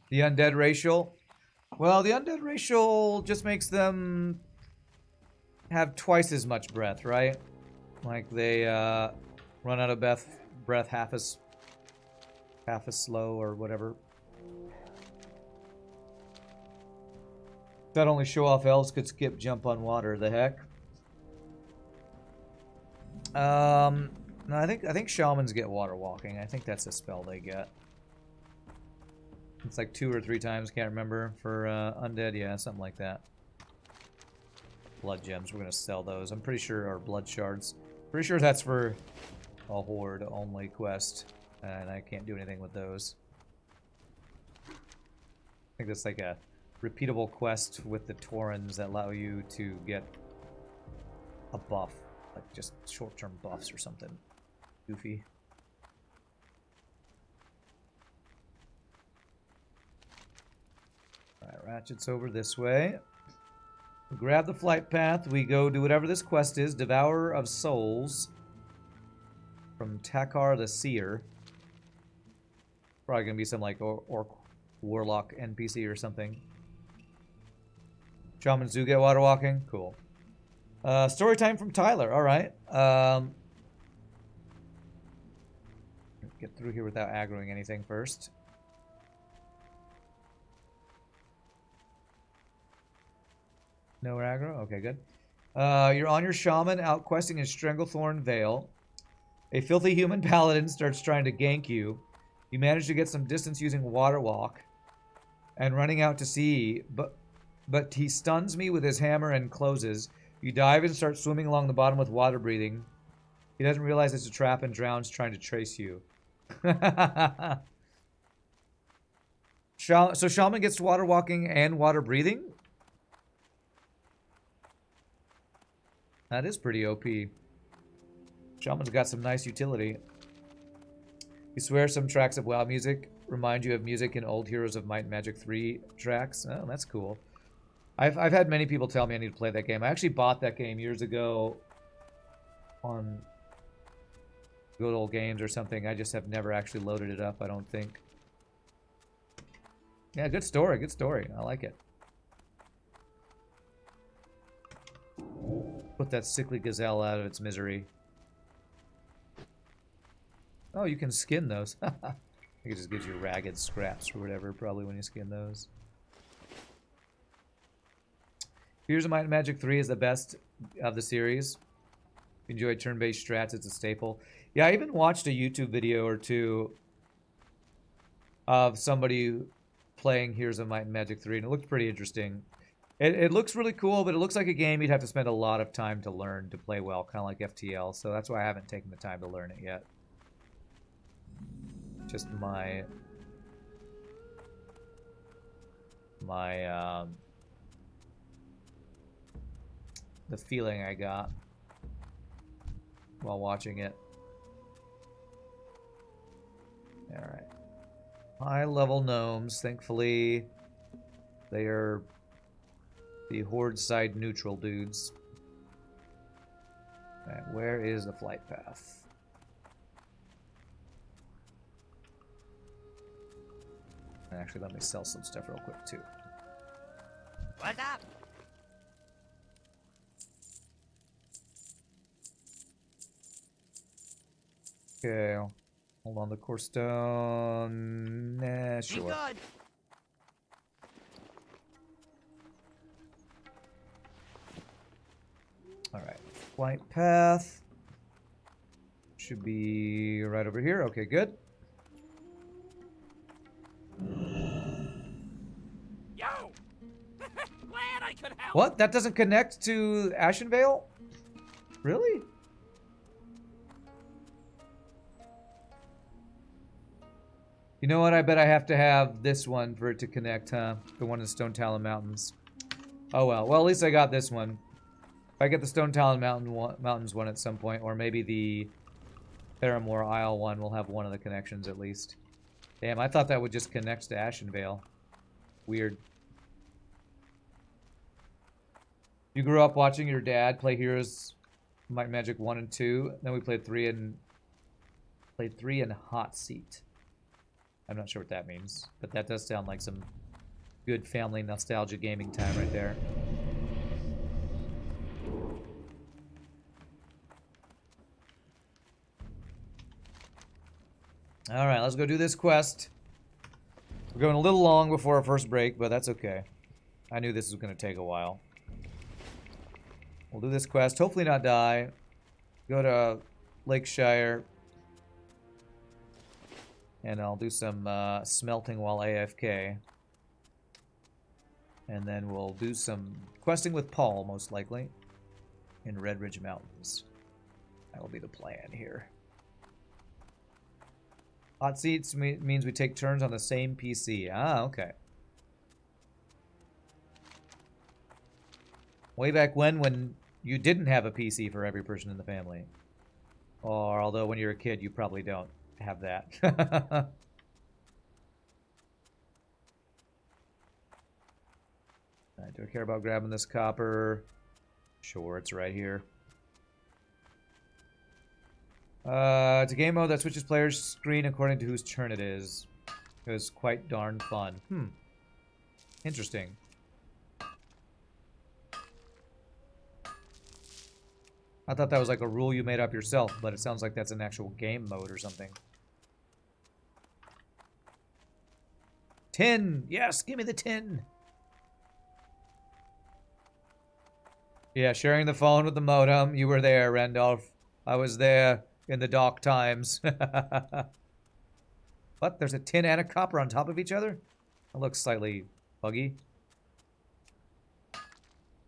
The undead racial? Well, the undead racial just makes them have twice as much breath, right? Like they run out of breath half as slow or whatever. That only show off elves could skip jump on water. The heck? No, I think shamans get water walking. I think that's a spell they get. It's like 2 or 3 times, can't remember. For undead, yeah, something like that. Blood gems, we're gonna sell those. I'm pretty sure, or blood shards. Pretty sure that's for a horde only quest, and I can't do anything with those. I think that's like a repeatable quest with the Taurens that allow you to get a buff, like just short-term buffs or something goofy. Alright, Ratchet's over this way. We grab the flight path, we go do whatever this quest is, Devourer of Souls from Takar the Seer. Probably gonna be some like Orc Warlock NPC or something. Shaman Zoo get water walking? Cool. Story time from Tyler, alright. Get through here without aggroing anything first. No aggro? Okay, good. You're on your shaman out questing in Stranglethorn Vale. A filthy human paladin starts trying to gank you. You manage to get some distance using water walk and running out to sea, but he stuns me with his hammer and closes. You dive and start swimming along the bottom with water breathing. He doesn't realize it's a trap and drowns trying to trace you. So shaman gets water walking and water breathing? That is pretty OP. Shaman's got some nice utility. You swear some tracks of WoW music remind you of music in old Heroes of Might and Magic 3 tracks. Oh, that's cool. I've had many people tell me I need to play that game. I actually bought that game years ago on Good Old Games or something. I just have never actually loaded it up, I don't think. Yeah, good story, good story. I like it. Put that sickly gazelle out of its misery. Oh, you can skin those. I think it just gives you ragged scraps or whatever, probably, when you skin those. Heroes of Might and Magic 3 is the best of the series. If you enjoy turn-based strats, it's a staple. Yeah, I even watched a YouTube video or two of somebody playing Heroes of Might and Magic 3, and it looked pretty interesting. It looks really cool, but it looks like a game you'd have to spend a lot of time to learn to play well, kind of like FTL, so that's why I haven't taken the time to learn it yet. Just my the feeling I got while watching it. Alright. High-level gnomes, thankfully they are the Horde side neutral dudes. Alright, where is the flight path? Actually, let me sell some stuff real quick, too. What's up? Okay, hold on the core stone. Nah, sure. Be good. Alright, flight path. Should be right over here. Okay, good. Yo! Glad I could help! What? That doesn't connect to Ashenvale? Really? You know what? I bet I have to have this one for it to connect, huh? The one in Stone Talon Mountains. Oh well. Well, at least I got this one. If I get the Stone Talon Mountains one at some point, or maybe the Theramore Isle one, we'll have one of the connections at least. Damn, I thought that would just connect to Ashenvale. Weird. You grew up watching your dad play Heroes Might and Magic 1 and 2. Then we played 3 in Hot Seat. I'm not sure what that means, but that does sound like some good family nostalgia gaming time right there. Alright, let's go do this quest. We're going a little long before our first break, but that's okay. I knew this was going to take a while. We'll do this quest, hopefully not die. Go to Lakeshire. And I'll do some smelting while AFK. And then we'll do some questing with Paul, most likely, in Red Ridge Mountains. That will be the plan here. Hot seats means we take turns on the same PC. Ah, okay. Way back when you didn't have a PC for every person in the family. Or although when you're a kid, you probably don't have that. Alright, do I care about grabbing this copper? Sure, it's right here. It's a game mode that switches players' screen according to whose turn it is. It was quite darn fun. Interesting. I thought that was like a rule you made up yourself, but it sounds like that's an actual game mode or something. Tin! Yes, give me the tin! Yeah, sharing the phone with the modem. You were there, Randolph. I was there in the dark times. What? There's a tin and a copper on top of each other? That looks slightly buggy.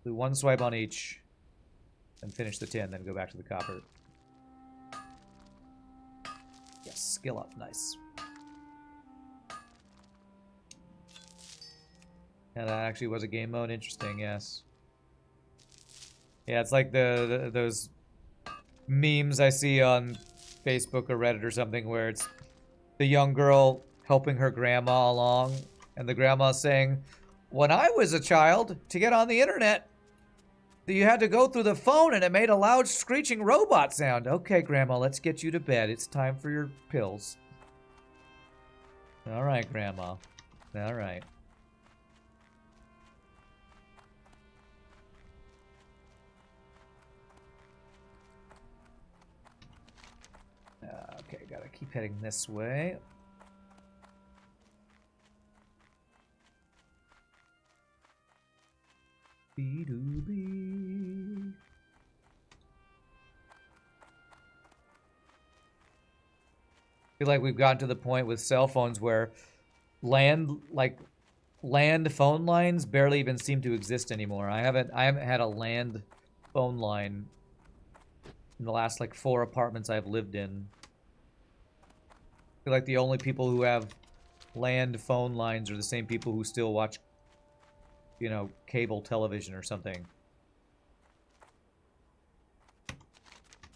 Do one swipe on each. And finish the tin, then go back to the copper. Yes, skill up. Nice. Yeah, that actually was a game mode. Interesting, yes. Yeah, it's like those memes I see on Facebook or Reddit or something where it's the young girl helping her grandma along, and the grandma saying, "When I was a child, to get on the internet, you had to go through the phone and it made a loud screeching robot sound. Okay, Grandma, let's get you to bed. It's time for your pills." All right, Grandma. All right. Okay, gotta keep heading this way. Be-doo-be. I feel like we've gotten to the point with cell phones where land phone lines barely even seem to exist anymore. I haven't had a land phone line in the last like 4 apartments I've lived in. I feel like the only people who have land phone lines are the same people who still watch, you know, cable television or something.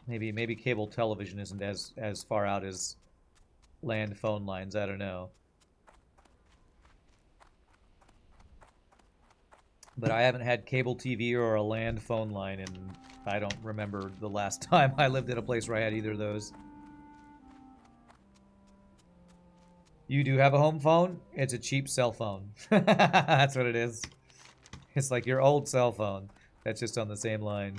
Maybe cable television isn't as far out as land phone lines. I don't know. But I haven't had cable TV or a land phone line, and I don't remember the last time I lived in a place where I had either of those. You do have a home phone? It's a cheap cell phone. That's what it is. It's like your old cell phone. That's just on the same line.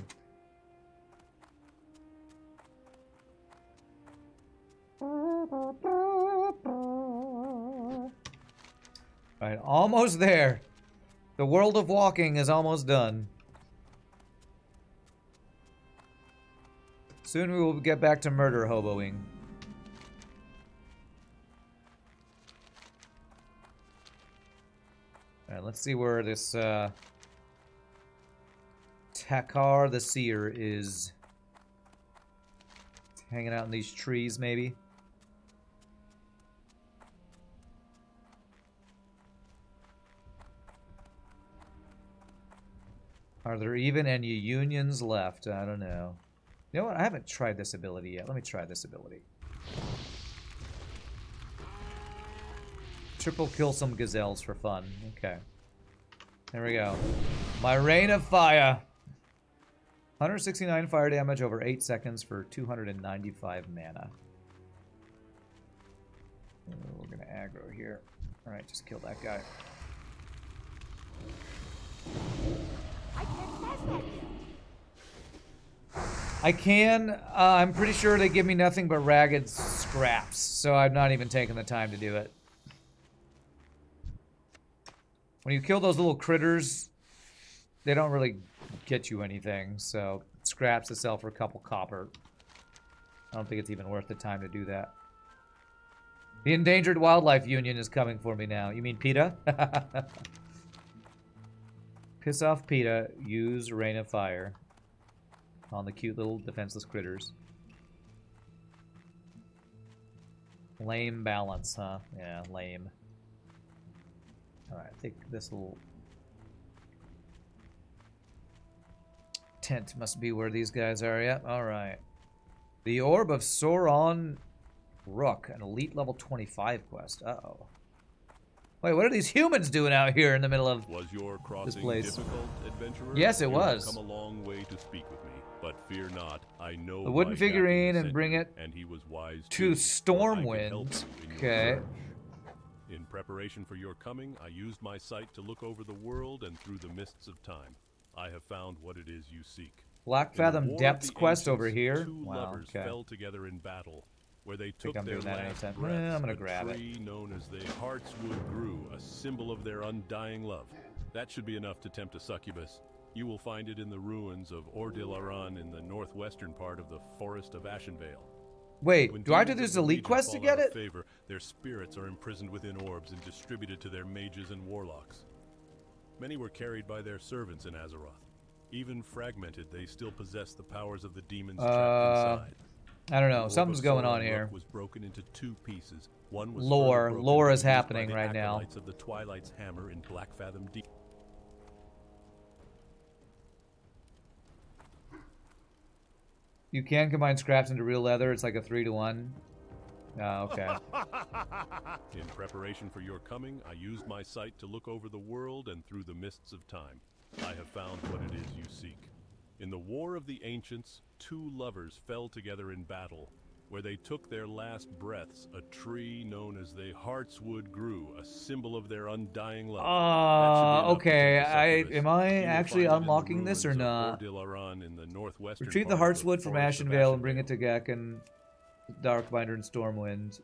Alright, almost there. The world of walking is almost done. Soon we will get back to murder hoboing. Alright, let's see where this Takar the Seer is. Hanging out in these trees, maybe? Are there even any unions left? I don't know. You know what? I haven't tried this ability yet. Let me try this ability. Triple kill some gazelles for fun. Okay. There we go. My Rain of Fire. 169 fire damage over 8 seconds for 295 mana. We're gonna aggro here. Alright, just kill that guy. I can't pass that yet. I can. I'm pretty sure they give me nothing but ragged scraps, so I'm not even taking the time to do it. When you kill those little critters, they don't really get you anything, so scraps to sell for a couple copper. I don't think it's even worth the time to do that. The Endangered Wildlife Union is coming for me now. You mean PETA? Piss off PETA, use Rain of Fire on the cute little defenseless critters. Lame balance, huh? Yeah, lame. Alright, I think this will... tent must be where these guys are. Yep, alright. The Orb of Sauron Rook, an elite level 25 quest. Uh-oh. Wait, what are these humans doing out here in the middle of Was your crossing place. difficult, adventurer? Yes, it You have was. come a long way to speak with me, but fear not. I know the wooden my captain figurine and sent bring you, it and he was wise to too, for I can help Stormwind. you in your Okay. search. In preparation for your coming, I used my sight to look over the world and through the mists of time. I have found what it is you seek. Black In the Fathom War of Depths the quest Ancients, over here. Two Wow, lovers okay. fell together in battle, where they Think took I'm their doing that last anytime. breaths. I'm gonna A grab it. tree known as the Heartswood grew, a symbol of their undying love. That should be enough to tempt a succubus. You will find it in the ruins of Ordilaran in the northwestern part of the Forest of Ashenvale. Wait, When do I have to do demons this of the elite Legion quest to fall get out of it? favor, their spirits are imprisoned within orbs and distributed to their mages and warlocks. Many were carried by their servants in Azeroth. Even fragmented, they still possess the powers of the demons trapped inside. I don't The know. Orb of Something's going Sauron on Rook here. was broken into two pieces. One was Lore. further broken Lore to is be used happening by the right now. acolytes of the Twilight's Hammer in Black Fathom Deep. You can combine scraps into real leather. It's like a 3-to-1. Oh, okay. In preparation for your coming, I used my sight to look over the world and through the mists of time. I have found what it is you seek. In the War of the Ancients, two lovers fell together in battle. Where they took their last breaths, a tree known as the Heartswood grew, a symbol of their undying love. That should be enough to Okay. tempt a succubus. Am I You will actually find it in the unlocking this or ruins of not? Ordilaran in the northwestern Retrieve the part of Heartswood from Forest of Ashenvale and bring it Ashenvale. to Gakken, Darkbinder, and Stormwind.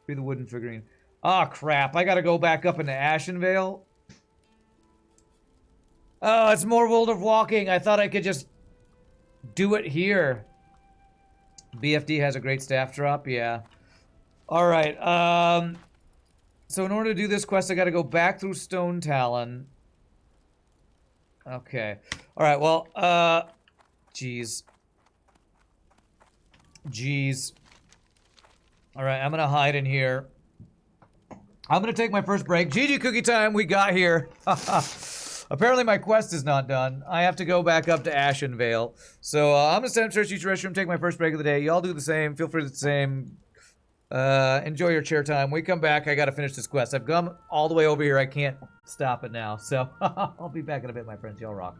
Be the wooden figurine. Ah, crap. I gotta go back up into Ashenvale. Oh, it's more World of Walking. I thought I could just do it here. BFD has a great staff drop. Yeah. Alright. So in order to do this quest, I gotta go back through Stone Talon. Okay. Alright, well, Jeez. Alright, I'm gonna hide in here. I'm gonna take my first break. GG cookie time, we got here. Apparently my quest is not done. I have to go back up to Ashenvale. So I'm gonna stand up, search each restroom, take my first break of the day. Y'all do the same. Feel free to do the same. Enjoy your chair time. We come back, I gotta finish this quest. I've come all the way over here. I can't stop it now. So I'll be back in a bit, my friends. Y'all rock.